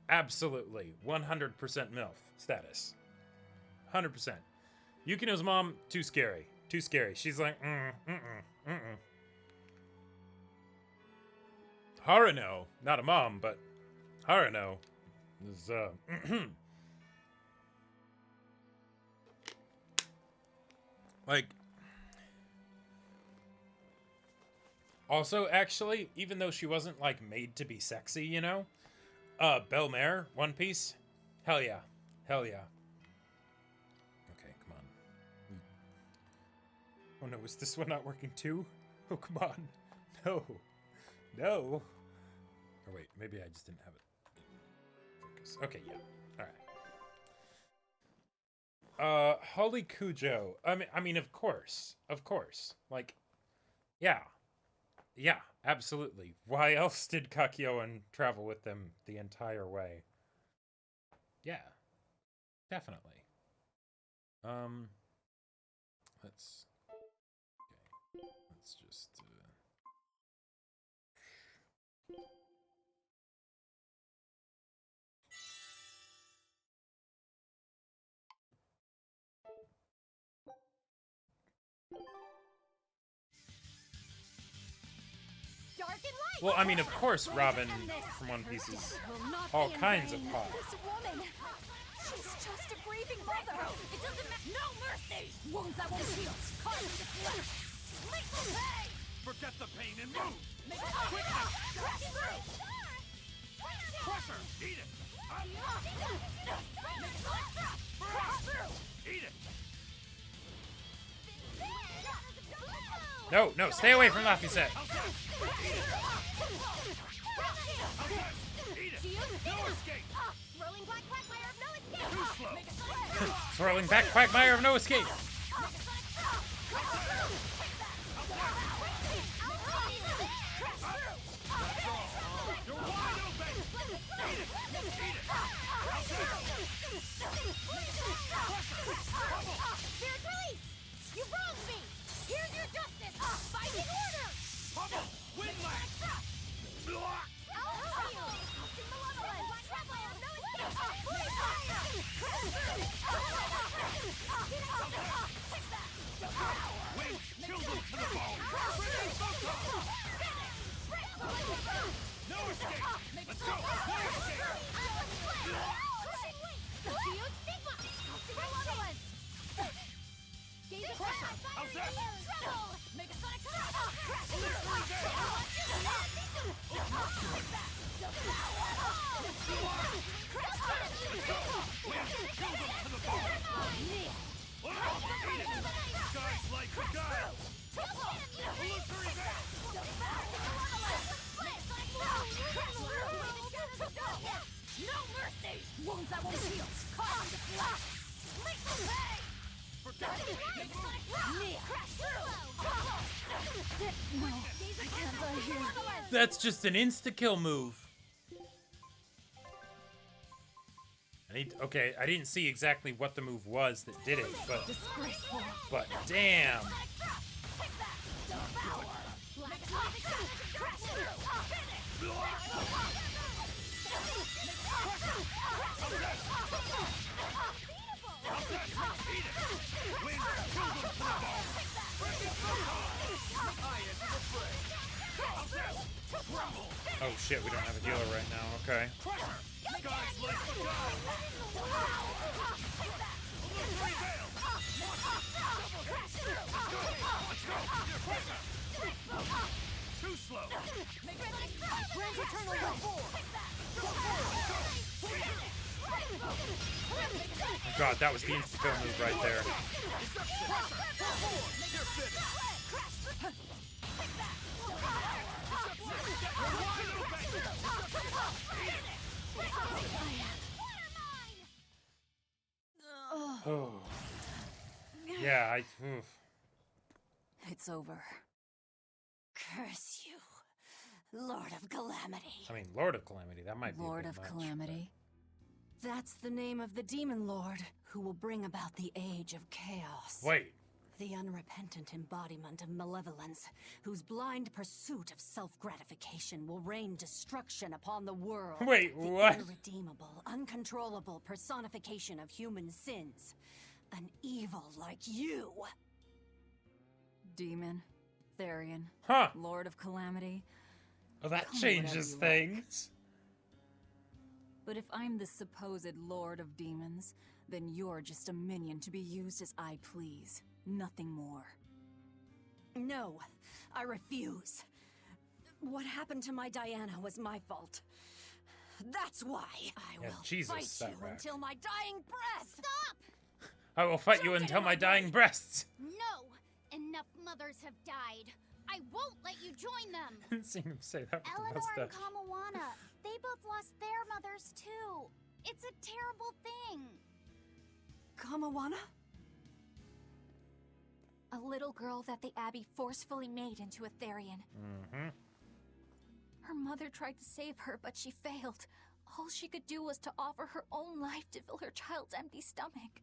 absolutely, 100% MILF status. 100%. Yukino's mom, too scary. She's like, Haruno, not a mom, but Haruno is, like, Also, actually, even though she wasn't, like, made to be sexy, you know? Belle Mare, One Piece? Hell yeah. Hell yeah. Okay, come on. Oh no, is this one not working too? Oh, come on. No. No. Oh wait, maybe I just didn't have it in focus. Okay, yeah. Alright. Holly Cujo. I mean, of course. Of course. Like, yeah. Yeah, absolutely. Why else did Kakyoin travel with them the entire way? Yeah. Definitely. Let's just Well, I mean, of course, Robin from One Piece is all kinds of hot. This woman, she's just a grieving mother. It doesn't matter. No mercy. Wounds that won't heal. Cause the flesh. Lethal pain. Forget the pain and move. Make it quick. Crash through. Crusher, eat it. Crash through. Eat it. No, no, stay away from Laphicet. Swirling back quagmire of no escape. Spirit release! You wronged me! Here's your justice! Fighting order! Bubble! Windlash! I'll help you! Malevolence! No Wings, kill them to the bone! No escape! Let's go! No escape! How's that? Make a sonic Guys like the guy! No mercy! Wounds that won't heal! Cause the flash! Lethal pain! That's just an insta-kill move. Okay, I didn't see exactly what the move was that did it, but damn. Oh shit, we don't have a healer right now, okay. Too slow. Oh god, that was the insta-kill move right there. Oh. Yeah, oof. It's over. Curse you, Lord of Calamity. I mean, Lord of Calamity, that might be Lord a of bit much, Calamity. That's the name of the demon lord who will bring about the age of chaos. Wait. The unrepentant embodiment of malevolence, whose blind pursuit of self-gratification will rain destruction upon the world. Wait, the what? Irredeemable, uncontrollable personification of human sins. An evil like you. Demon, Therian, huh? Lord of Calamity. Oh, that changes things. But if I'm the supposed Lord of Demons, then you're just a minion to be used as I please. Nothing more. No, I refuse. What happened to my Diana was my fault. That's why I will fight you until my dying breath. Stop! I will fight you until my dying breasts. No! Enough mothers have died. I won't let you join them. I didn't see him say that with the Eleanor and mustache. Kamoana, they both lost their mothers too. It's a terrible thing. Kamoana? A little girl that the Abbey forcefully made into a Therian. Mm-hmm. Her mother tried to save her, but she failed. All she could do was to offer her own life to fill her child's empty stomach.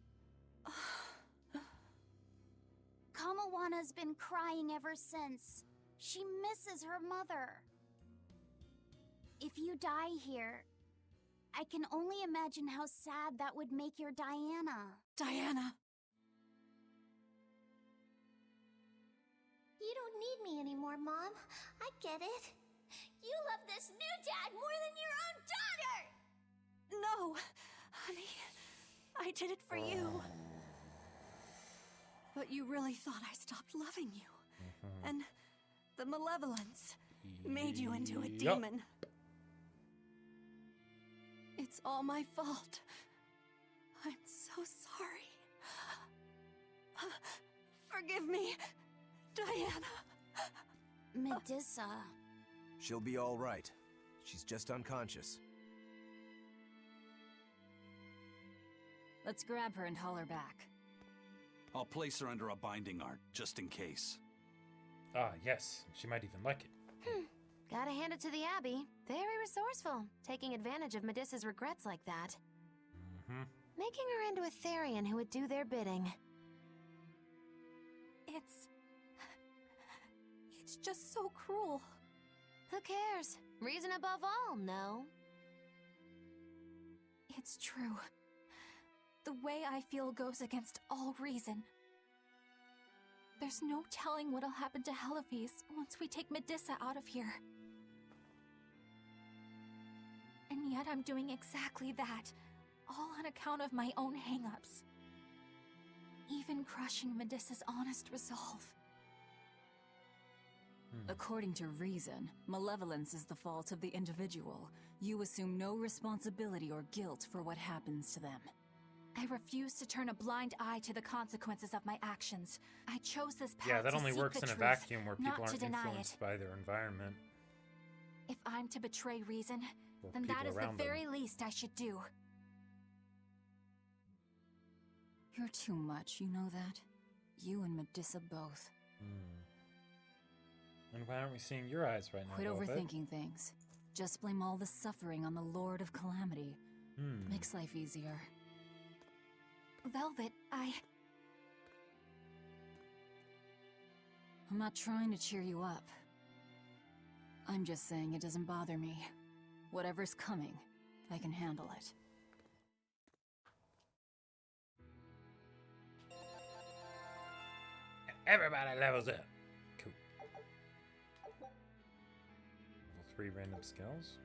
Kamoana's been crying ever since. She misses her mother. If you die here, I can only imagine how sad that would make your Diana. Diana! You don't need me anymore, Mom. I get it. You love this new dad more than your own daughter! No! Honey, I did it for you. But you really thought I stopped loving you. And the malevolence made you into a demon. It's all my fault. I'm so sorry. Forgive me, Diana. Medisa. She'll be all right. She's just unconscious. Let's grab her and haul her back. I'll place her under a binding art, just in case. Ah, yes. She might even like it. Gotta hand it to the Abbey. Very resourceful, taking advantage of Medisa's regrets like that. Making her into a Therian who would do their bidding. It's just so cruel. Who cares? Reason above all, no? It's true. The way I feel goes against all reason. There's no telling what'll happen to Helleves once we take Medisa out of here. And yet I'm doing exactly that, all on account of my own hang-ups. Even crushing Medisa's honest resolve. According to reason, malevolence is the fault of the individual. You assume no responsibility or guilt for what happens to them. I refuse to turn a blind eye to the consequences of my actions. I chose this path Yeah, that to only seek works the in a truth, vacuum where people not to aren't deny influenced it. by their environment. If I'm to betray reason, Or then that people is the around them. very least I should do. You're too much, you know that? You and Medisa both. And why aren't we seeing your eyes right now? Quit Velvet? overthinking things. Just blame all the suffering on the Lord of Calamity. Makes life easier. Velvet, I'm not trying to cheer you up. I'm just saying it doesn't bother me. Whatever's coming, I can handle it. Everybody levels up. Cool. Level 3 random skills.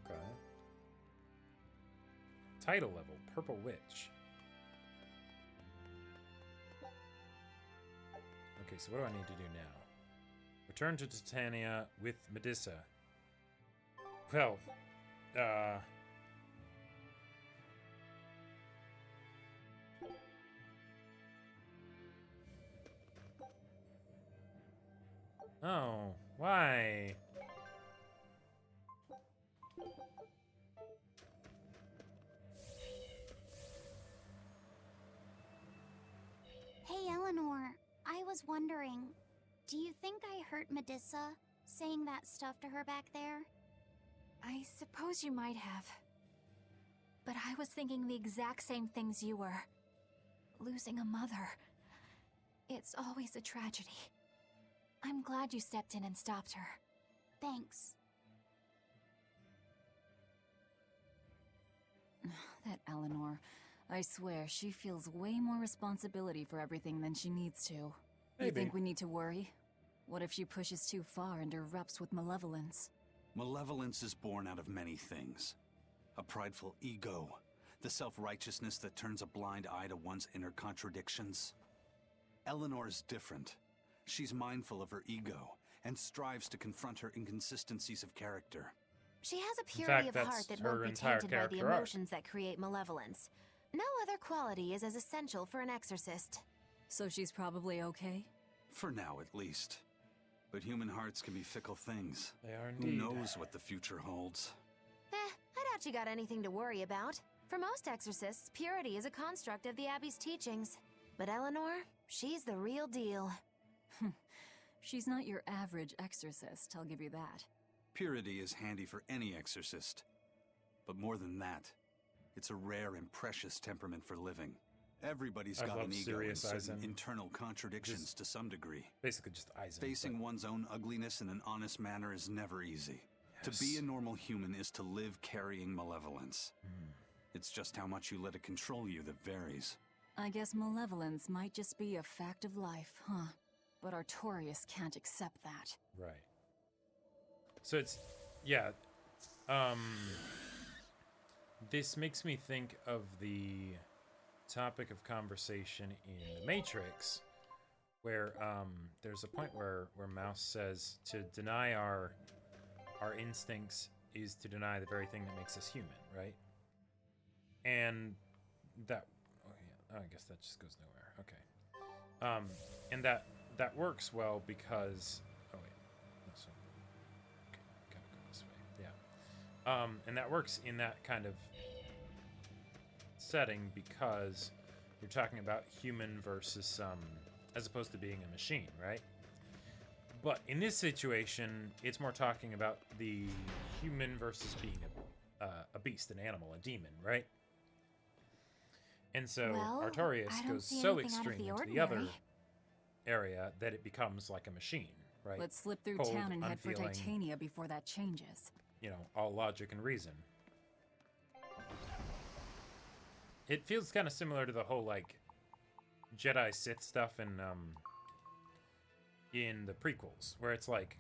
Okay. Title level, Purple Witch. Okay, so what do I need to do now? Return to Titania with Medisa. Well, oh, why? Hey, Eleanor. I was wondering, do you think I hurt Medisa saying that stuff to her back there? I suppose you might have. But I was thinking the exact same things you were. Losing a mother. It's always a tragedy. I'm glad you stepped in and stopped her. Thanks. That Eleanor. I swear, she feels way more responsibility for everything than she needs to. You Maybe. think we need to worry? What if she pushes too far and erupts with malevolence? Malevolence is born out of many things. A prideful ego, the self-righteousness that turns a blind eye to one's inner contradictions. Eleanor is different. She's mindful of her ego, and strives to confront her inconsistencies of character. She has a purity of heart that won't be tainted by the arc. emotions that create malevolence. No other quality is as essential for an exorcist. So she's probably okay? For now, at least. But human hearts can be fickle things. They are indeed. Who knows what the future holds? I doubt you got anything to worry about. For most exorcists, purity is a construct of the Abbey's teachings. But Eleanor, she's the real deal. She's not your average exorcist, I'll give you that. Purity is handy for any exorcist. But more than that, it's a rare and precious temperament for living. Everybody's got an ego and certain internal contradictions to some degree. Basically just Eisen. Facing one's own ugliness in an honest manner is never easy. Yes. To be a normal human is to live carrying malevolence. It's just how much you let it control you that varies. I guess malevolence might just be a fact of life, huh? But Artorias can't accept that. Right. So it's, yeah, this makes me think of the topic of conversation in The Matrix, where there's a point where Mouse says to deny our instincts is to deny the very thing that makes us human, right? And that, oh yeah, I guess that just goes nowhere. Okay. And that works well because, oh wait, no, so, okay, gotta go this way, yeah. And that works in that kind of setting because you're talking about human versus as opposed to being a machine, right? But in this situation, it's more talking about the human versus being a beast, an animal, a demon, right? And so Artorias goes so extreme into the other area that it becomes like a machine, right? Let's slip through Cold, town and head for unfeeling, Titania before that changes. You know, all logic and reason. It feels kind of similar to the whole, like, Jedi Sith stuff in the prequels, where it's like,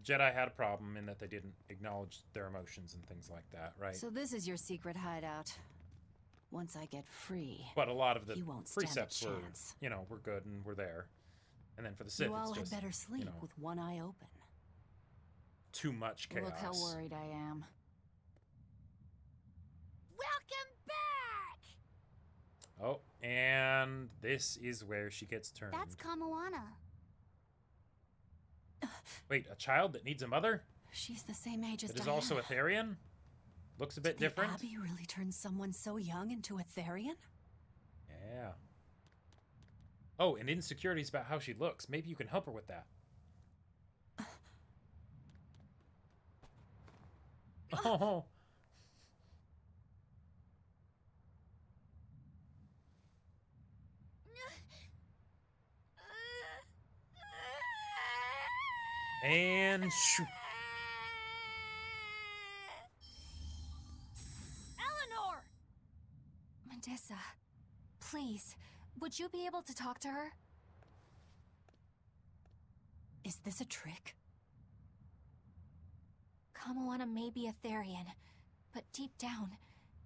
Jedi had a problem in that they didn't acknowledge their emotions and things like that, right? So this is your secret hideout. Once I get free, but a lot of the you won't precepts stand a were, chance. you know, we're good and we're there. And then for the Sith, you all it's just, had better sleep, you know, with one eye open. Too much chaos. Look how worried I am. Welcome back! Oh, and this is where she gets turned. That's Kamoana. Wait, a child that needs a mother? She's the same age as That is Diana. also a Therian? Looks a bit Did different. the Abbey really turn someone so young into a Therian? Yeah. Oh, and insecurities about how she looks. Maybe you can help her with that. Oh. And shoot. Eleanor! Medisa, please, would you be able to talk to her? Is this a trick? Kamoana may be a Therian, but deep down,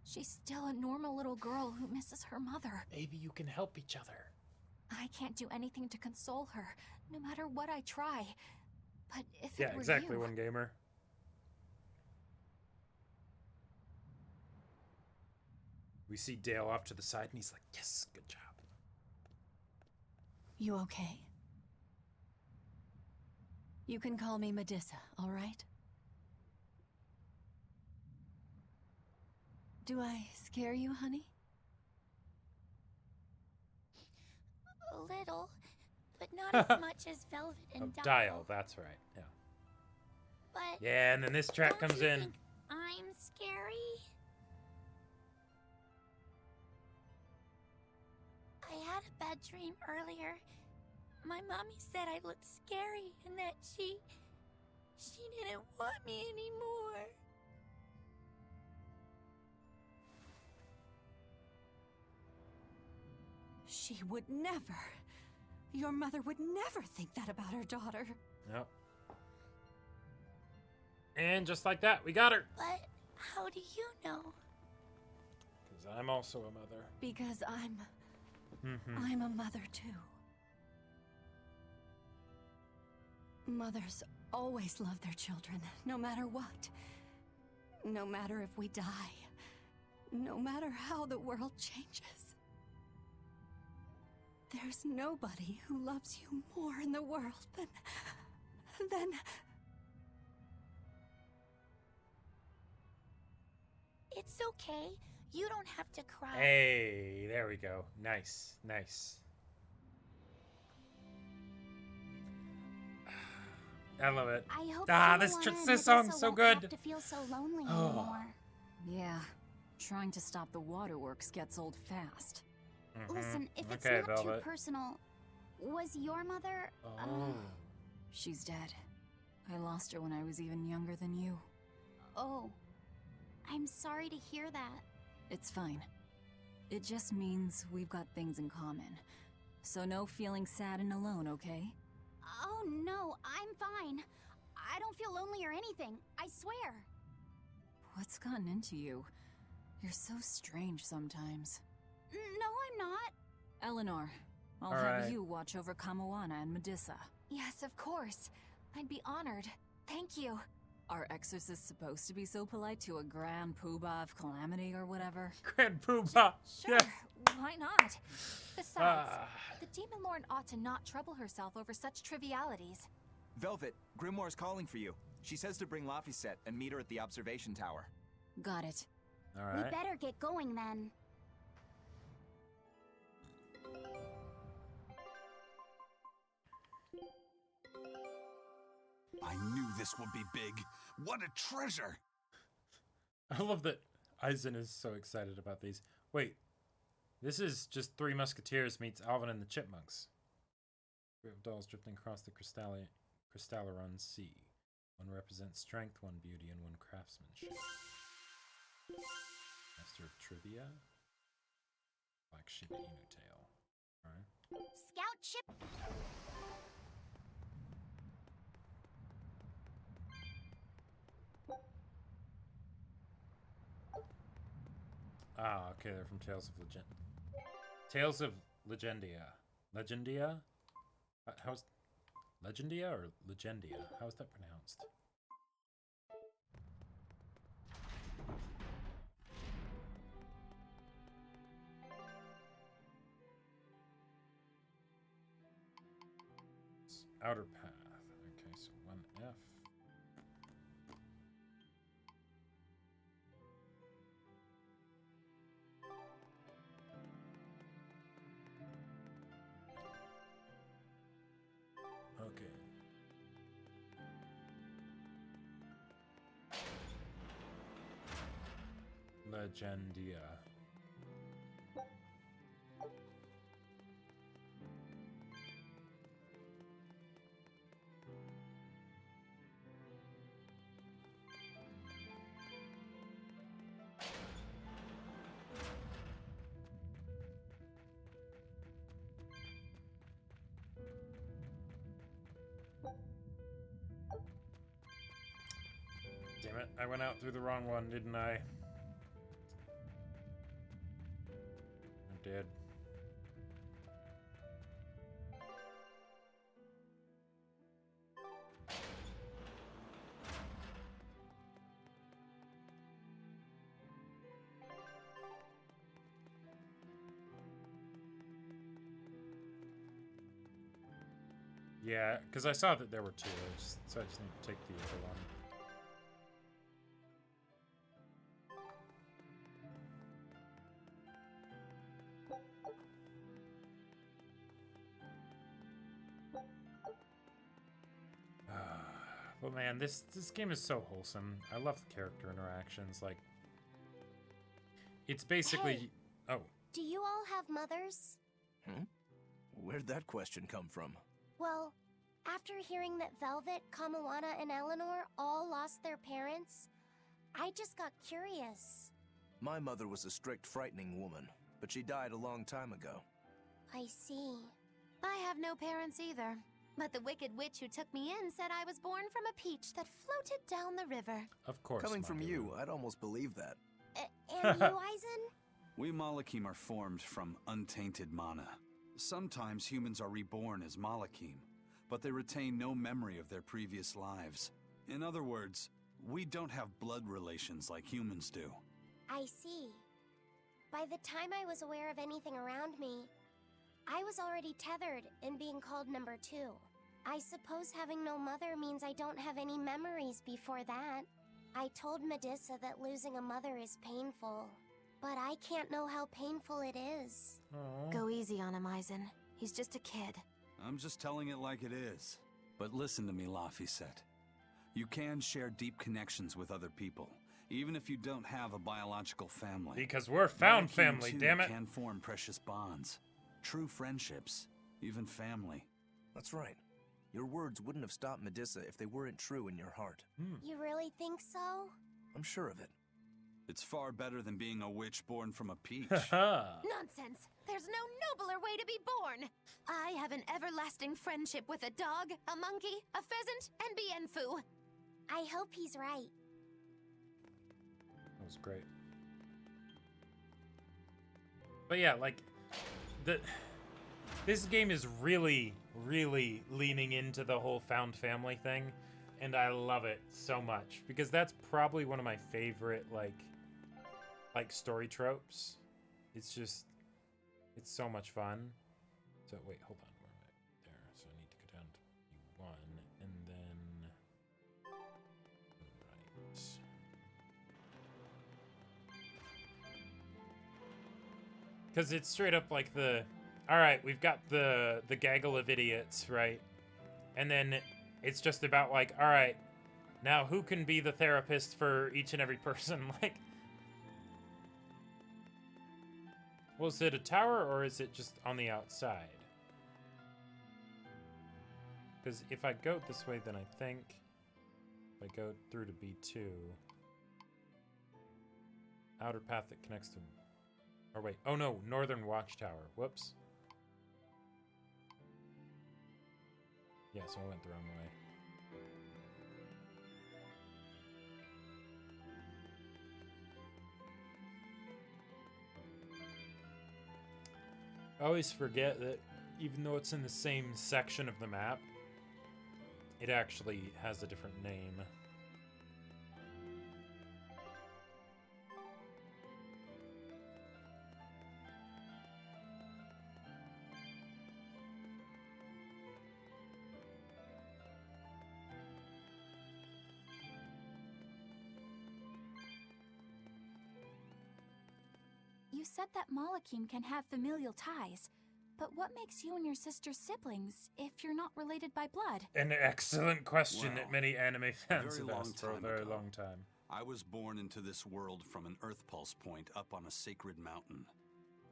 she's still a normal little girl who misses her mother. Maybe you can help each other. I can't do anything to console her, no matter what I try. But if Yeah, it were exactly, you... One Gamer. We see Dale off to the side, and he's like, yes, good job. You okay? You can call me Medisa, all right? Do I scare you, honey? A little, but not as much as Velvet and Oh, Dial, that's right, yeah. But Yeah, and then this track don't comes you in. think I'm scary? I had a bad dream earlier. My mommy said I looked scary and that she didn't want me anymore. She would never. Your mother would never think that about her daughter. Yep. And just like that, we got her. But how do you know? Because I'm also a mother. Because I'm a mother too. Mothers always love their children, no matter what. No matter if we die. No matter how the world changes. There's nobody who loves you more in the world than... It's okay. You don't have to cry. Hey, there we go. Nice, nice. I love it. I hope this song's so good. Have to feel so lonely anymore. Yeah, trying to stop the waterworks gets old fast. Listen, if it's Okay, not Velvet. too personal, was your mother? She's dead. I lost her when I was even younger than you. Oh, I'm sorry to hear that. It's fine. It just means we've got things in common. So no feeling sad and alone, okay? Oh no, I'm fine. I don't feel lonely or anything. I swear. What's gotten into you? You're so strange sometimes. No, I'm not. Eleanor, I'll All have right. you watch over Kamoana and Medisa. Yes, of course. I'd be honored. Thank you. Are exorcists supposed to be so polite to a grand poobah of calamity or whatever? Grand poobah. Sure, why not? Besides, the Demon Lord ought to not trouble herself over such trivialities. Velvet, Grimoire's calling for you. She says to bring Laphicet and meet her at the observation tower. Got it. All We right. better get going then. I knew this would be big. What a treasure! I love that Eisen is so excited about these. Wait, this is just Three Musketeers meets Alvin and the Chipmunks. Group of dolls drifting across the Crystalleron Sea. One represents strength, one beauty, and one craftsmanship. Master of Trivia. Black Shiba Inu Tail. Alright. Scout ship. Ah, okay, they're from Tales of Legend. Tales of Legendia. Legendia? How's Legendia or Legendia? How's that pronounced? Outer path. Okay, so 1F. Okay. Legendia. Damn it, I went out through the wrong one, didn't I? I'm dead. Yeah, because I saw that there were two, so I just need to take the other one. But man, this game is so wholesome. I love the character interactions. Like, it's basically... Hey, oh. Do you all have mothers? Where'd that question come from? Well, after hearing that Velvet, Kamoana, and Eleanor all lost their parents, I just got curious. My mother was a strict, frightening woman, but she died a long time ago. I see. I have no parents either. But the wicked witch who took me in said I was born from a peach that floated down the river. Of course. Coming from you, I'd almost believe that. And you, Eisen? We Malachim are formed from untainted mana. Sometimes humans are reborn as Malachim, but they retain no memory of their previous lives. In other words, we don't have blood relations like humans do. I see. By the time I was aware of anything around me, I was already tethered and being called number 2. I suppose having no mother means I don't have any memories before that. I told Medisa that losing a mother is painful, but I can't know how painful it is. Go easy on him, Aizen. He's just a kid. I'm just telling it like it is. But listen to me, Laphicet. You can share deep connections with other people, even if you don't have a biological family. Because we're found family, damn it. Can form precious bonds, true friendships, even family. That's right. Your words wouldn't have stopped Medisa if they weren't true in your heart. You really think so? I'm sure of it. It's far better than being a witch born from a peach. Nonsense! There's no nobler way to be born! I have an everlasting friendship with a dog, a monkey, a pheasant, and Bienfu. I hope he's right. That was great. But yeah, like, this game is really, really leaning into the whole found family thing, and I love it so much because that's probably one of my favorite like story tropes. It's just, it's so much fun. So wait, hold on, where am I? There. So I need to go down to E1 and then right. Because it's straight up like all right, we've got the gaggle of idiots, right? And then it's just about like, all right, now who can be the therapist for each and every person? Like, was it a tower or is it just on the outside? Because if I go this way, then I think if I go through to B2, outer path that connects to, or wait, oh no, Northern Watchtower. Whoops. Yeah, so I went the wrong way. I always forget that even though it's in the same section of the map, it actually has a different name. You said that Malakim can have familial ties, but what makes you and your sister siblings if you're not related by blood? An excellent question Well, that many anime fans have long asked for a time very ago, long time. I was born into this world from an Earth Pulse point up on a sacred mountain.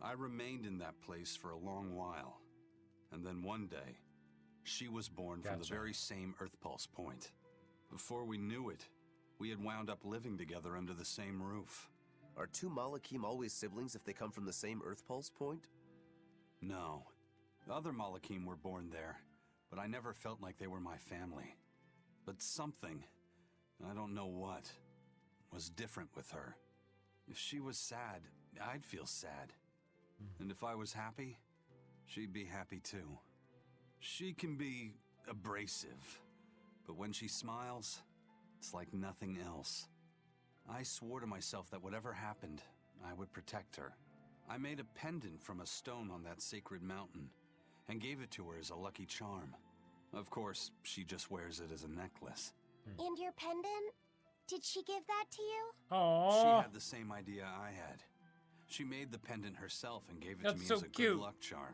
I remained in that place for a long while. And then one day, she was born from the very same Earth Pulse point. Before we knew it, we had wound up living together under the same roof. Are two Malakim always siblings if they come from the same Earth Pulse point? No. The other Malakim were born there, but I never felt like they were my family. But something, I don't know what, was different with her. If she was sad, I'd feel sad. And if I was happy, she'd be happy too. She can be abrasive, but when she smiles, it's like nothing else. I swore to myself that whatever happened, I would protect her. I made a pendant from a stone on that sacred mountain and gave it to her as a lucky charm. Of course, she just wears it as a necklace. And your pendant? Did she give that to you? Aww. She had the same idea I had. She made the pendant herself and gave it to me as a good luck charm.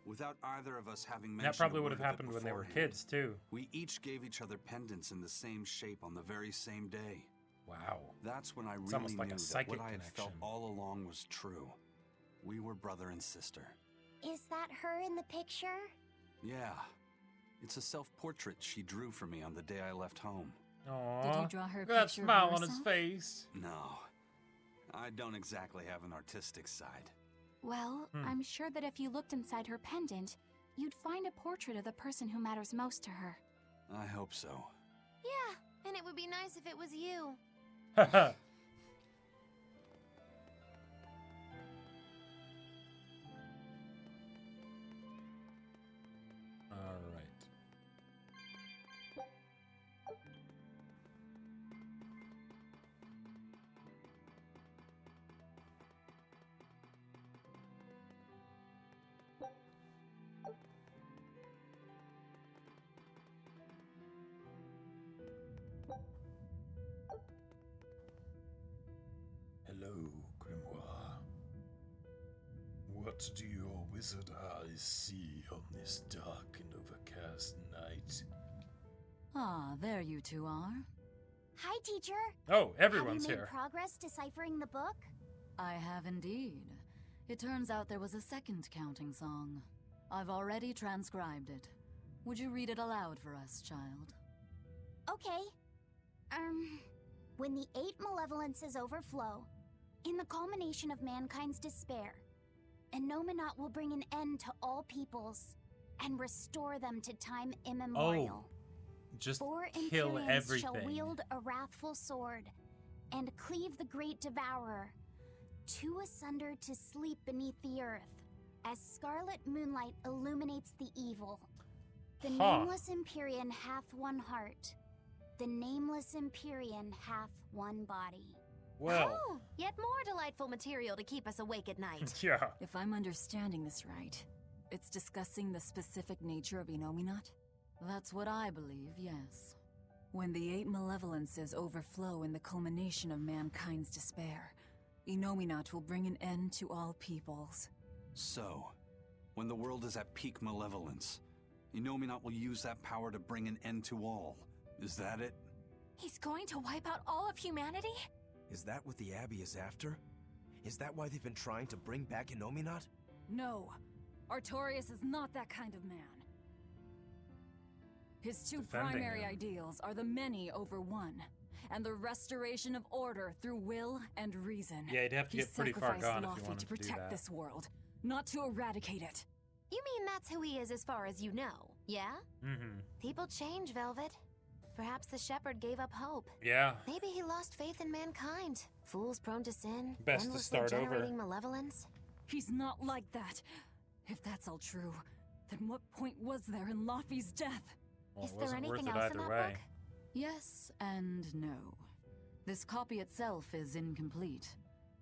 Without either of us having mentioned that probably would have have happened when they were kids too. We each gave each other pendants in the same shape on the very same day. Wow. That's when I It's really almost like knew a that psychic what I had felt connection. all along was true. We were brother and sister. Is that her in the picture? Yeah. It's a self-portrait she drew for me on the day I left home. Aww. Did you draw her a That picture of smile on his herself? face. No. I don't exactly have an artistic side. Well, I'm sure that if you looked inside her pendant, you'd find a portrait of the person who matters most to her. I hope so. Yeah, and it would be nice if it was you. Haha. Alright. What do your wizard eyes see on this dark and overcast night? Ah, there you two are. Hi, teacher. Oh, everyone's Have you made here. progress deciphering the book? I have indeed. It turns out there was a second counting song. I've already transcribed it. Would you read it aloud for us, child? Okay. When the 8 malevolences overflow, in the culmination of mankind's despair, Innominat will bring an end to all peoples and restore them to time immemorial. Just 4 kill Imperians everything. shall wield a wrathful sword and cleave the great devourer, 2 asunder to sleep beneath the earth, as scarlet moonlight illuminates the evil. The nameless Empyrean hath one heart. The nameless Empyrean hath one body. Well. Oh, yet more delightful material to keep us awake at night. Yeah. If I'm understanding this right, it's discussing the specific nature of Innominat? That's what I believe, yes. When the 8 malevolences overflow in the culmination of mankind's despair, Innominat will bring an end to all peoples. So, when the world is at peak malevolence, Innominat will use that power to bring an end to all. Is that it? He's going to wipe out all of humanity? Is that what the Abbey is after? Is that why they've been trying to bring back Innominat? No. Artorias is not that kind of man. His two primary ideals are the many over one, and the restoration of order through will and reason. Yeah, you'd have to get pretty far gone if you wanted to to do protect that. this world, not to eradicate it. You mean that's who he is as far as you know, yeah? Mm-hmm. People change, Velvet. Perhaps the shepherd gave up hope. Yeah. Maybe he lost faith in mankind. Fools prone to sin, Best to endlessly start over. generating malevolence. He's not like that. If that's all true, then what point was there in Laffy's death? Well, Is it there wasn't anything worth it else in either that way. book? Yes and no. This copy itself is incomplete.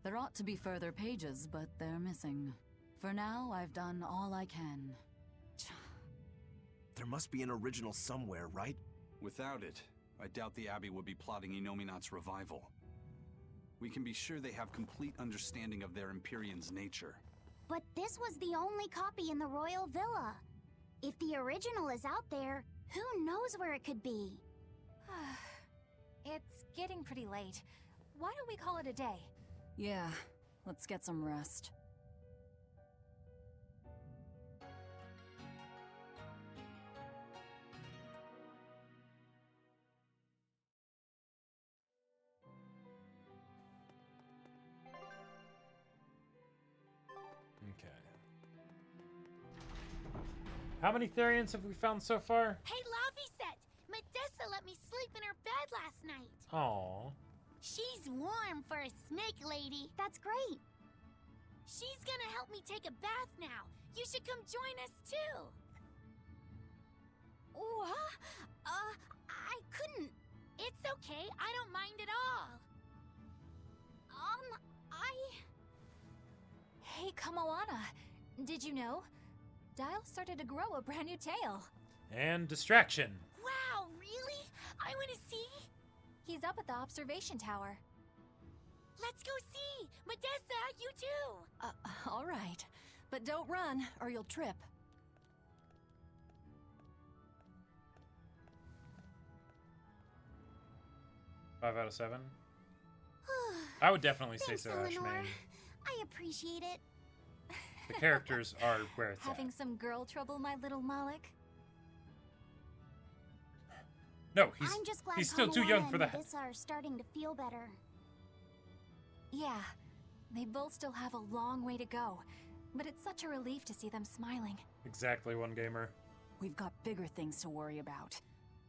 There ought to be further pages, but they're missing. For now, I've done all I can. There must be an original somewhere, right? Without it, I doubt the Abbey would be plotting Innominat's revival. We can be sure they have complete understanding of their Empyrean's nature. But this was the only copy in the royal villa. If the original is out there, who knows where it could be? It's getting pretty late. Why don't we call it a day? Yeah, let's get some rest. Okay. How many Therians have we found so far? Hey, Laviset! Medisa let me sleep in her bed last night. Aww. She's warm for a snake lady. That's great. She's gonna help me take a bath now. You should come join us too. What? I couldn't. It's okay. I don't mind at all. Hey, Kamoana. Did you know? Dial started to grow a brand new tail. And distraction. Wow, really? I want to see. He's up at the observation tower. Let's go see. Medisa, you too. All right. But don't run, or you'll trip. Five out of 7. I would definitely say Thanks, so, Eleanor. Ashmain. I appreciate it. The characters are where it's Having at. some girl trouble, my little Malik? No, I'm just glad he's still too Kamoana young for and that. Medisa are starting to feel better. Yeah, they both still have a long way to go, but it's such a relief to see them smiling. Exactly, one gamer. We've got bigger things to worry about.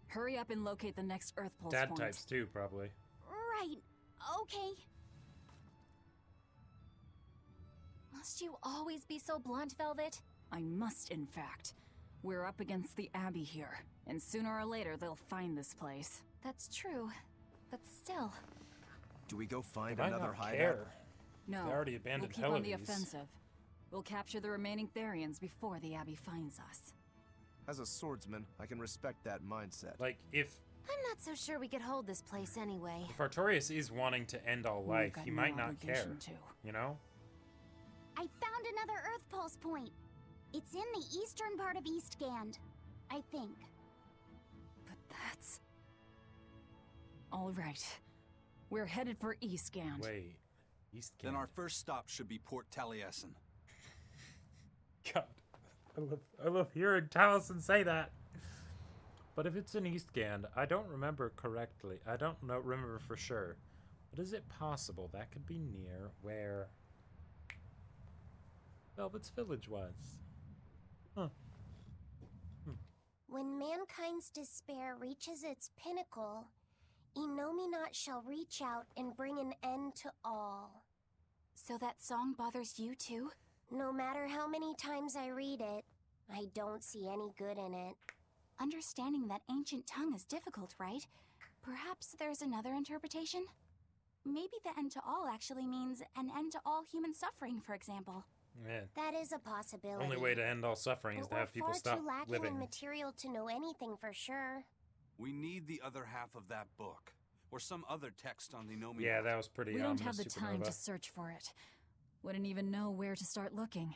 Hurry up and locate the next Earth Pulse Dad point. types too, probably. Right. Okay. Must you always be so blunt, Velvet? I must, in fact. We're up against the Abbey here, and sooner or later they'll find this place. That's true, but still. Do we go find They might another not hideout? care. No, They already abandoned we'll keep on the Helleves. offensive. We'll capture the remaining Therians before the Abbey finds us. As a swordsman, I can respect that mindset. Like, if I'm not so sure we could hold this place anyway. Artorias is wanting to end all life, got he no might not care. obligation to. You know? I found another Earth Pulse point. It's in the eastern part of Eastgand, I think. But that's... All right. We're headed for Eastgand. Wait, Eastgand. Then our first stop should be Port Taliesin. God, I love hearing Taliesin say that. But if it's in Eastgand, I don't remember correctly. I don't remember for sure. But is it possible that could be near where Velvet's village was? Huh. When mankind's despair reaches its pinnacle, Inominat shall reach out and bring an end to all. So that song bothers you too? No matter how many times I read it, I don't see any good in it. Understanding that ancient tongue is difficult, right? Perhaps there's another interpretation? Maybe the end to all actually means an end to all human suffering, for example. Man. That is a possibility. Only way to end all suffering is to have people stop We're far too lacking living. in material to know anything for sure. We need the other half of that book, or some other text on the Nomi. Yeah, that was pretty. We don't have the time to search for it. Wouldn't even know where to start looking.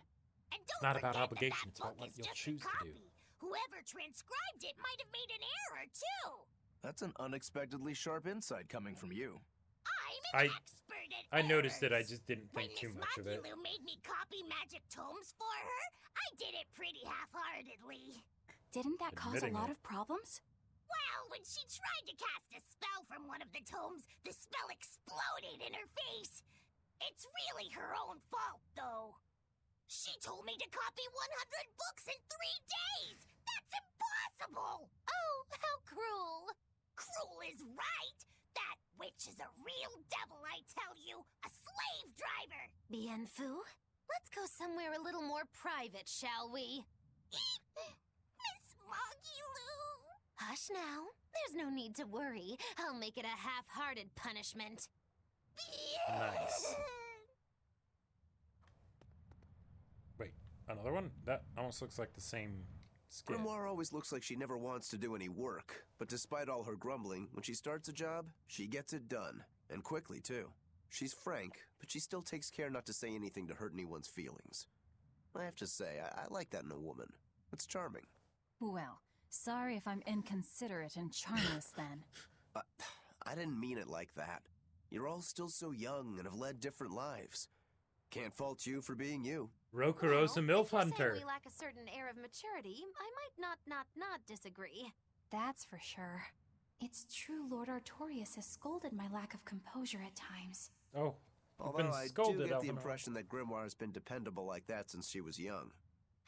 And It's not about obligation. It's about book what is you'll just a choose to do. copy. Whoever transcribed it might have made an error too. That's an unexpectedly sharp insight coming from you. I'm an expert at I noticed it. I errors. just didn't think When too Miss much of it. Makilu made me copy magic tomes for her, I did it pretty half-heartedly. Didn't that cause a Admitting lot it. of problems? Well, when she tried to cast a spell from one of the tomes, the spell exploded in her face. It's really her own fault, though. She told me to copy 100 books in 3 days. That's impossible. Oh, how cruel. Cruel is right. That witch is a real devil, I tell you. A slave driver. Bienfu, let's go somewhere a little more private, shall we? Miss Makilu. Hush now. There's no need to worry. I'll make it a half-hearted punishment. Nice. Wait, another one? That almost looks like the same skit. Grimoire always looks like she never wants to do any work, but despite all her grumbling, when she starts a job, she gets it done. And quickly, too. She's frank, but she still takes care not to say anything to hurt anyone's feelings. I have to say, I like that in a woman. It's charming. Well, sorry if I'm inconsiderate and charmless then. I didn't mean it like that. You're all still so young and have led different lives. Can't fault you for being you. Rokuro's a MILF hunter. We lack a certain air of maturity. I might not disagree. That's for sure. It's true Lord Artorius has scolded my lack of composure at times. Oh, Although I do scolded get of the an- impression that Grimoire has been dependable like that since she was young.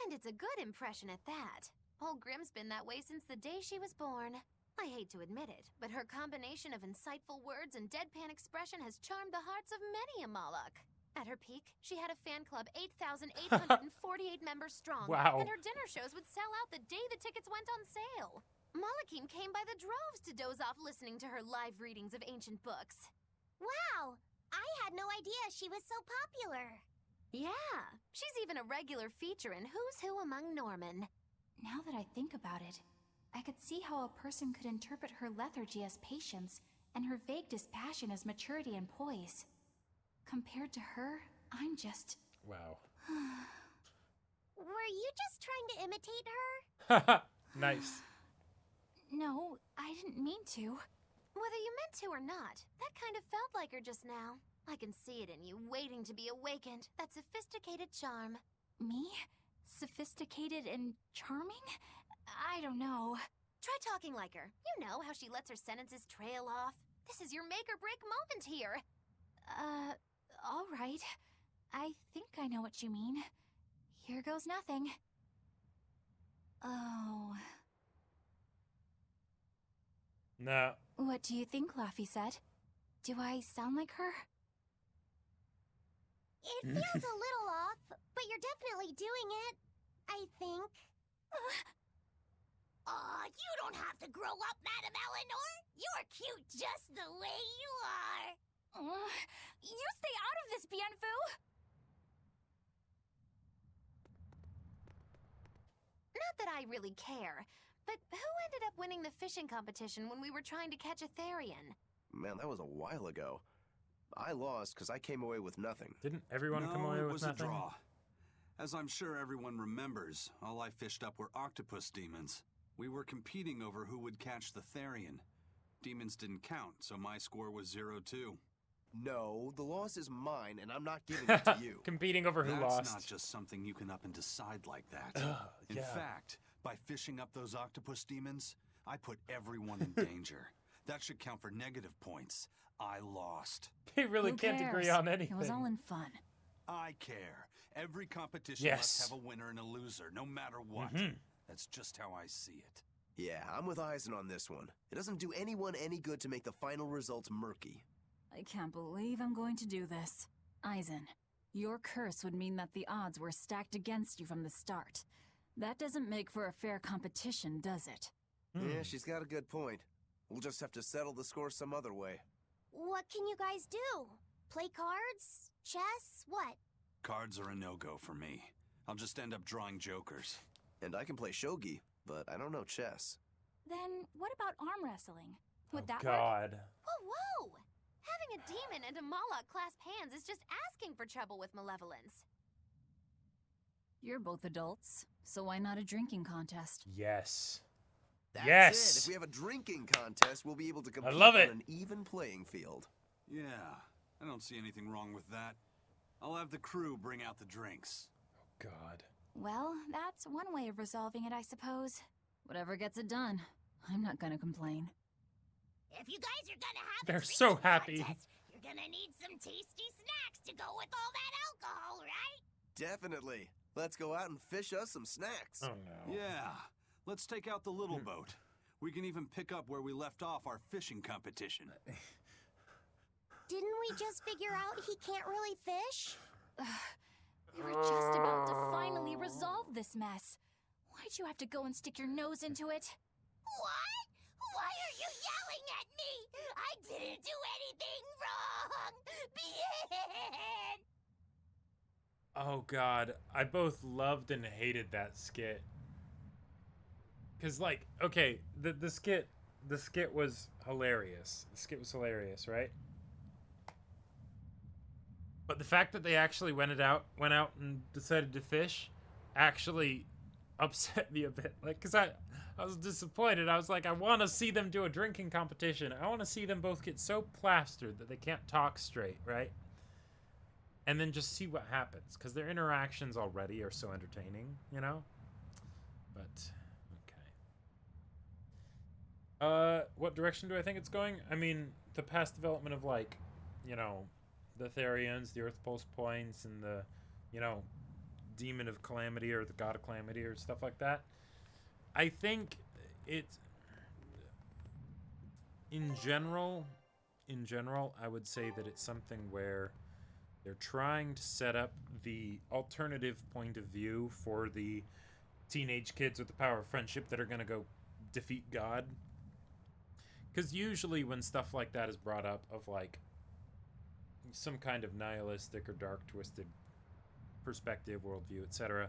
And it's a good impression at that. Old Grimm's been that way since the day she was born. I hate to admit it, but her combination of insightful words and deadpan expression has charmed the hearts of many a Moloch. At her peak, she had a fan club 8,848 members strong. Wow. And her dinner shows would sell out the day the tickets went on sale. Molochim came by the droves to doze off listening to her live readings of ancient books. Wow! I had no idea she was so popular. Yeah, she's even a regular feature in Who's Who Among Norman. Now that I think about it, I could see how a person could interpret her lethargy as patience and her vague dispassion as maturity and poise. Compared to her, I'm just... Wow. Were you just trying to imitate her? Nice. No, I didn't mean to. Whether you meant to or not, that kind of felt like her just now. I can see it in you, waiting to be awakened. That sophisticated charm. Me? Sophisticated and charming? I don't know. Try talking like her. You know how she lets her sentences trail off. This is your make or break moment here. All right. I think I know what you mean. Here goes nothing. Oh. No. What do you think, Laffy said? Do I sound like her? It feels a little off, but you're definitely doing it. I think. You don't have to grow up, Madam Eleanor. You're cute just the way you are. You stay out of this, Bienfu! Not that I really care, but who ended up winning the fishing competition when we were trying to catch a Therian? Man, that was a while ago. I lost because I came away with nothing. Didn't everyone come away it with was nothing? a draw. As I'm sure everyone remembers, all I fished up were octopus demons. We were competing over who would catch the Therian. Demons didn't count, so my score was 0-2. No, the loss is mine, and I'm not giving it to you. Competing over who lost. That's not just something you can up and decide like that. In fact, by fishing up those octopus demons, I put everyone in danger. That should count for negative points. I lost. They really can't agree on anything. It was all in fun. I care. Every competition must have a winner and a loser, no matter what. That's just how I see it. Yeah, I'm with Eisen on this one. It doesn't do anyone any good to make the final results murky. I can't believe I'm going to do this. Eisen, your curse would mean that the odds were stacked against you from the start. That doesn't make for a fair competition, does it? Yeah, she's got a good point. We'll just have to settle the score some other way. What can you guys do? Play cards? Chess? What? Cards are a no-go for me. I'll just end up drawing jokers. And I can play shogi, but I don't know chess. Then what about arm wrestling? Would that God. work? Whoa, whoa! Having a demon and a Moloch clasp hands is just asking for trouble with malevolence. You're both adults, so why not a drinking contest? Yes. That's yes. it. If we have a drinking contest, we'll be able to compete on an even playing field. Yeah, I don't see anything wrong with that. I'll have the crew bring out the drinks. Oh, God. Well, that's one way of resolving it, I suppose. Whatever gets it done. I'm not gonna complain. If you guys are gonna have They're a so happy. contest, you're gonna need some tasty snacks to go with all that alcohol, right? Definitely. Let's go out and fish us some snacks. Oh, no. Yeah, let's take out the little boat. We can even pick up where we left off our fishing competition. Didn't we just figure out he can't really fish? We were just about to finally resolve this mess. Why'd you have to go and stick your nose into it? What? Why are you yelling at me? I didn't do anything wrong. Bien! Oh, God. I both loved and hated that skit. Because, like, okay, the skit was hilarious. The skit was hilarious, right? But the fact that they actually went out and decided to fish actually upset me a bit. Like, because I was disappointed. I was like, I want to see them do a drinking competition. I want to see them both get so plastered that they can't talk straight, right? And then just see what happens. Because their interactions already are so entertaining, you know? But, okay. What direction do I think it's going? I mean, the past development of, like, you know, the Therians, the Earth Pulse Points, and the, you know, Demon of Calamity or the God of Calamity or stuff like that. I think it's, in general, I would say that it's something where they're trying to set up the alternative point of view for the teenage kids with the power of friendship that are going to go defeat God. Because usually when stuff like that is brought up of, like, some kind of nihilistic or dark twisted perspective, worldview, etc.,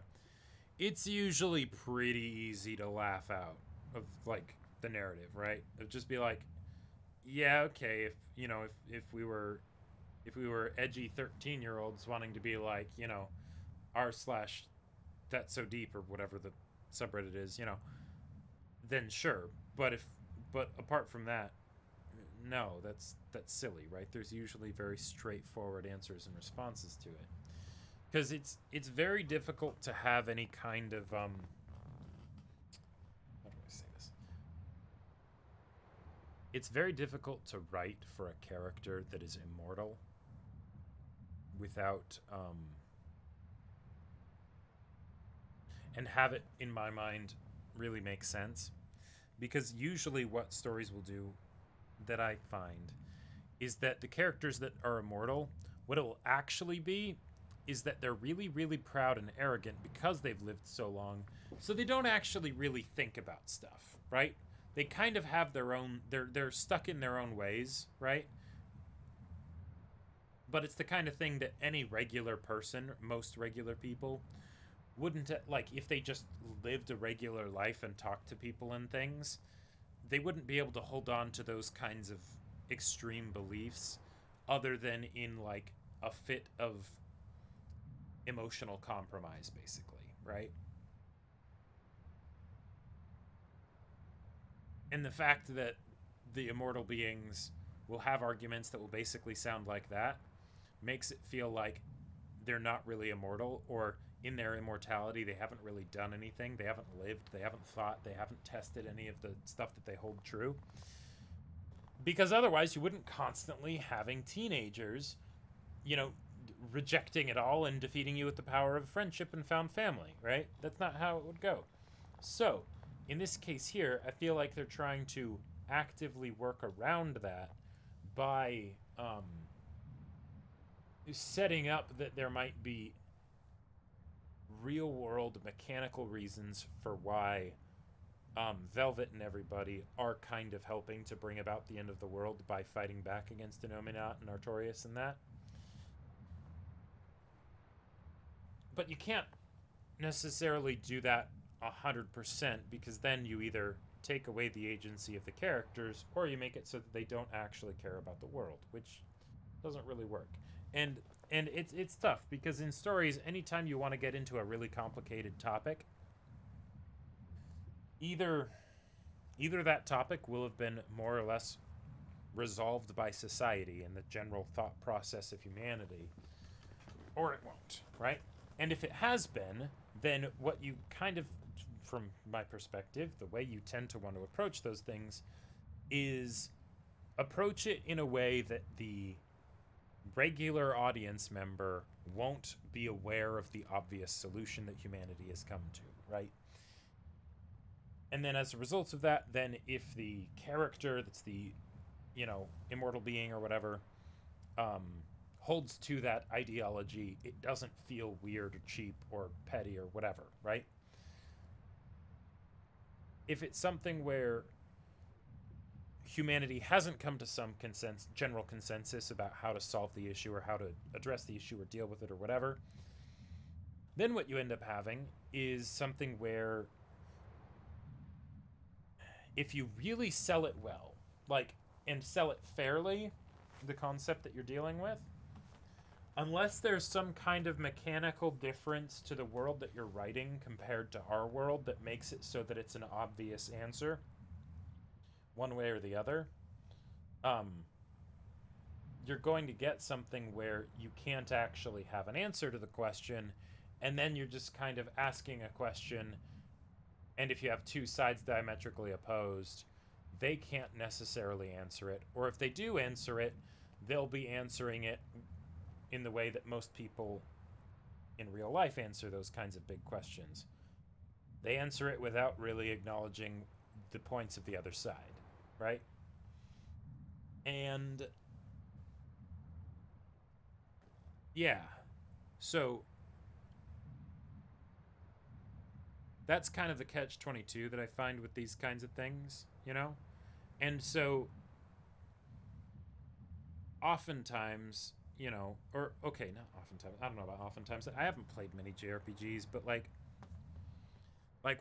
it's usually pretty easy to laugh out of, like, the narrative, right? It'd just be like, yeah, okay, if we were edgy 13-year-olds wanting to be like, you know, r/that's so deep or whatever the subreddit is, you know, then sure. But apart from that, no, that's silly, right? There's usually very straightforward answers and responses to it. Because it's very difficult to have any kind of how do I say this? It's very difficult to write for a character that is immortal without and have it, in my mind, really make sense. Because usually what stories will do, that I find, is that the characters that are immortal, what it will actually be is that they're really, really proud and arrogant because they've lived so long, so they don't actually really think about stuff, right? They kind of have their own, they're stuck in their own ways, right? But it's the kind of thing that any regular person, most regular people, wouldn't, like, if they just lived a regular life and talked to people and things, they wouldn't be able to hold on to those kinds of extreme beliefs other than in, like, a fit of emotional compromise, basically, right? And the fact that the immortal beings will have arguments that will basically sound like that makes it feel like they're not really immortal, or in their immortality they haven't really done anything, they haven't lived, they haven't thought, they haven't tested any of the stuff that they hold true. Because otherwise you wouldn't constantly having teenagers, you know, rejecting it all and defeating you with the power of friendship and found family, right? That's not how it would go. So, in this case here, I feel like they're trying to actively work around that by setting up that there might be real-world mechanical reasons for why Velvet and everybody are kind of helping to bring about the end of the world by fighting back against Denominat and Artorias and that. But you can't necessarily do that 100%, because then you either take away the agency of the characters or you make it so that they don't actually care about the world, which doesn't really work. And it's tough, because in stories, anytime you want to get into a really complicated topic, either that topic will have been more or less resolved by society and the general thought process of humanity, or it won't, right? And if it has been, then what you kind of, from my perspective, the way you tend to want to approach those things is approach it in a way that the regular audience member won't be aware of the obvious solution that humanity has come to, right? And then as a result of that, then if the character that's the, you know, immortal being or whatever, holds to that ideology, it doesn't feel weird or cheap or petty or whatever, right? If it's something where humanity hasn't come to some general consensus about how to solve the issue or how to address the issue or deal with it or whatever, then what you end up having is something where if you really sell it well, like, and sell it fairly, the concept that you're dealing with, unless there's some kind of mechanical difference to the world that you're writing compared to our world that makes it so that it's an obvious answer, one way or the other, you're going to get something where you can't actually have an answer to the question, and then you're just kind of asking a question, and if you have two sides diametrically opposed, they can't necessarily answer it, or if they do answer it, they'll be answering it in the way that most people in real life answer those kinds of big questions. They answer it without really acknowledging the points of the other side, right? And yeah, so that's kind of the catch-22 that I find with these kinds of things, you know? And so oftentimes, you know, or okay, not oftentimes, I don't know about oftentimes, I haven't played many JRPGs, but like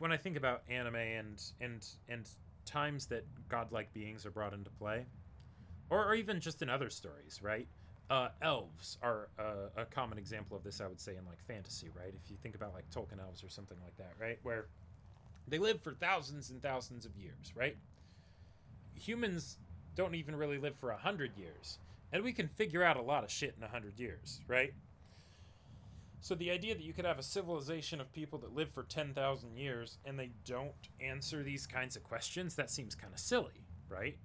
when I think about anime and times that godlike beings are brought into play, or even just in other stories, right? Elves are a common example of this, I would say, in like fantasy, right? If you think about like Tolkien elves or something like that, right? Where they live for thousands and thousands of years, right? Humans don't even really live for 100 years. And we can figure out a lot of shit in 100 years, right? So the idea that you could have a civilization of people that live for 10,000 years and they don't answer these kinds of questions, that seems kind of silly, right?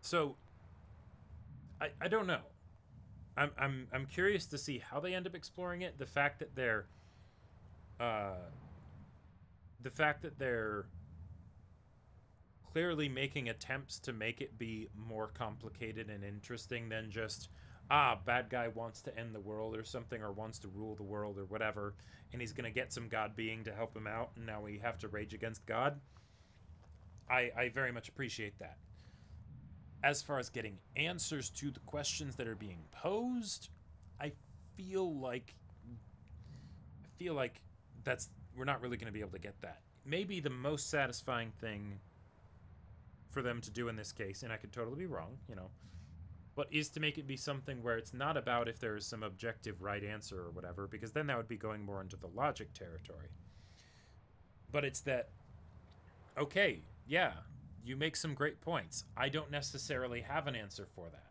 So I don't know. I'm curious to see how they end up exploring it. The fact that they're clearly making attempts to make it be more complicated and interesting than just, bad guy wants to end the world or something, or wants to rule the world or whatever, and he's gonna get some god being to help him out, and now we have to rage against God. I very much appreciate that. As far as getting answers to the questions that are being posed, I feel like we're not really going to be able to get that. Maybe the most satisfying thing for them to do in this case, and I could totally be wrong, you know, but is to make it be something where it's not about if there is some objective right answer or whatever, because then that would be going more into the logic territory. But it's that, okay, yeah, you make some great points. I don't necessarily have an answer for that.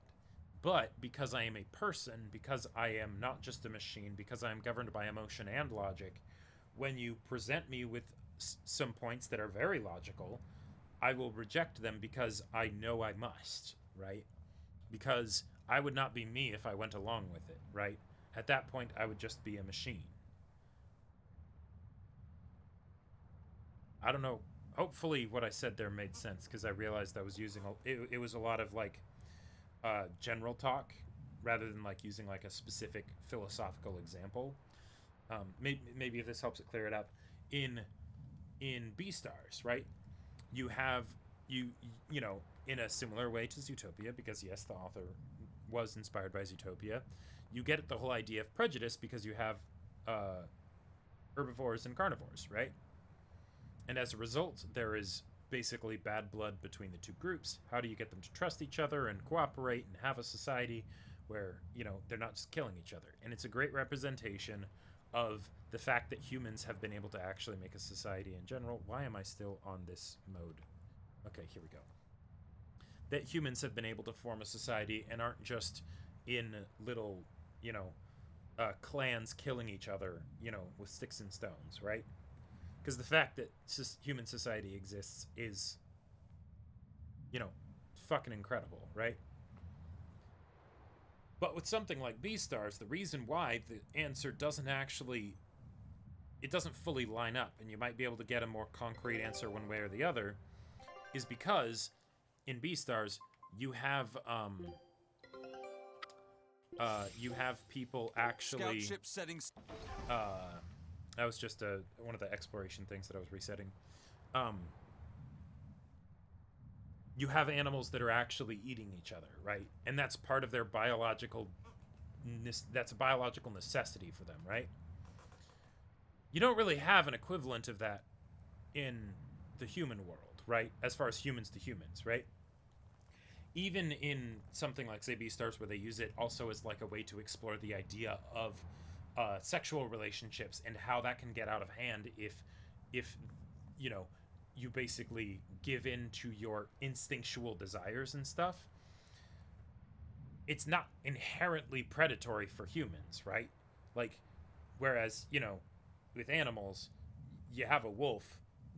But because I am a person, because I am not just a machine, because I am governed by emotion and logic, when you present me with some points that are very logical, I will reject them because I know I must, right? Because I would not be me if I went along with it, right? At that point, I would just be a machine. I don't know. Hopefully what I said there made sense, because I realized I was using, it was a lot of like general talk rather than like using like a specific philosophical example. Maybe if this helps it clear it up. In Beastars, right? You have, you know, in a similar way to Zootopia, because yes, the author was inspired by Zootopia, you get at the whole idea of prejudice because you have herbivores and carnivores, right? And as a result, there is basically bad blood between the two groups. How do you get them to trust each other and cooperate and have a society where, you know, they're not just killing each other? And it's a great representation of the fact that humans have been able to actually make a society in general. Why am I still on this mode? Okay, here we go. That humans have been able to form a society and aren't just in little, you know, clans killing each other, you know, with sticks and stones, right? Because the fact that human society exists is, you know, fucking incredible, right? But with something like Beastars, the reason why the answer doesn't actually, it doesn't fully line up, and you might be able to get a more concrete answer one way or the other, is because in Beastars you have people actually. Scout ship settings. That was just one of the exploration things that I was resetting. You have animals that are actually eating each other, right? And that's part of their biological. That's a biological necessity for them, right? You don't really have an equivalent of that in the human world, right? As far as humans to humans, right? Even in something like, say, Beastars, where they use it also as like a way to explore the idea of sexual relationships and how that can get out of hand if you know, you basically give in to your instinctual desires and stuff. It's not inherently predatory for humans, right? Like, whereas, you know, with animals, you have a wolf,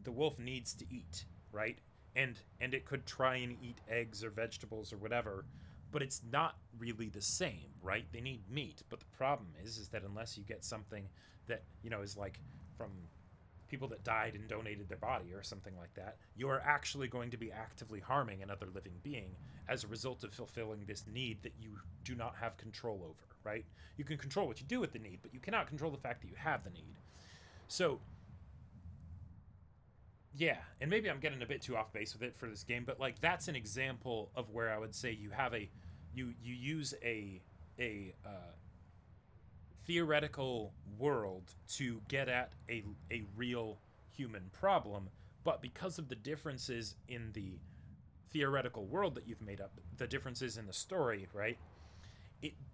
the wolf needs to eat, right? And it could try and eat eggs or vegetables or whatever, but it's not really the same, right? They need meat, but the problem is that unless you get something that, you know, is like from people that died and donated their body or something like that, you are actually going to be actively harming another living being as a result of fulfilling this need that you do not have control over, right? You can control what you do with the need, but you cannot control the fact that you have the need. So, yeah, and maybe I'm getting a bit too off base with it for this game, but like that's an example of where I would say you have you use a theoretical world to get at a real human problem, but because of the differences in the theoretical world that you've made up, the differences in the story, right?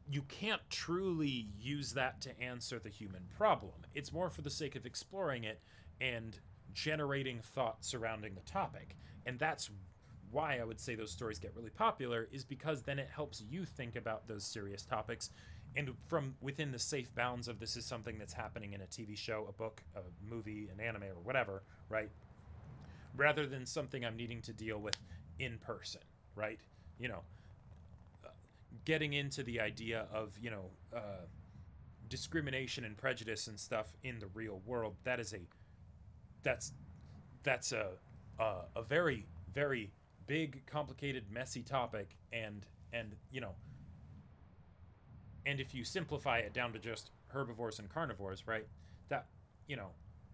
You can't truly use that to answer the human problem. It's more for the sake of exploring it and generating thought surrounding the topic. And that's why I would say those stories get really popular, is because then it helps you think about those serious topics, and from within the safe bounds of this is something that's happening in a TV show, a book, a movie, an anime, or whatever, right? Rather than something I'm needing to deal with in person, right? You know, getting into the idea of, you know, discrimination and prejudice and stuff in the real world, that's a very, very big, complicated, messy topic, and you know, and if you simplify it down to just herbivores and carnivores, right, that, you know,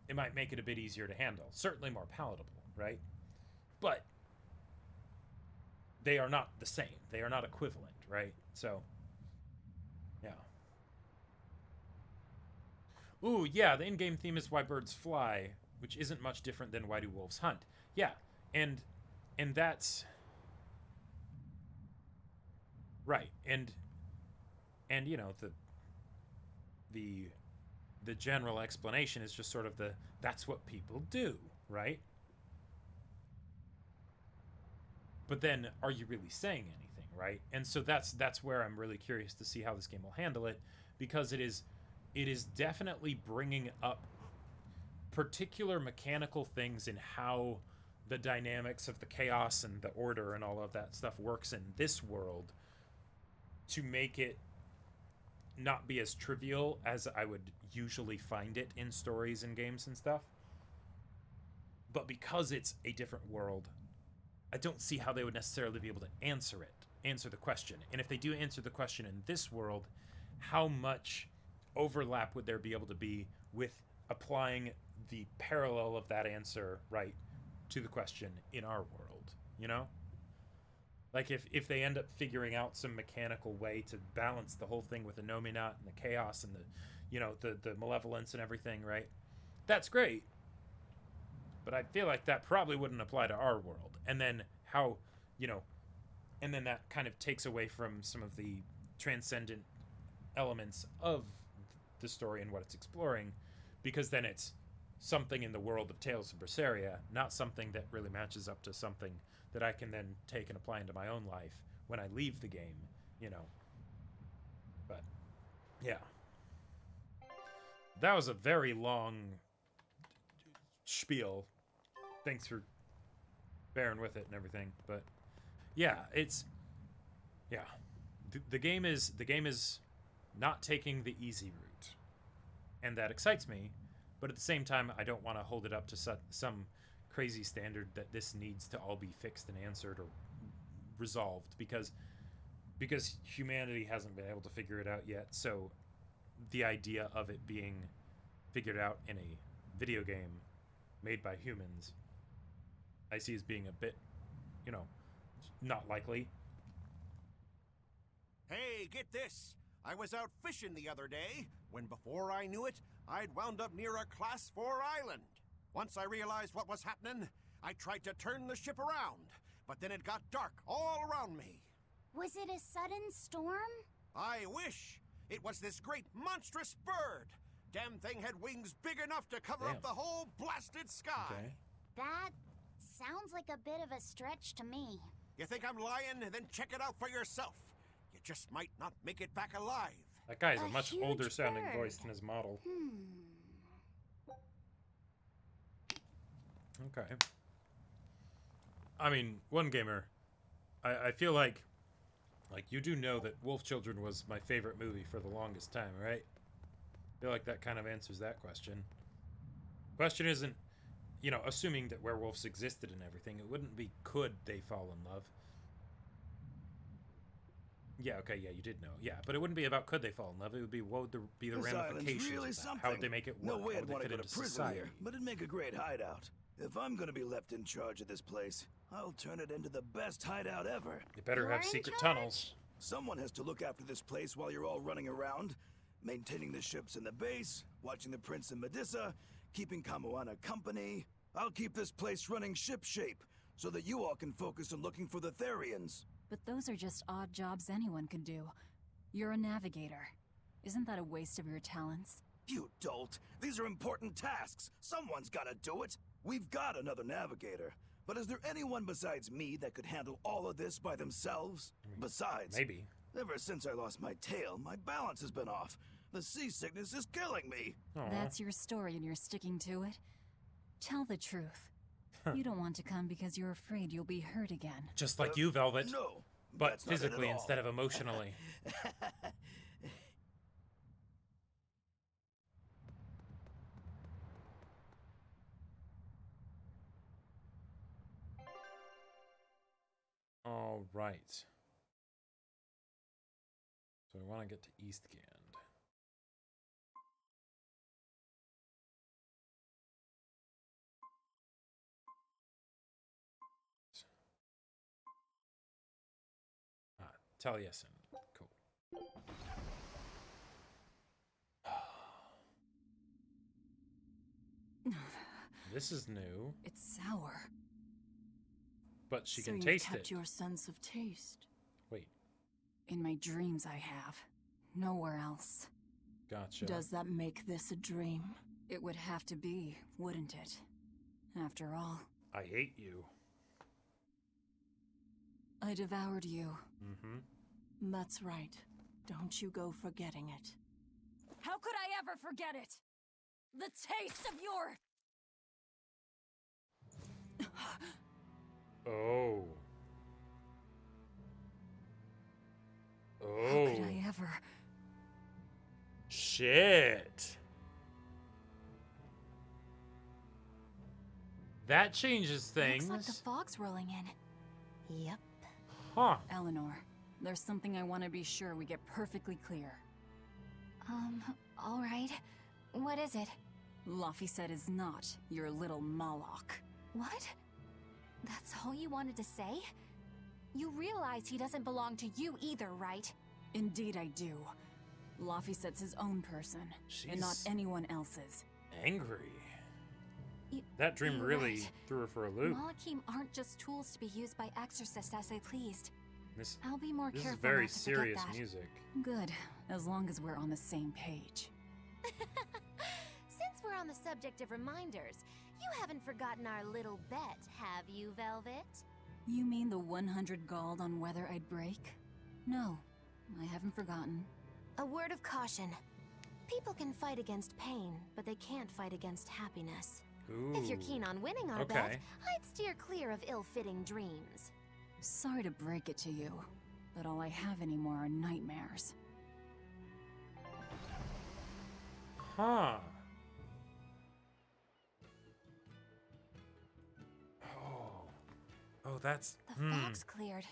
it might make it a bit easier to handle, certainly more palatable, right? But they are not the same, they are not equivalent, right? So yeah. Ooh, yeah, the in-game theme is Why Birds Fly, which isn't much different than Why Do Wolves Hunt. Yeah, and that's Right. And you know, the general explanation is just sort of that's what people do, right? But then, are you really saying anything, right? And so that's where I'm really curious to see how this game will handle it, because it is definitely bringing up particular mechanical things in how the dynamics of the chaos and the order and all of that stuff works in this world, to make it not be as trivial as I would usually find it in stories and games and stuff. But because it's a different world, I don't see how they would necessarily be able to answer the question. And if they do answer the question in this world, how much overlap would there be able to be with applying the parallel of that answer, right, to the question in our world, you know? Like if they end up figuring out some mechanical way to balance the whole thing with the Nominat and the chaos and the, you know, the malevolence and everything, right? That's great. But I feel like that probably wouldn't apply to our world. And then how, you know, and then that kind of takes away from some of the transcendent elements of the story and what it's exploring, because then it's something in the world of Tales of Berseria, not something that really matches up to something that I can then take and apply into my own life when I leave the game, you know. But, yeah. That was a very long spiel. Thanks for bearing with it and everything. But, yeah, it's... Yeah. The game is not taking the easy route. And that excites me. But at the same time, I don't want to hold it up to some crazy standard that this needs to all be fixed and answered or resolved, because humanity hasn't been able to figure it out yet. So the idea of it being figured out in a video game made by humans, I see as being a bit, you know, not likely. Hey, get this! I was out fishing the other day, when before I knew it, I'd wound up near a Class 4 island. Once I realized what was happening, I tried to turn the ship around, but then it got dark all around me. Was it a sudden storm? I wish! It was this great monstrous bird! Damn thing had wings big enough to cover up the whole blasted sky! Okay. That sounds like a bit of a stretch to me. You think I'm lying? Then check it out for yourself. You just might not make it back alive. That guy's a much older sounding voice than his model. Okay. I mean, One Gamer, I feel like you do know that Wolf Children was my favorite movie for the longest time, right? I feel like that kind of answers that question. Question isn't, you know, assuming that werewolves existed and everything, it wouldn't be could they fall in love. Yeah, okay, yeah, you did know. Yeah, but it wouldn't be about could they fall in love. It would be what would be the ramifications really of that. something. How would they make it work? No way How I'd would want they to fit go to into prison society? here, but it'd make a great hideout. If I'm gonna be left in charge of this place, I'll turn it into the best hideout ever. You better have secret tunnels. Someone has to look after this place while you're all running around, maintaining the ships in the base, watching the prince and Medisa, keeping Kamoana company. I'll keep this place running ship-shape, so that you all can focus on looking for the Therians. But those are just odd jobs anyone can do. You're a navigator. Isn't that a waste of your talents? You dolt! These are important tasks! Someone's gotta do it! We've got another navigator, but is there anyone besides me that could handle all of this by themselves? Besides, maybe. Ever since I lost my tail, my balance has been off. The seasickness is killing me. That's your story and you're sticking to it? Tell the truth. You don't want to come because you're afraid you'll be hurt again. Just like you, Velvet. No, but physically instead of emotionally. All right. So I want to get to Eastgand. Taliesin. Cool. This is new. It's sour. But she so can you taste kept it. Your sense of taste. Wait. In my dreams I have. Nowhere else. Gotcha. Does that make this a dream? It would have to be, wouldn't it? After all. I hate you. I devoured you. Mm-hmm. That's right. Don't you go forgetting it. How could I ever forget it? The taste of your... Oh. How could I ever... Shit. That changes things. Looks like the fog's rolling in. Yep. Huh. Eleanor, there's something I want to be sure we get perfectly clear. All right. What is it? Laphicet is not your little Moloch. What? That's all you wanted to say? You realize he doesn't belong to you either, right? Indeed I do. Laphicet's his own person, and not anyone else's. Angry. That dream really threw her for a loop. Malachim aren't just tools to be used by exorcists as they pleased. I'll be more this careful. This is very not to serious forget that. music. Good, as long as we're on the same page. Since we're on the subject of reminders, you haven't forgotten our little bet, have you, Velvet? You mean the 100 gold on whether I'd break? No, I haven't forgotten. A word of caution. People can fight against pain, but they can't fight against happiness. Ooh. If you're keen on winning our bet, I'd steer clear of ill-fitting dreams. Sorry to break it to you, but all I have anymore are nightmares. Huh. Oh, that's... The fog's cleared.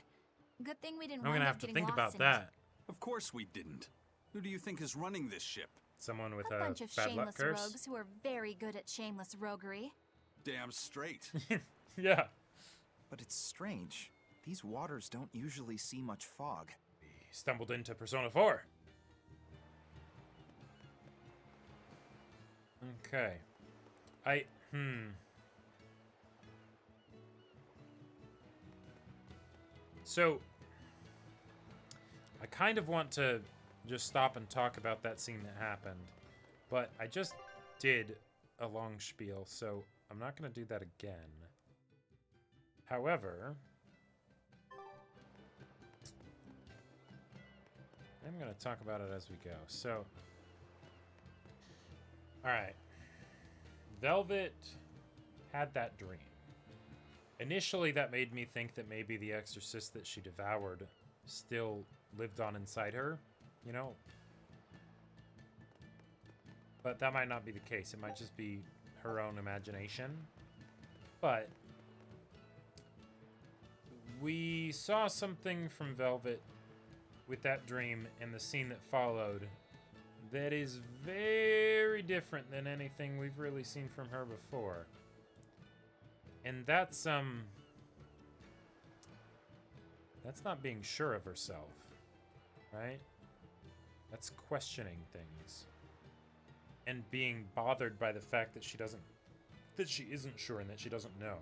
Good thing we didn't I'm wind gonna up have to getting think lost about in that. Of course we didn't. Who do you think is running this ship? Someone with a bunch of bad luck shameless curse? rogues who are very good at shameless roguery. Damn straight. Yeah. But it's strange. These waters don't usually see much fog. We stumbled into Persona 4. Okay. So, I kind of want to just stop and talk about that scene that happened, but I just did a long spiel, so I'm not going to do that again. However, I'm going to talk about it as we go. So, alright. Velvet had that dream. Initially, that made me think that maybe the exorcist that she devoured still lived on inside her, you know? But that might not be the case. It might just be her own imagination. But we saw something from Velvet with that dream and the scene that followed that is very different than anything we've really seen from her before. And that's not being sure of herself, right? That's questioning things. And being bothered by the fact that she isn't sure and that she doesn't know.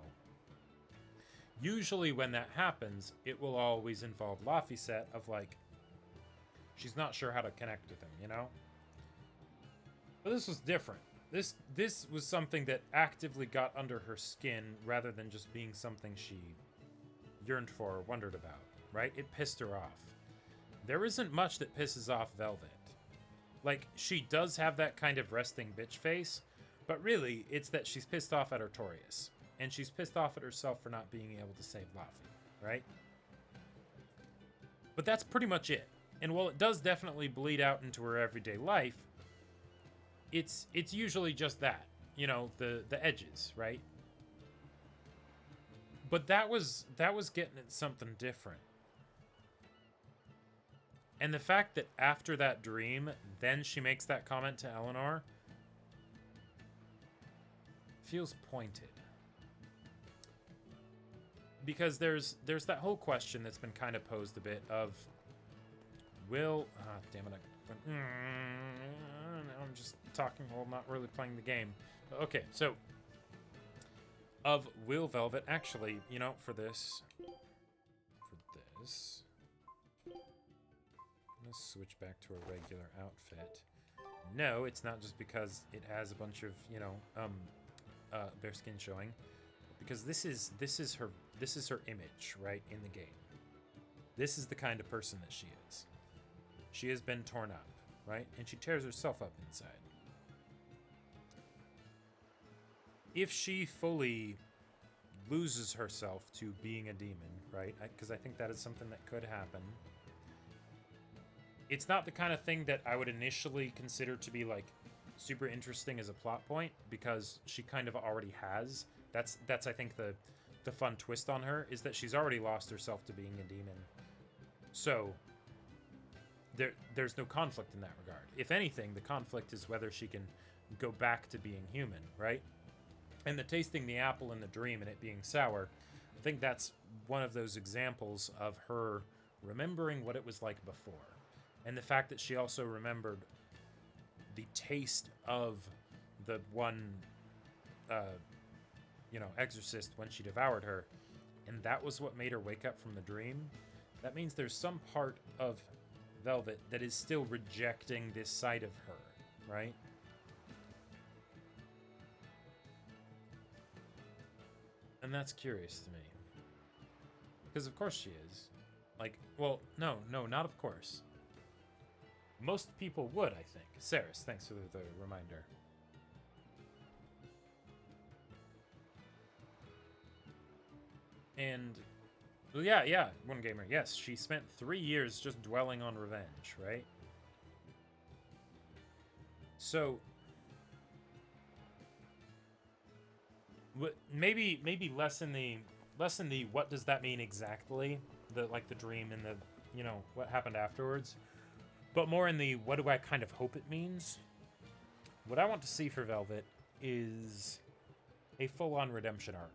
Usually when that happens, it will always involve Laphicet of like, she's not sure how to connect with him, you know? But this was different. This was something that actively got under her skin rather than just being something she yearned for or wondered about, right? It pissed her off. There isn't much that pisses off Velvet. Like, she does have that kind of resting bitch face, but really, it's that she's pissed off at Artorias. And she's pissed off at herself for not being able to save Laffy, right? But that's pretty much it. And while it does definitely bleed out into her everyday life, it's usually just that, you know, the edges, right? But that was getting at something different. And the fact that after that dream, then she makes that comment to Eleanor feels pointed. Because there's that whole question that's been kind of posed a bit of damn it, I'm just talking while not really playing the game. Okay, so will Velvet actually, you know, for this Let's switch back to a regular outfit. No, it's not just because it has a bunch of, you know, bare skin showing. Because this is her image, right, in the game. This is the kind of person that she is. She has been torn up, right? And she tears herself up inside. If she fully loses herself to being a demon, right? Because I think that is something that could happen. It's not the kind of thing that I would initially consider to be like super interesting as a plot point, because she kind of already has. That's I think the fun twist on her is that she's already lost herself to being a demon. So there's no conflict in that regard. If anything, the conflict is whether she can go back to being human, right? And the tasting the apple in the dream and it being sour, I think that's one of those examples of her remembering what it was like before. And the fact that she also remembered the taste of the one, exorcist when she devoured her, and that was what made her wake up from the dream. That means there's some part of Velvet that is still rejecting this side of her, right? And that's curious to me. Because of course she is. Like, well, no, not of course. Most people would, I think. Saris, thanks for the reminder. And, well, yeah, One Gamer, yes, she spent 3 years just dwelling on revenge, right? So, maybe less in the what does that mean exactly, the dream and the, what happened afterwards, but more in the what do I kind of hope it means. What I want to see for Velvet is a full-on redemption arc.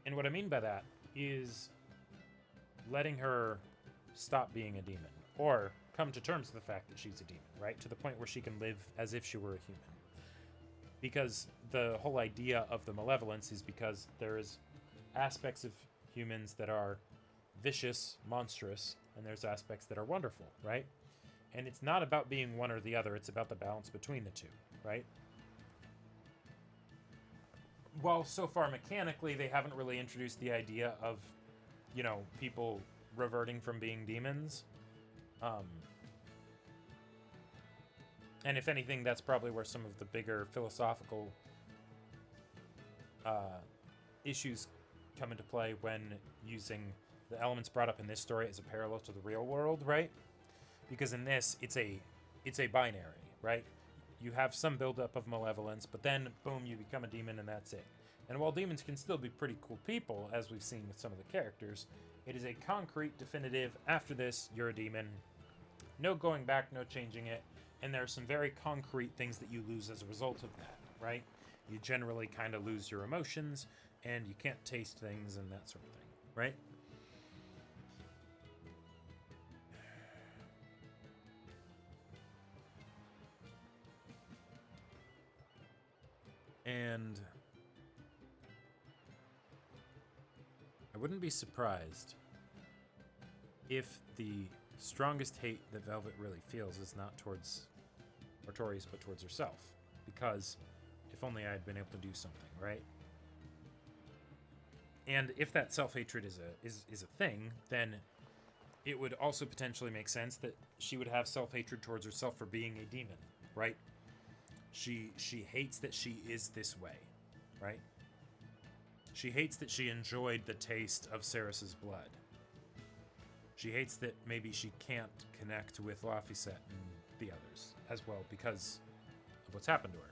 And what I mean by that is letting her stop being a demon, or come to terms with the fact that she's a demon, right? To the point where she can live as if she were a human. Because the whole idea of the malevolence is because there is aspects of humans that are vicious, monstrous, and there's aspects that are wonderful, right? And it's not about being one or the other, it's about the balance between the two, right? While so far mechanically they haven't really introduced the idea of, people reverting from being demons. And if anything, that's probably where some of the bigger philosophical issues come into play when using the elements brought up in this story as a parallel to the real world, right? Because in this, it's a binary, right? You have some buildup of malevolence, but then, boom, you become a demon and that's it. And while demons can still be pretty cool people, as we've seen with some of the characters, it is a concrete, definitive, after this, you're a demon. No going back, no changing it. And there are some very concrete things that you lose as a result of that, right? You generally kind of lose your emotions, and you can't taste things and that sort of thing, right? And I wouldn't be surprised if the strongest hate that Velvet really feels is not towards Artorias, but towards herself. Because if only I had been able to do something, right? And if that self-hatred is a thing, then it would also potentially make sense that she would have self-hatred towards herself for being a demon, right? She hates that she is this way, right? She hates that she enjoyed the taste of Saris's blood. She hates that maybe she can't connect with Laphicet and the others as well because of what's happened to her.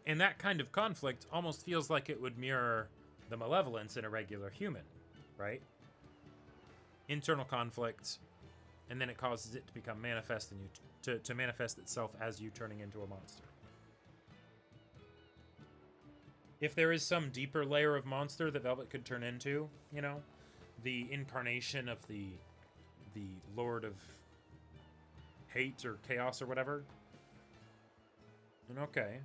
And that kind of conflict almost feels like it would mirror the malevolence in a regular human, right? Internal conflict, and then it causes it to become manifest in you, to manifest itself as you turning into a monster. If there is some deeper layer of monster that Velvet could turn into, the incarnation of the Lord of Hate or Chaos or whatever, then okay.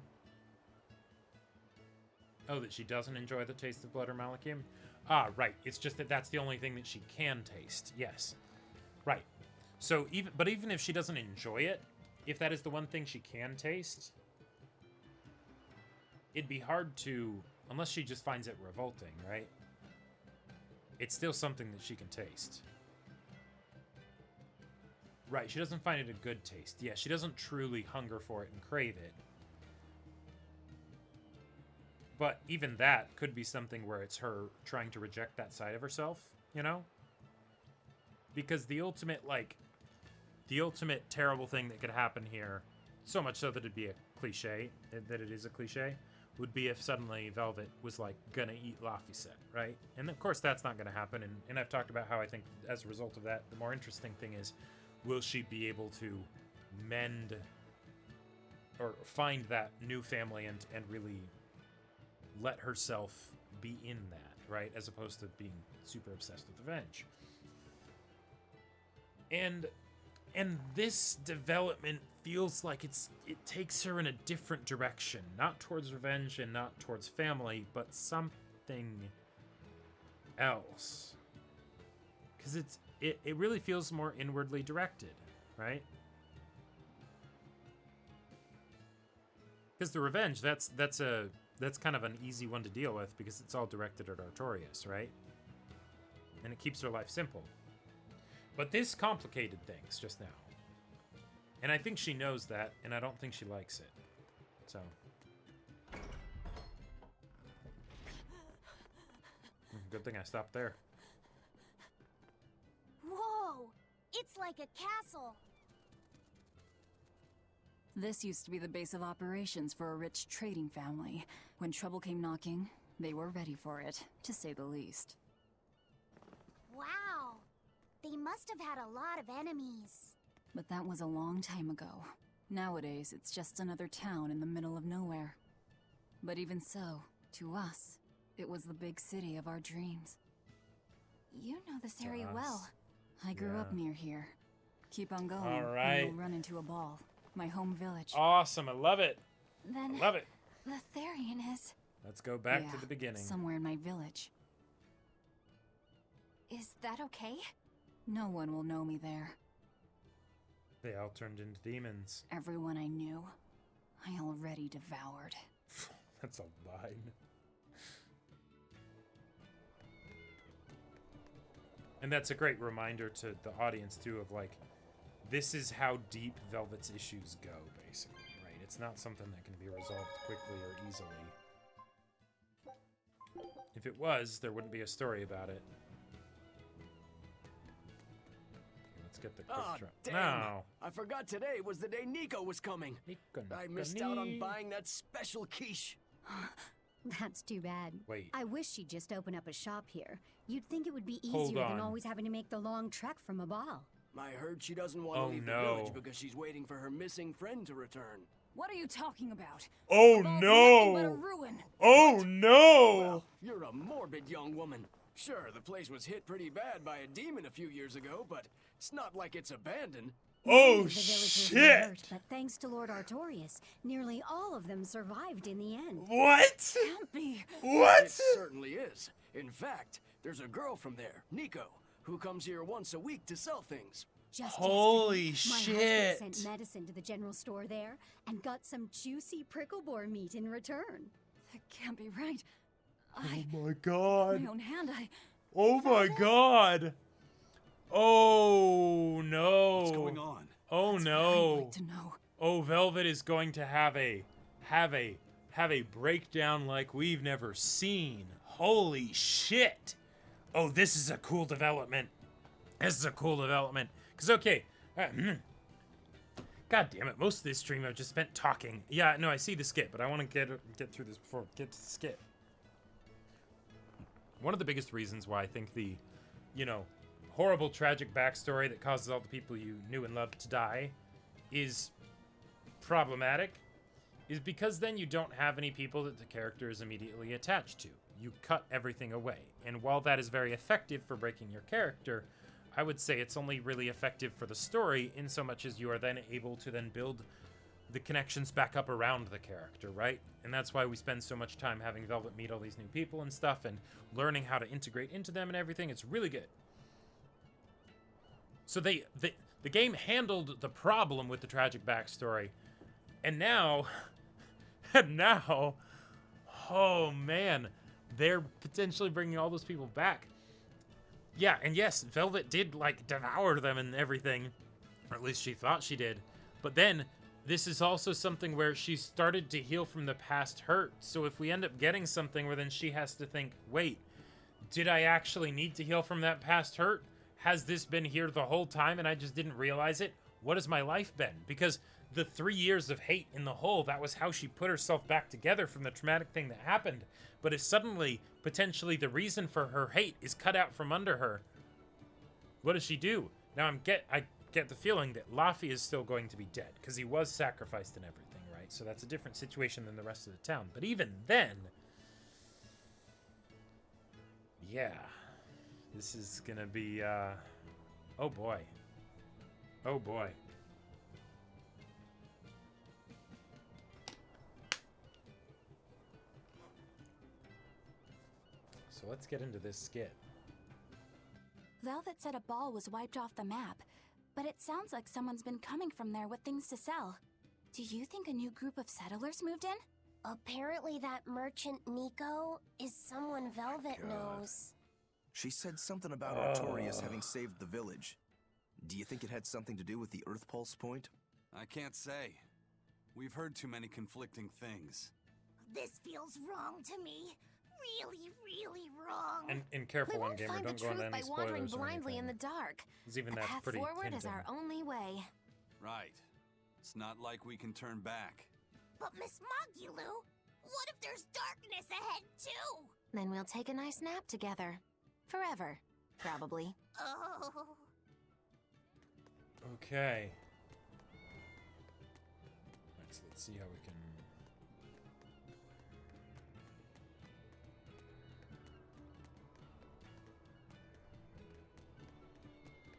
Oh, that she doesn't enjoy the taste of blood or malachim? Ah, right. It's just that that's the only thing that she can taste. Yes. Right. So even if she doesn't enjoy it, if that is the one thing she can taste, it'd be hard to, unless she just finds it revolting, right? It's still something that she can taste. Right, she doesn't find it a good taste. Yeah, she doesn't truly hunger for it and crave it. But even that could be something where it's her trying to reject that side of herself, you know? Because the ultimate terrible thing that could happen here, so much so that it'd be a cliche, that it is a cliche, would be if suddenly Velvet was, like, gonna eat Laphicet, right? And of course that's not gonna happen, and I've talked about how I think as a result of that, the more interesting thing is, will she be able to mend or find that new family and really let herself be in that, right? As opposed to being super obsessed with revenge. And this development feels like it takes her in a different direction, not towards revenge and not towards family, but something else. Because it really feels more inwardly directed, right? Because the revenge, that's kind of an easy one to deal with because it's all directed at Artorias, right? And it keeps her life simple. But this complicated things just now. And I think she knows that, and I don't think she likes it. So. Good thing I stopped there. Whoa! It's like a castle. This used to be the base of operations for a rich trading family. When trouble came knocking, they were ready for it, to say the least. Wow! They must have had a lot of enemies. But that was a long time ago. Nowadays, it's just another town in the middle of nowhere. But even so, to us, it was the big city of our dreams. You know this area well. I grew up near here. Keep on going, all right, and you'll run into a ball. My home village. Awesome, I love it. Then I love it. The Therian is... Let's go back to the beginning. Somewhere in my village. Is that okay? No one will know me there. They all turned into demons. Everyone I knew, I already devoured. That's a line. And that's a great reminder to the audience, too, of, like, this is how deep Velvet's issues go, basically, right? It's not something that can be resolved quickly or easily. If it was, there wouldn't be a story about it. Let's get the quick drop. Damn. No. I forgot today was the day Nico was coming. I missed out on buying that special quiche. That's too bad. Wait. I wish she'd just open up a shop here. You'd think it would be Hold easier than on. always having to make the long trek from a ball. I heard she doesn't want to leave the village because she's waiting for her missing friend to return. What are you talking about? Oh nothing but a ruin. Oh no! Well, you're a morbid young woman. Sure, the place was hit pretty bad by a demon a few years ago, but it's not like it's abandoned. Many of the villagers were hurt, but thanks to Lord Artorias, nearly all of them survived in the end. What? Can't be. What? It certainly is. In fact, there's a girl from there, Nico, who comes here once a week to sell things. Just Holy yesterday, my shit. husband sent medicine to the general store there and got some juicy prickle boar meat in return. That can't be right. Oh my god. My own hand, Oh my god. Oh no. What's going on? Oh That's no. what I'd like to know. Oh, Velvet is going to have a breakdown like we've never seen. Holy shit. Oh, this is a cool development. This is a cool development. Because, okay. God damn it. Most of this stream I've just spent talking. Yeah, no, I see the skit, but I want to get through this before we get to the skit. One of the biggest reasons why I think the, horrible, tragic backstory that causes all the people you knew and loved to die is problematic is because then you don't have any people that the character is immediately attached to. You cut everything away. And while that is very effective for breaking your character, I would say it's only really effective for the story in so much as you are then able to then build the connections back up around the character, right? And that's why we spend so much time having Velvet meet all these new people and stuff and learning how to integrate into them and everything. It's really good. So the game handled the problem with the tragic backstory. And now, oh man, they're potentially bringing all those people back. Yeah, and yes, Velvet did, like, devour them and everything. Or at least she thought she did. But then, this is also something where she started to heal from the past hurt. So if we end up getting something where then she has to think, wait, did I actually need to heal from that past hurt? Has this been here the whole time and I just didn't realize it? What has my life been? Because the 3 years of hate in the hole, that was how she put herself back together from the traumatic thing that happened. But if suddenly, potentially, the reason for her hate is cut out from under her, what does she do? Now I get the feeling that Laffy is still going to be dead, because he was sacrificed and everything, right? So that's a different situation than the rest of the town. But even then, yeah, this is gonna be, oh boy. Oh boy. So let's get into this skit. Velvet said a ball was wiped off the map, but it sounds like someone's been coming from there with things to sell. Do you think a new group of settlers moved in? Apparently that merchant Nico is someone Velvet knows. She said something about Artorias having saved the village. Do you think it had something to do with the Earth Pulse point? I can't say. We've heard too many conflicting things. This feels wrong to me. Really, really wrong. And careful, One Gamer, don't go into any by wandering spoilers or blindly in the anything. dark. Because even A that's path pretty forward is hinting. our only way. Right. It's not like we can turn back. But Miss Mogulu, what if there's darkness ahead too? Then we'll take a nice nap together. Forever, probably. Oh. Okay. Let's see how we can...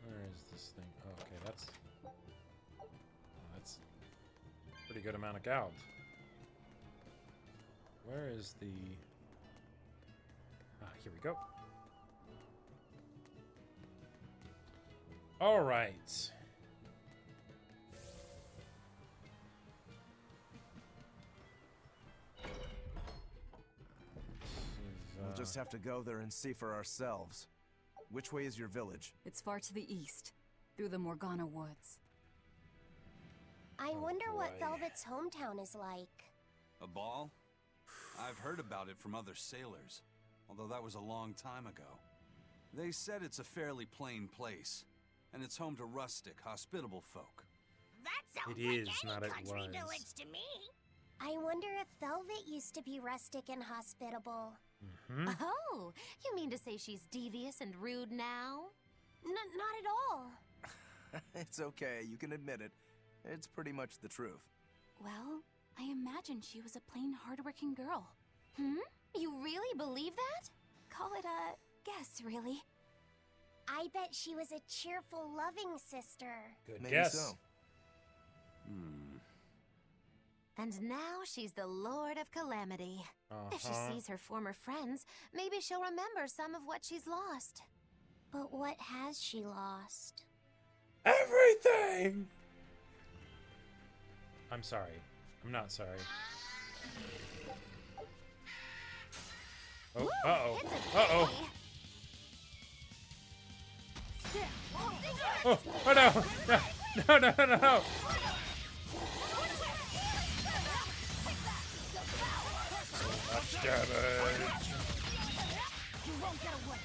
Where is this thing? Oh, okay, that's a pretty good amount of gold. Where is the... Ah, here we go. All right. We'll just have to go there and see for ourselves. Which way is your village? It's far to the east, through the Morgana woods. I wonder what Velvet's hometown is like. A ball? I've heard about it from other sailors, although that was a long time ago. They said it's a fairly plain place, and it's home to rustic, hospitable folk. That sounds It like is, any not it country was. village to me. I wonder if Velvet used to be rustic and hospitable. Oh, you mean to say she's devious and rude now? Not at all. It's okay, you can admit it. It's pretty much the truth. Well, I imagine she was a plain hardworking girl. You really believe that? Call it a guess, really. I bet she was a cheerful, loving sister. Good Maybe guess. so. And now she's the Lord of Calamity. If she sees her former friends, maybe she'll remember some of what she's lost. But what has she lost? Everything! I'm sorry. I'm not sorry. Oh, uh-oh. Uh-oh. Oh, oh no! No! So much damage. You won't get away.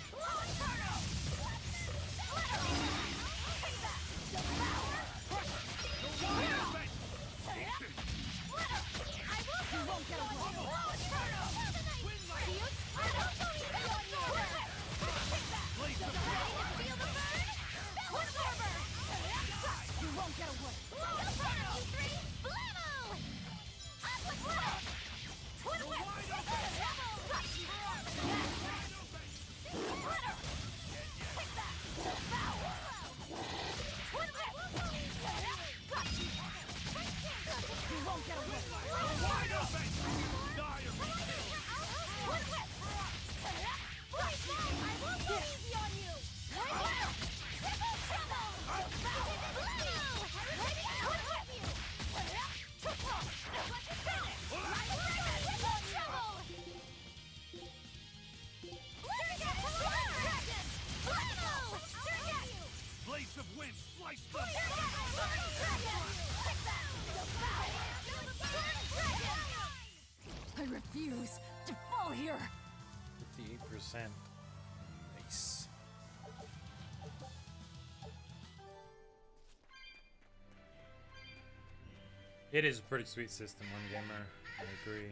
refuse to fall here. 58%. Nice. It is a pretty sweet system, One Gamer. I agree.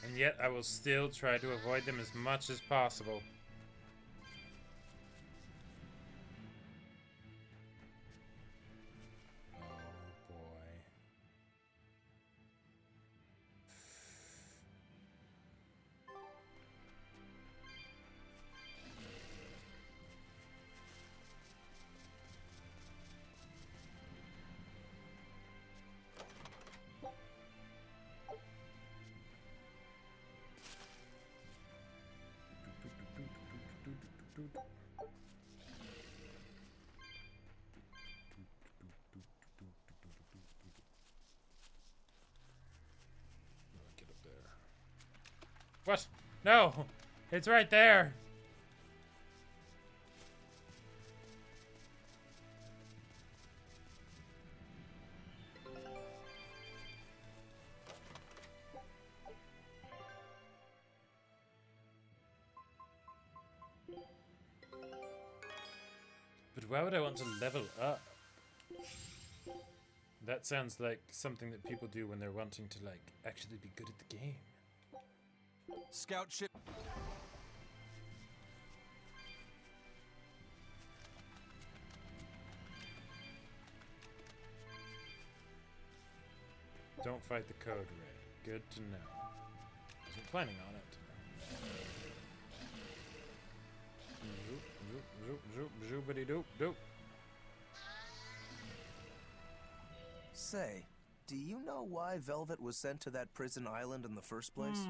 And yet, I will still try to avoid them as much as possible. Get up there. What? No! It's right there! But why would I want to level up? That sounds like something that people do when they're wanting to, like, actually be good at the game. Scout ship. Don't fight the code red. Good to know. Wasn't planning on it. Zoop-a-dee-doop-doop. Say, do you know why Velvet was sent to that prison island in the first place?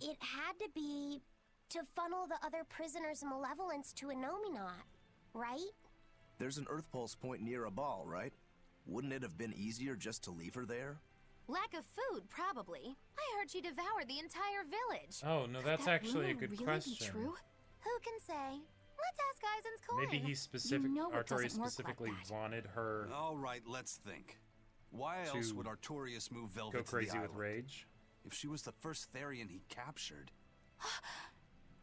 It had to be to funnel the other prisoners' malevolence to a Nominat, right? There's an Earth Pulse point near a ball, right? Wouldn't it have been easier just to leave her there? Lack of food, probably. I heard she devoured the entire village. Oh, no, that's actually a good really question. Be true? Who can say? Let's ask Aizen's coin. Maybe he Artorias doesn't work specifically like that. wanted her All right, let's think. Why else would Artorias move Velvet go crazy to the with island? rage. If she was the first Therian he captured.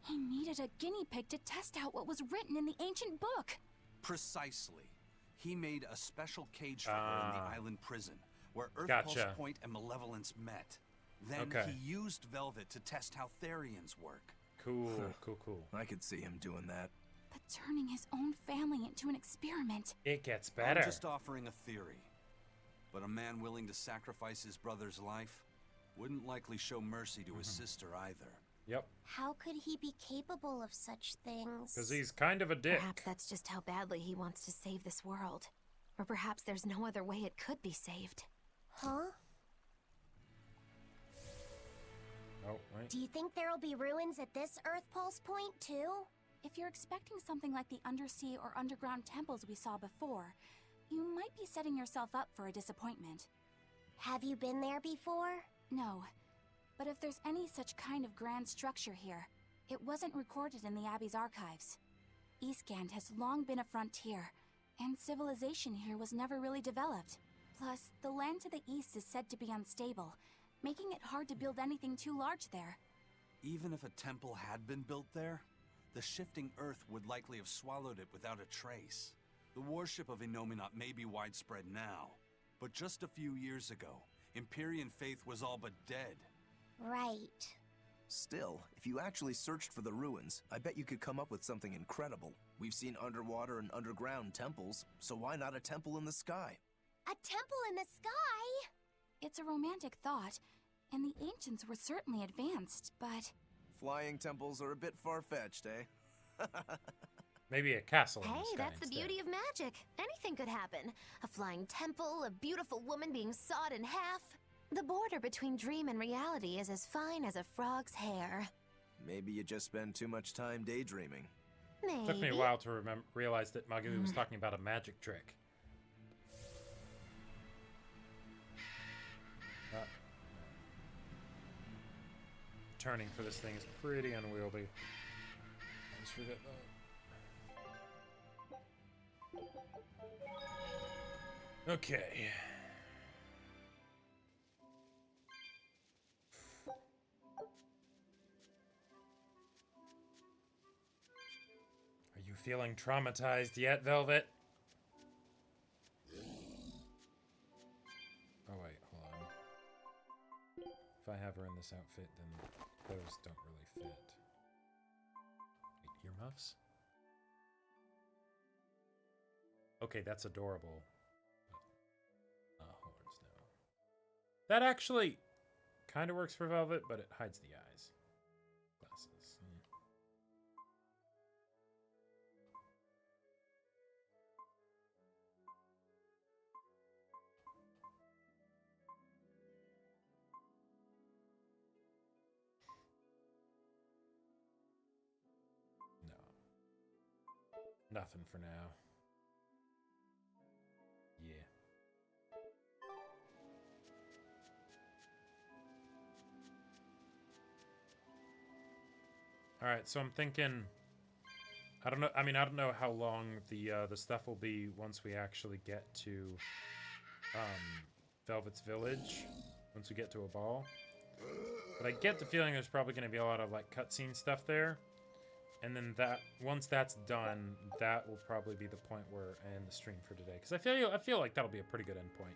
He needed a guinea pig to test out what was written in the ancient book. Precisely. He made a special cage for her in the island prison, where Earth Pulse Gotcha. Point and Malevolence met. Then Okay. he used Velvet to test how Therians work. Cool, cool. I could see him doing that. But turning his own family into an experiment. It gets better. I'm just offering a theory. But a man willing to sacrifice his brother's life wouldn't likely show mercy to his sister either. Yep. How could he be capable of such things? Because he's kind of a dick. Perhaps that's just how badly he wants to save this world. Or perhaps there's no other way it could be saved. Huh? Oh, wait. Do you think there'll be ruins at this Earth Pulse point, too? If you're expecting something like the undersea or underground temples we saw before, you might be setting yourself up for a disappointment. Have you been there before? No. But if there's any such kind of grand structure here, it wasn't recorded in the Abbey's archives. Eastgand has long been a frontier, and civilization here was never really developed. Plus, the land to the east is said to be unstable, making it hard to build anything too large there. Even if a temple had been built there, the shifting earth would likely have swallowed it without a trace. The worship of Innominat may be widespread now, but just a few years ago, Empyrean faith was all but dead. Right. Still, if you actually searched for the ruins, I bet you could come up with something incredible. We've seen underwater and underground temples, so why not a temple in the sky? A temple in the sky? It's a romantic thought, and the ancients were certainly advanced, but... Flying temples are a bit far-fetched, eh? Maybe a castle in the Hey, sky that's the instead. beauty of magic. Anything could happen. A flying temple, a beautiful woman being sawed in half. The border between dream and reality is as fine as a frog's hair. Maybe you just spend too much time daydreaming. Maybe. Took me a while to realize that Magumi was talking about a magic trick. Turning for this thing is pretty unwieldy. I just forget that. Okay. feeling traumatized yet, Velvet? Oh wait, hold on. If I have her in this outfit, then clothes don't really fit. Wait, earmuffs? Okay, that's adorable. Horns, no. That actually kind of works for Velvet, but it hides the eyes. Glasses. No. Nothing for now. Yeah. All right, so I'm thinking. I don't know. I mean, I don't know how long the stuff will be once we actually get to Velvet's village. Once we get to a ball, but I get the feeling there's probably going to be a lot of like cutscene stuff there, and then once that's done, that will probably be the point where I end the stream for today. Because I feel like that'll be a pretty good end point.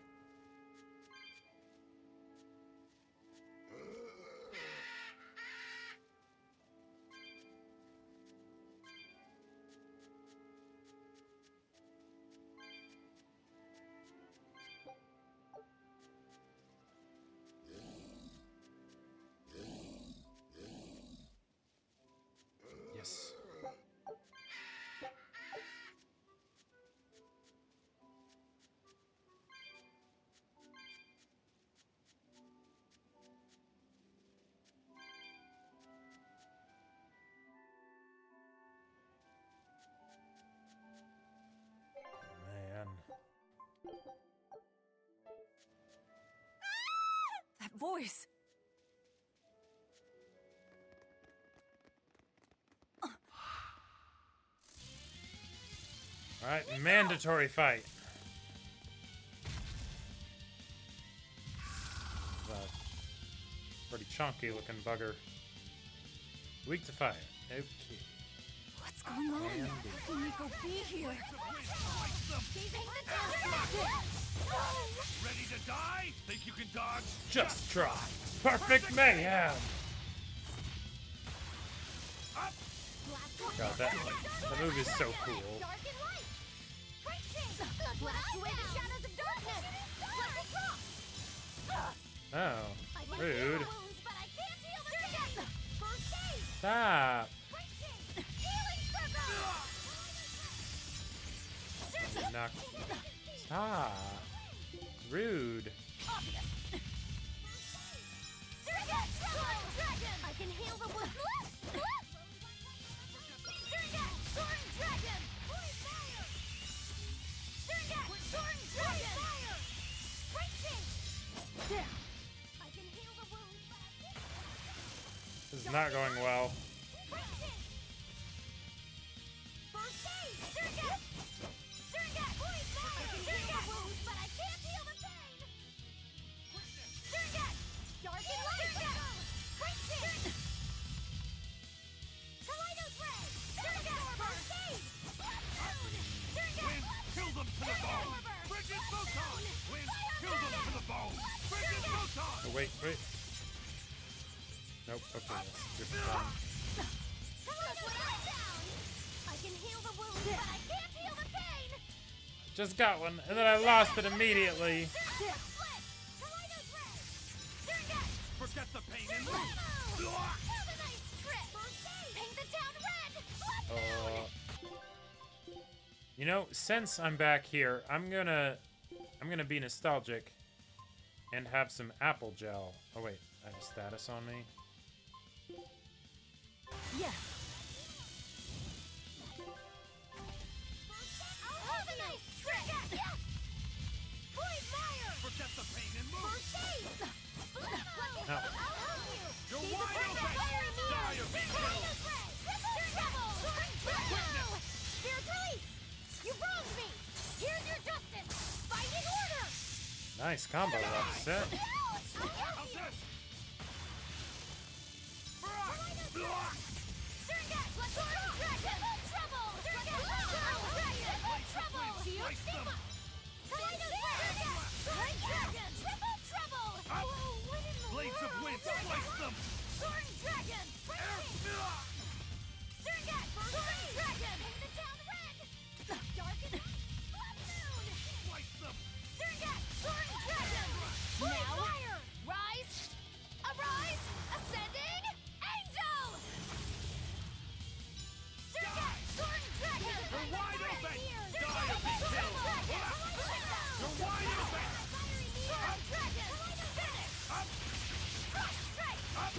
That voice! Alright, mandatory fight. Pretty chunky looking bugger. Weak to fire. Okay. What's going on? How can Nico be here? Ready to die? Think you can dodge? Just try. Perfect mayhem. God, that move is so cool. Oh, rude. Stop. Knock. Stop. Rude. I can heal the wound. This is not going well. Oh, wait. Nope, okay, that's different one. I can heal the wound, but I can't heal the pain. Just got one, and then I lost it immediately. Forget the pain and move. You know, since I'm back here, I'm gonna be nostalgic and have some apple gel. Oh wait, I have a status on me. Yes. Forget the pain and move. No. You're wide open. Die or be killed. You wronged me. Here's your justice. Fighting order. Nice combo, Roxette. Slice them! Triple trouble! Up! Blades of wind, slice them! Soaring dragon! Surgat! Soaring dragon! The town red! Darkened blood moon! Slice them! Surgat! Soaring dragon! Now, rise! Arise! Ascending! Angel! Surgat! Soaring dragon! You're wide open! Die of these kills! You're wide open! Soaring dragon! Finish! Up! Prostrate! Up!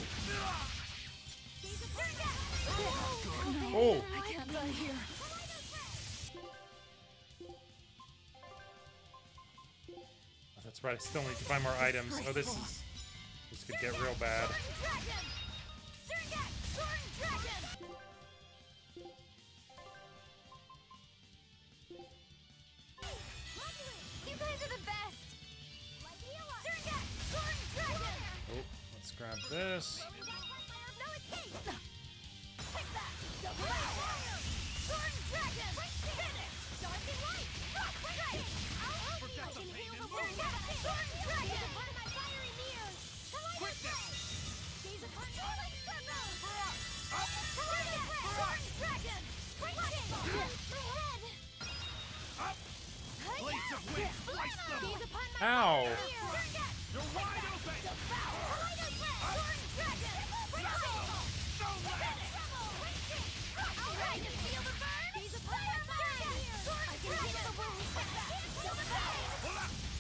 Surgat! Oh! I can't die here. Oh, that's right. I still need to find more items. Oh, this could get real bad. You guys are the best. Oh, let's grab this. Blades of wind, slice them! Ow! You're wide open!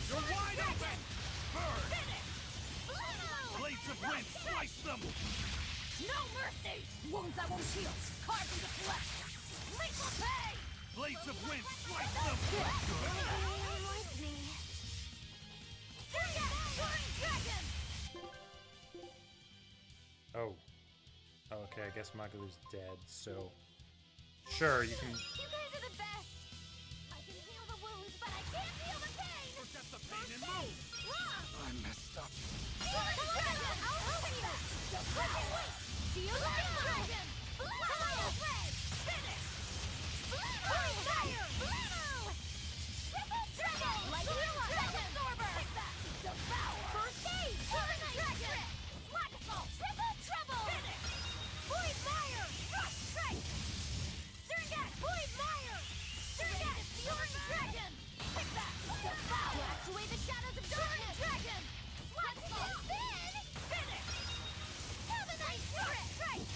You're wide open! Burn! Blades of wind, slice them! No mercy! Wounds that won't heal, carved into flesh! Lethal pay! Blades of wind, slice them! Oh. Oh, okay, I guess Magalu's dead, so... Sure, you can... You guys are the best! I can heal the wounds, but I can't feel the pain! Forget the pain and move! I messed up. I'll help you! Feel the dragon! Finish! Fire! Triple trouble! Dragon absorber! Devour! First aid! Dragon! Slack assault! Triple trouble! Finish! Void fire! Prostrate! Surgat! Void fire! Surgat! Fury dragon! Take that! Devour! Blast away the shadows of darkness! Dragon! Slack assault! Spin! Finish! Calamity! Prostrate!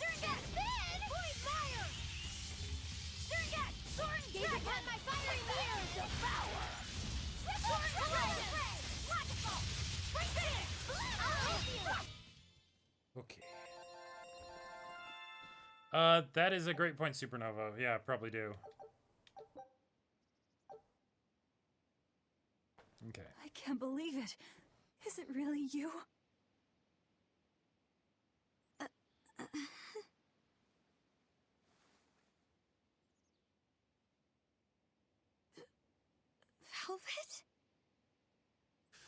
Surgat! Spin! Void fire! Surgat! Soaring dragon! Upon my fiery mirror! Devour! Triple dragon! Slack assault! Finish! I'll help you! Okay. That is a great point, Supernova. Yeah, probably do. Okay. I can't believe it. Is it really you? Velvet?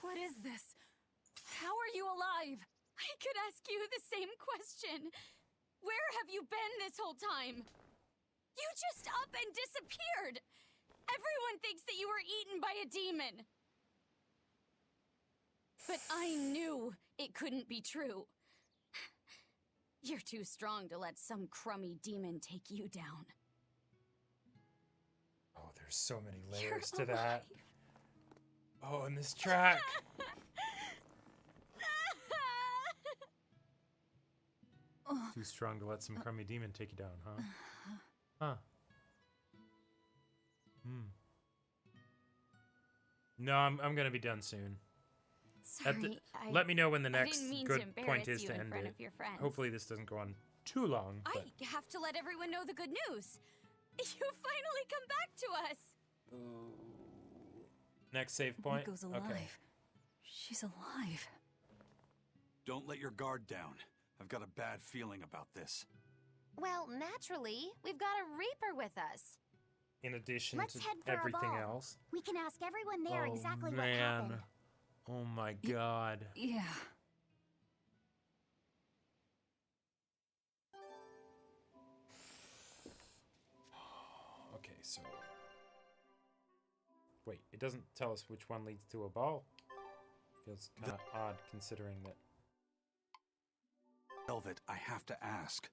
What is this? How are you alive? I could ask you the same question. Where have you been this whole time? You just up and disappeared! Everyone thinks that you were eaten by a demon. But I knew it couldn't be true. You're too strong to let some crummy demon take you down. Oh, there's so many layers to that. Oh, and this track. Too strong to let some crummy demon take you down, huh? Huh. No, I'm gonna be done soon. Sorry, let me know when the I next didn't mean good to point embarrass is you to in end front it. of your friends. Hopefully this doesn't go on too long. But... I have to let everyone know the good news. You finally come back to us. Next save point. Miko's alive. She's alive. Don't let your guard down. I've got a bad feeling about this. Well, naturally, we've got a Reaper with us. In addition Let's to head for everything a ball. else. We can ask everyone there Oh, exactly what man. happened. Oh my god. Yeah. Okay, so Wait, it doesn't tell us which one leads to a ball. Feels kind of odd considering that. Velvet, I have to ask.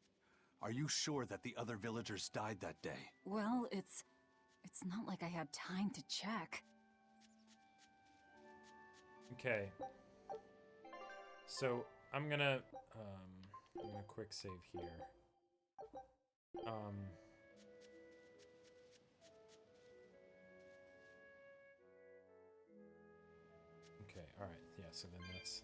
Are you sure that the other villagers died that day? Well, it's not like I had time to check. Okay. So, I'm gonna quick save here. Okay, alright, yeah, so then that's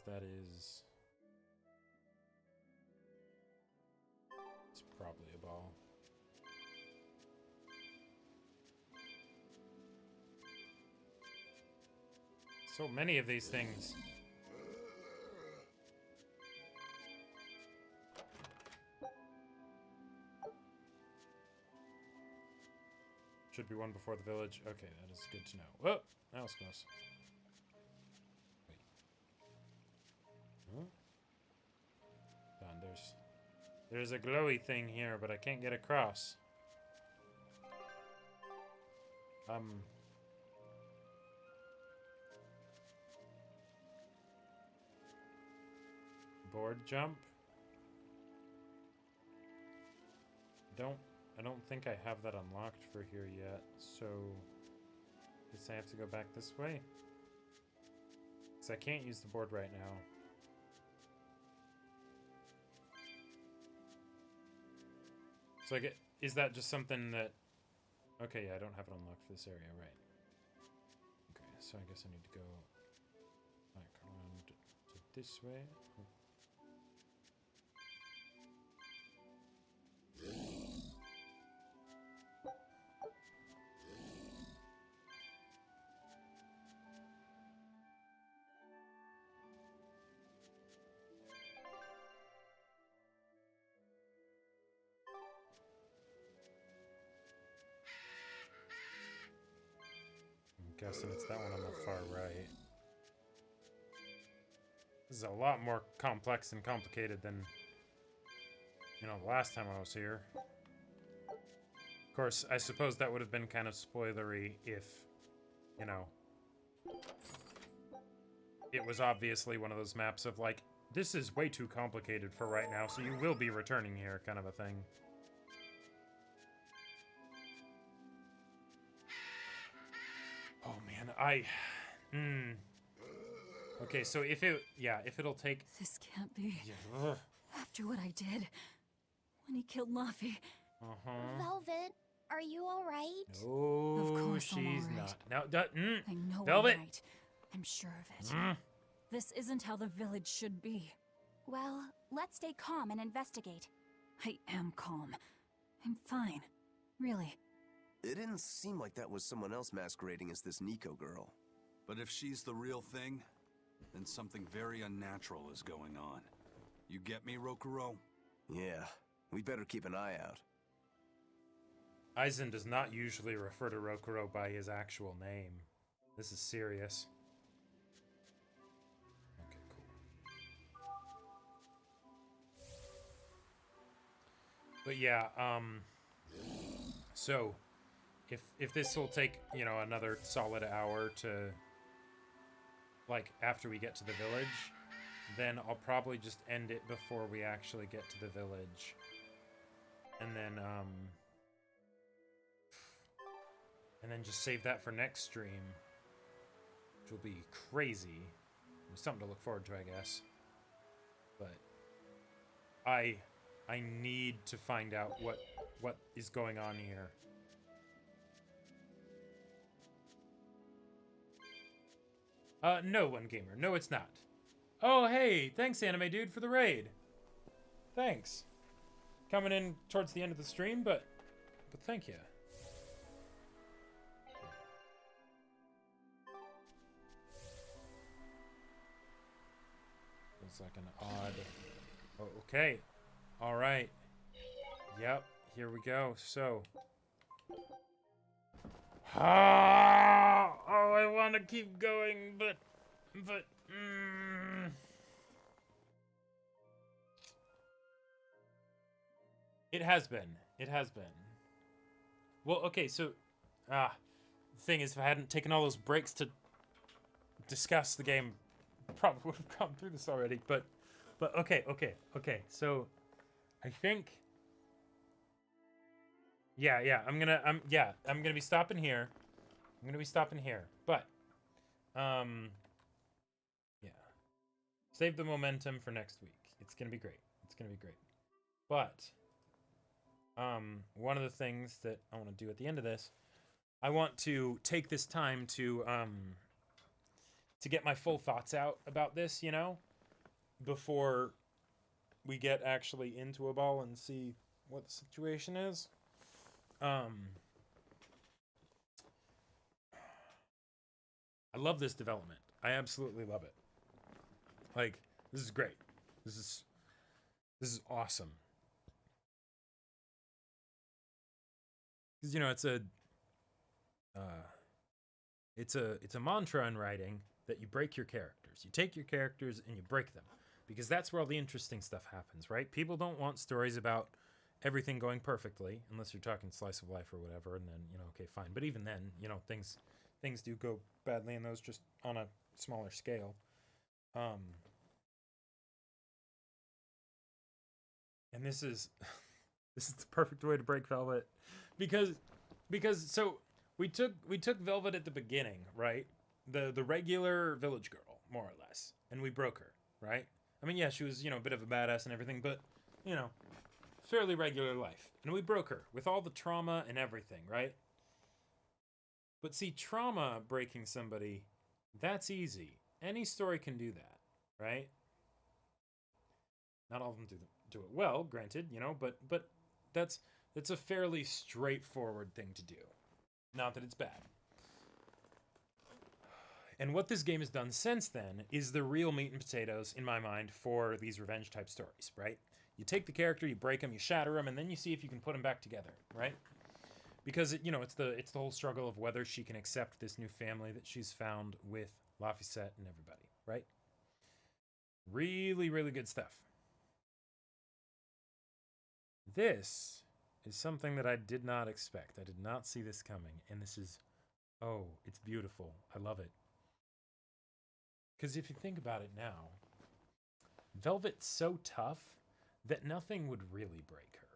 that is... It's probably a ball. So many of these things. Should be one before the village. Okay, that is good to know. Whoa! That was close. Wait. Huh? Done. There's a glowy thing here, but I can't get across. Board jump? I don't think I have that unlocked for here yet, so guess I have to go back this way. Because I can't use the board right now. So is that just something that... Okay, yeah, I don't have it unlocked for this area, right. Okay, so I guess I need to go back around to this way. I'm guessing it's that one on the far right. This is a lot more complex and complicated than, you know, the last time I was here. Of course, I suppose that would have been kind of spoilery if, you know, it was obviously one of those maps of like, this is way too complicated for right now, so you will be returning here, kind of a thing. Oh man, Okay, so if it'll take... This can't be. Yeah. After what I did, when he killed Laffy. Velvet, are you alright? No, Of course she's I'm all right. not. Now, I know Velvet. I'm right. I'm sure of it. This isn't how the village should be. Well, let's stay calm and investigate. I am calm. I'm fine. Really. It didn't seem like that was someone else masquerading as this Nico girl. But if she's the real thing, then something very unnatural is going on. You get me, Rokuro? Yeah, we better keep an eye out. Aizen does not usually refer to Rokuro by his actual name. This is serious. Okay, cool. But yeah, so if this will take, you know, another solid hour to, like, after we get to the village, then I'll probably just end it before we actually get to the village. And then just save that for next stream, which will be crazy. Something to look forward to, I guess. But I need to find out what is going on here. No, One Gamer. No, it's not. Oh, hey, thanks, Anime Dude, for the raid. Thanks. Coming in towards the end of the stream, but thank you. It's like an odd... Oh, okay. All right. Yep, here we go. So... Oh, I want to keep going, but It has been. It has been. Well, okay, so the thing is, if I hadn't taken all those breaks to discuss the game, probably would have gone through this already. But okay. So I think I'm gonna be stopping here. But save the momentum for next week. It's gonna be great. But one of the things that I want to do at the end of this, I want to take this time to get my full thoughts out about this, you know, before we get actually into a ball and see what the situation is. I love this development. I absolutely love it. Like, this is great. This is awesome. Because, you know, it's a mantra in writing that you break your characters. You take your characters and you break them, because that's where all the interesting stuff happens, right? People don't want stories about everything going perfectly, unless you're talking slice of life or whatever, and then, you know, okay, fine. But even then, you know, things do go badly in those, just on a smaller scale. And this is the perfect way to break Velvet, because so we took Velvet at the beginning, right? The regular village girl, more or less, and we broke her, right? I mean, yeah, she was, you know, a bit of a badass and everything, but, you know, fairly regular life. And we broke her with all the trauma and everything, right? But see, trauma breaking somebody, that's easy. Any story can do that, right? Not all of them do it well, granted, you know, but that's a fairly straightforward thing to do. Not that it's bad. And what this game has done since then is the real meat and potatoes, in my mind, for these revenge type stories, right? You take the character, you break them, you shatter them, and then you see if you can put them back together, right? Because you know, it's the whole struggle of whether she can accept this new family that she's found with Laphicet and everybody, right? Really, really good stuff. This is something that I did not expect. I did not see this coming, and this is, oh, it's beautiful. I love it. Because if you think about it now, Velvet's so tough that nothing would really break her.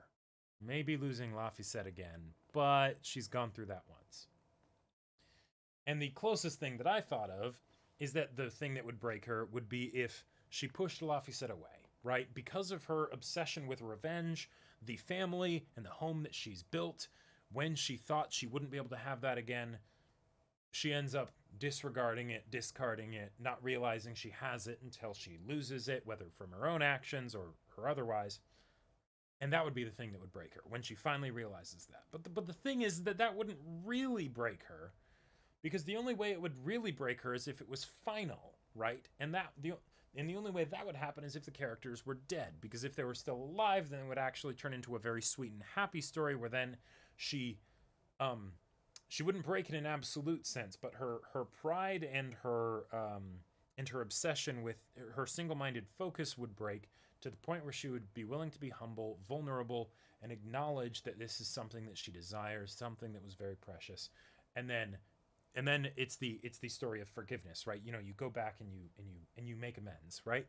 Maybe losing Laphicet again, but she's gone through that once. And the closest thing that I thought of is that the thing that would break her would be if she pushed Laphicet away, right? Because of her obsession with revenge, the family and the home that she's built, when she thought she wouldn't be able to have that again, she ends up disregarding it, discarding it, not realizing she has it until she loses it, whether from her own actions or otherwise. And that would be the thing that would break her, when she finally realizes that. But the thing is that wouldn't really break her, because the only way it would really break her is if it was final, right? And the only way that would happen is if the characters were dead, because if they were still alive, then it would actually turn into a very sweet and happy story where then she wouldn't break in an absolute sense, but her pride and her obsession with her single-minded focus would break to the point where she would be willing to be humble, vulnerable, and acknowledge that this is something that she desires, something that was very precious. And then it's the story of forgiveness, right? You know, you go back and you make amends, right?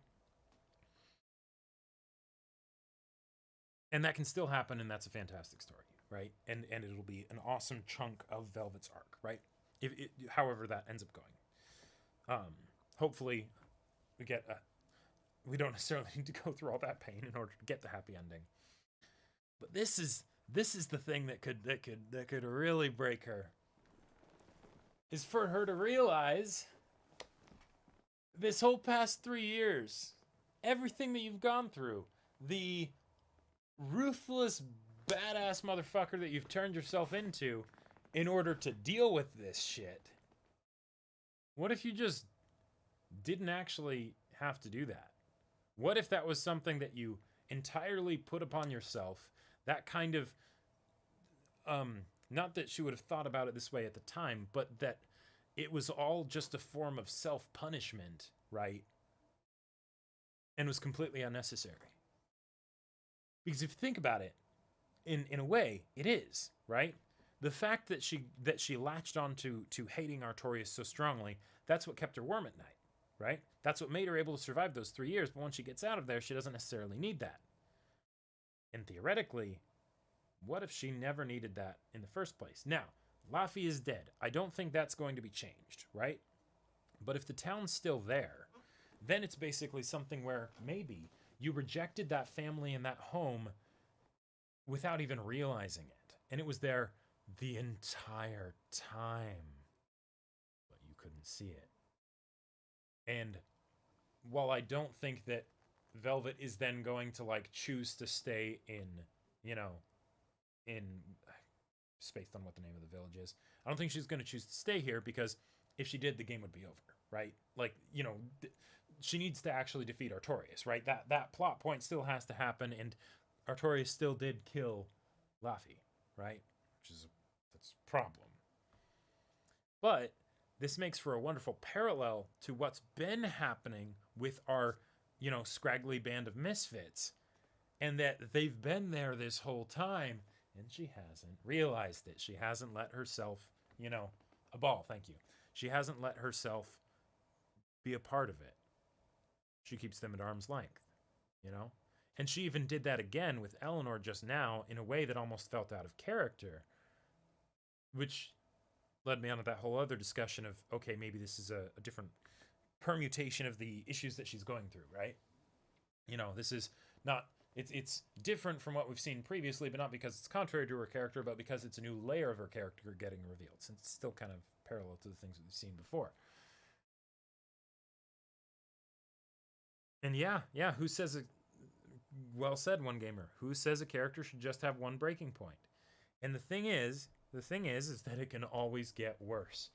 And that can still happen, and that's a fantastic story, right? And it'll be an awesome chunk of Velvet's arc, right? However that ends up going. Hopefully we don't necessarily need to go through all that pain in order to get the happy ending. But this is the thing that could really break her. Is for her to realize this whole past 3 years, everything that you've gone through, the ruthless, badass motherfucker that you've turned yourself into in order to deal with this shit. What if you just didn't actually have to do that? What if that was something that you entirely put upon yourself? That kind of, not that she would have thought about it this way at the time, but that it was all just a form of self-punishment, right? And was completely unnecessary. Because if you think about it, in a way, it is, right? The fact that she latched on to hating Artorias so strongly, that's what kept her warm at night, right? That's what made her able to survive those 3 years, but once she gets out of there, she doesn't necessarily need that. And theoretically, what if she never needed that in the first place? Now, Laffy is dead. I don't think that's going to be changed, right? But if the town's still there, then it's basically something where maybe you rejected that family and that home without even realizing it. And it was there the entire time, but you couldn't see it. And while I don't think that Velvet is then going to like choose to stay in, it's based on what the name of the village is. I don't think she's going to choose to stay here, because if she did, the game would be over, right? Like, she needs to actually defeat Artorias, right? That plot point still has to happen, and Artorias still did kill Laffy, right? That's a problem. But this makes for a wonderful parallel to what's been happening with our, scraggly band of misfits, and that they've been there this whole time, and she hasn't realized it. She hasn't let herself, a ball, thank you. She hasn't let herself be a part of it. She keeps them at arm's length, And she even did that again with Eleanor just now in a way that almost felt out of character, which led me on to that whole other discussion of, okay, maybe this is a different permutation of the issues that she's going through, right? This is not, it's different from what we've seen previously, but not because it's contrary to her character, but because it's a new layer of her character getting revealed, since it's still kind of parallel to the things that we've seen before. And yeah, who says it? Well said, One Gamer. Who says a character should just have one breaking point? And the thing is that it can always get worse.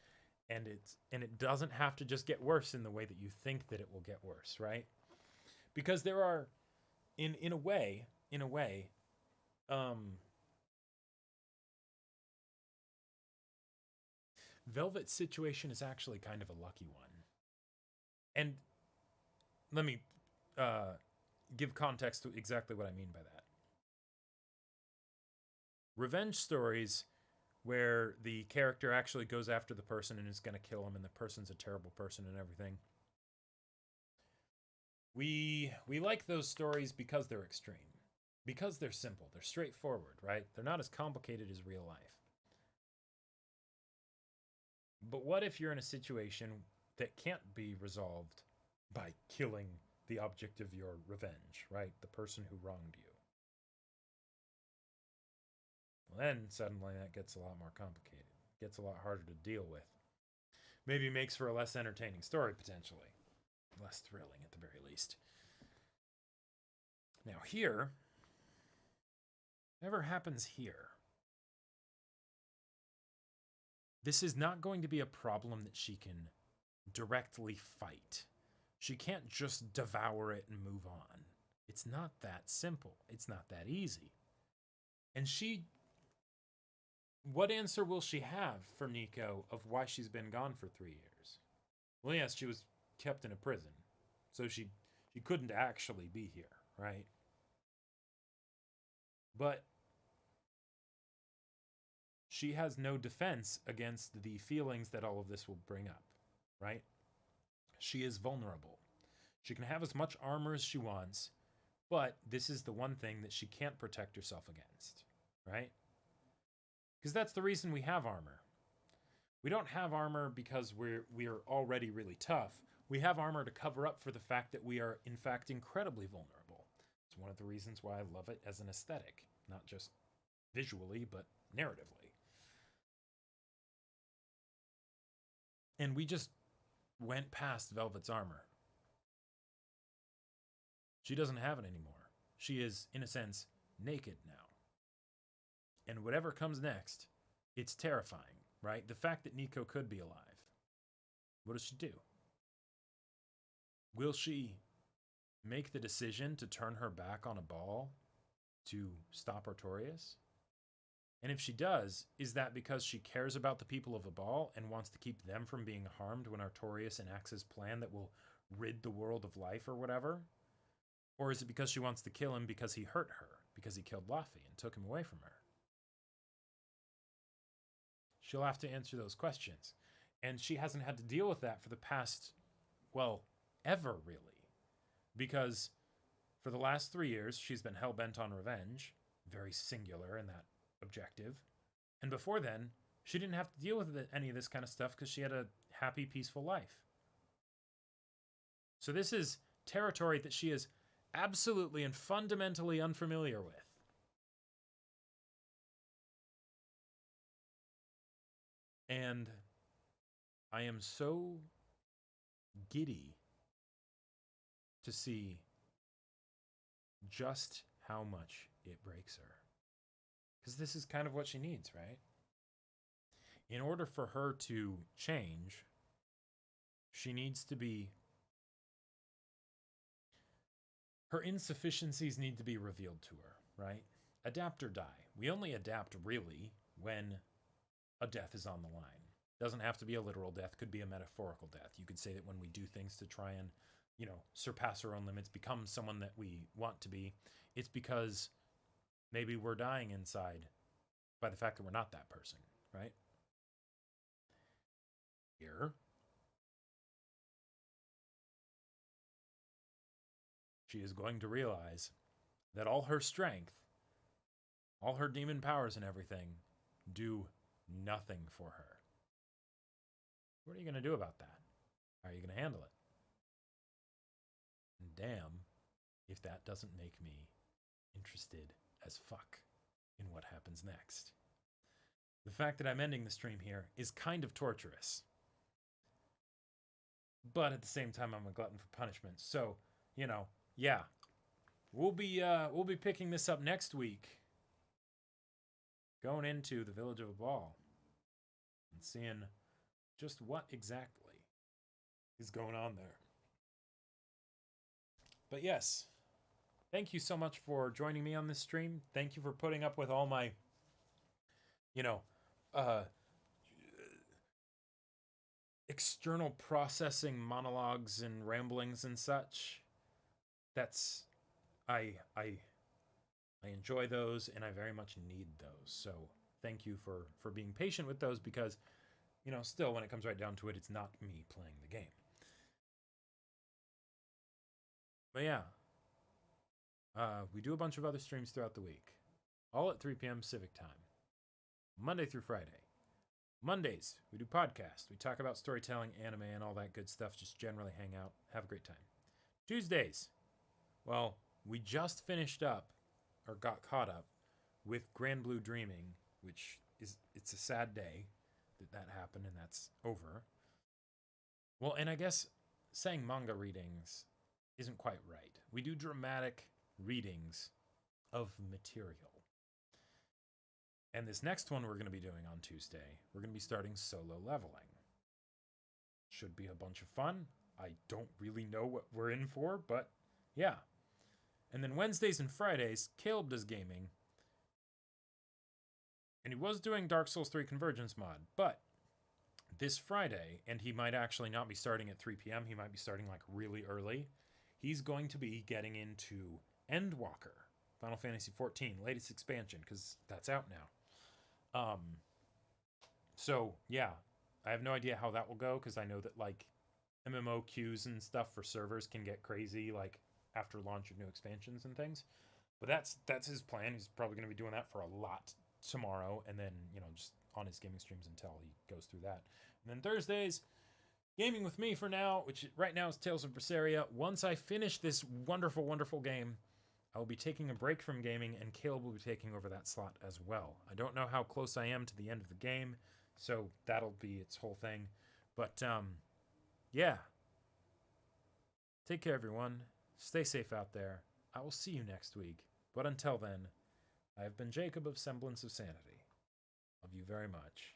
And it doesn't have to just get worse in the way that you think that it will get worse, right? Because there are, in a way, Velvet's situation is actually kind of a lucky one. And let me give context to exactly what I mean by that. Revenge stories where the character actually goes after the person and is going to kill him, and the person's a terrible person and everything. We like those stories because they're extreme. Because they're simple. They're straightforward, right? They're not as complicated as real life. But what if you're in a situation that can't be resolved by killing the object of your revenge, right? The person who wronged you. Well, then suddenly that gets a lot more complicated. Gets a lot harder to deal with. Maybe makes for a less entertaining story, potentially. Less thrilling, at the very least. Now here, whatever happens here, this is not going to be a problem that she can directly fight. She can't just devour it and move on. It's not that simple. It's not that easy. And what answer will she have for Nico of why she's been gone for 3 years? Well, yes, she was kept in a prison, so she couldn't actually be here, right? But she has no defense against the feelings that all of this will bring up, right? She is vulnerable. She can have as much armor as she wants, but this is the one thing that she can't protect herself against, right? Because that's the reason we have armor. We don't have armor because we're already really tough. We have armor to cover up for the fact that we are, in fact, incredibly vulnerable. It's one of the reasons why I love it as an aesthetic, not just visually, but narratively. And we just went past Velvet's armor. She doesn't have it anymore. She is, in a sense, naked now. And whatever comes next, it's terrifying, right? The fact that Nico could be alive. What does she do? Will she make the decision to turn her back on a ball to stop Artorias? And if she does, is that because she cares about the people of a ball and wants to keep them from being harmed when Artorias enacts his plan that will rid the world of life or whatever? Or is it because she wants to kill him because he hurt her? because he killed Laffy and took him away from her. She'll have to answer those questions. And she hasn't had to deal with that for the past, well, ever really. Because for the last 3 years, she's been hell-bent on revenge, very singular in that objective. And before then, she didn't have to deal with any of this kind of stuff because she had a happy, peaceful life. So this is territory that she is absolutely and fundamentally unfamiliar with. And I am so giddy to see just how much it breaks her. Because this is kind of what she needs, right? In order for her to change, she needs to be... Her insufficiencies need to be revealed to her, right? Adapt or die. We only adapt, really, when a death is on the line. Doesn't have to be a literal death, could be a metaphorical death. You could say that when we do things to try and, surpass our own limits, become someone that we want to be, it's because maybe we're dying inside by the fact that we're not that person, right? Here, she is going to realize that all her strength, all her demon powers and everything, do nothing for her. What are you going to do about that? How are you going to handle it? And damn if that doesn't make me interested as fuck in what happens next. The fact that I'm ending the stream here is kind of torturous. But at the same time, I'm a glutton for punishment. So, yeah. We'll be picking this up next week. Going into the Village of Ball. And seeing just what exactly is going on there. But yes, thank you so much for joining me on this stream. Thank you for putting up with all my, external processing monologues and ramblings and such. I enjoy those, and I very much need those. So thank you for being patient with those, because still, when it comes right down to it, it's not me playing the game. But yeah, we do a bunch of other streams throughout the week, all at 3 p.m. Pacific time, Monday through Friday. Mondays, we do podcasts. We talk about storytelling, anime, and all that good stuff. Just generally hang out, have a great time. Tuesdays, well, we just finished up, or got caught up, with Grand Blue Dreaming, which it's a sad day that happened, and that's over. Well, and I guess saying manga readings isn't quite right. We do dramatic readings of material. And this next one we're going to be doing on Tuesday, we're going to be starting Solo Leveling. Should be a bunch of fun. I don't really know what we're in for, but yeah. And then Wednesdays and Fridays, Caleb does gaming. And he was doing Dark Souls 3 Convergence mod, but this Friday, and he might actually not be starting at 3 p.m., he might be starting like really early, he's going to be getting into Endwalker, Final Fantasy XIV, latest expansion, because that's out now. So, yeah, I have no idea how that will go, because I know that, like, MMO queues and stuff for servers can get crazy, like, after launch of new expansions and things. But that's his plan. He's probably going to be doing that for a lot tomorrow, and then, just on his gaming streams until he goes through that. And then Thursdays, gaming with me for now, which right now is Tales of Berseria. Once I finish this wonderful, wonderful game, I will be taking a break from gaming, and Caleb will be taking over that slot as well. I don't know how close I am to the end of the game, so that'll be its whole thing. But, yeah. Take care, everyone. Stay safe out there. I will see you next week. But until then, I have been Jacob of Semblance of Sanity. Love you very much.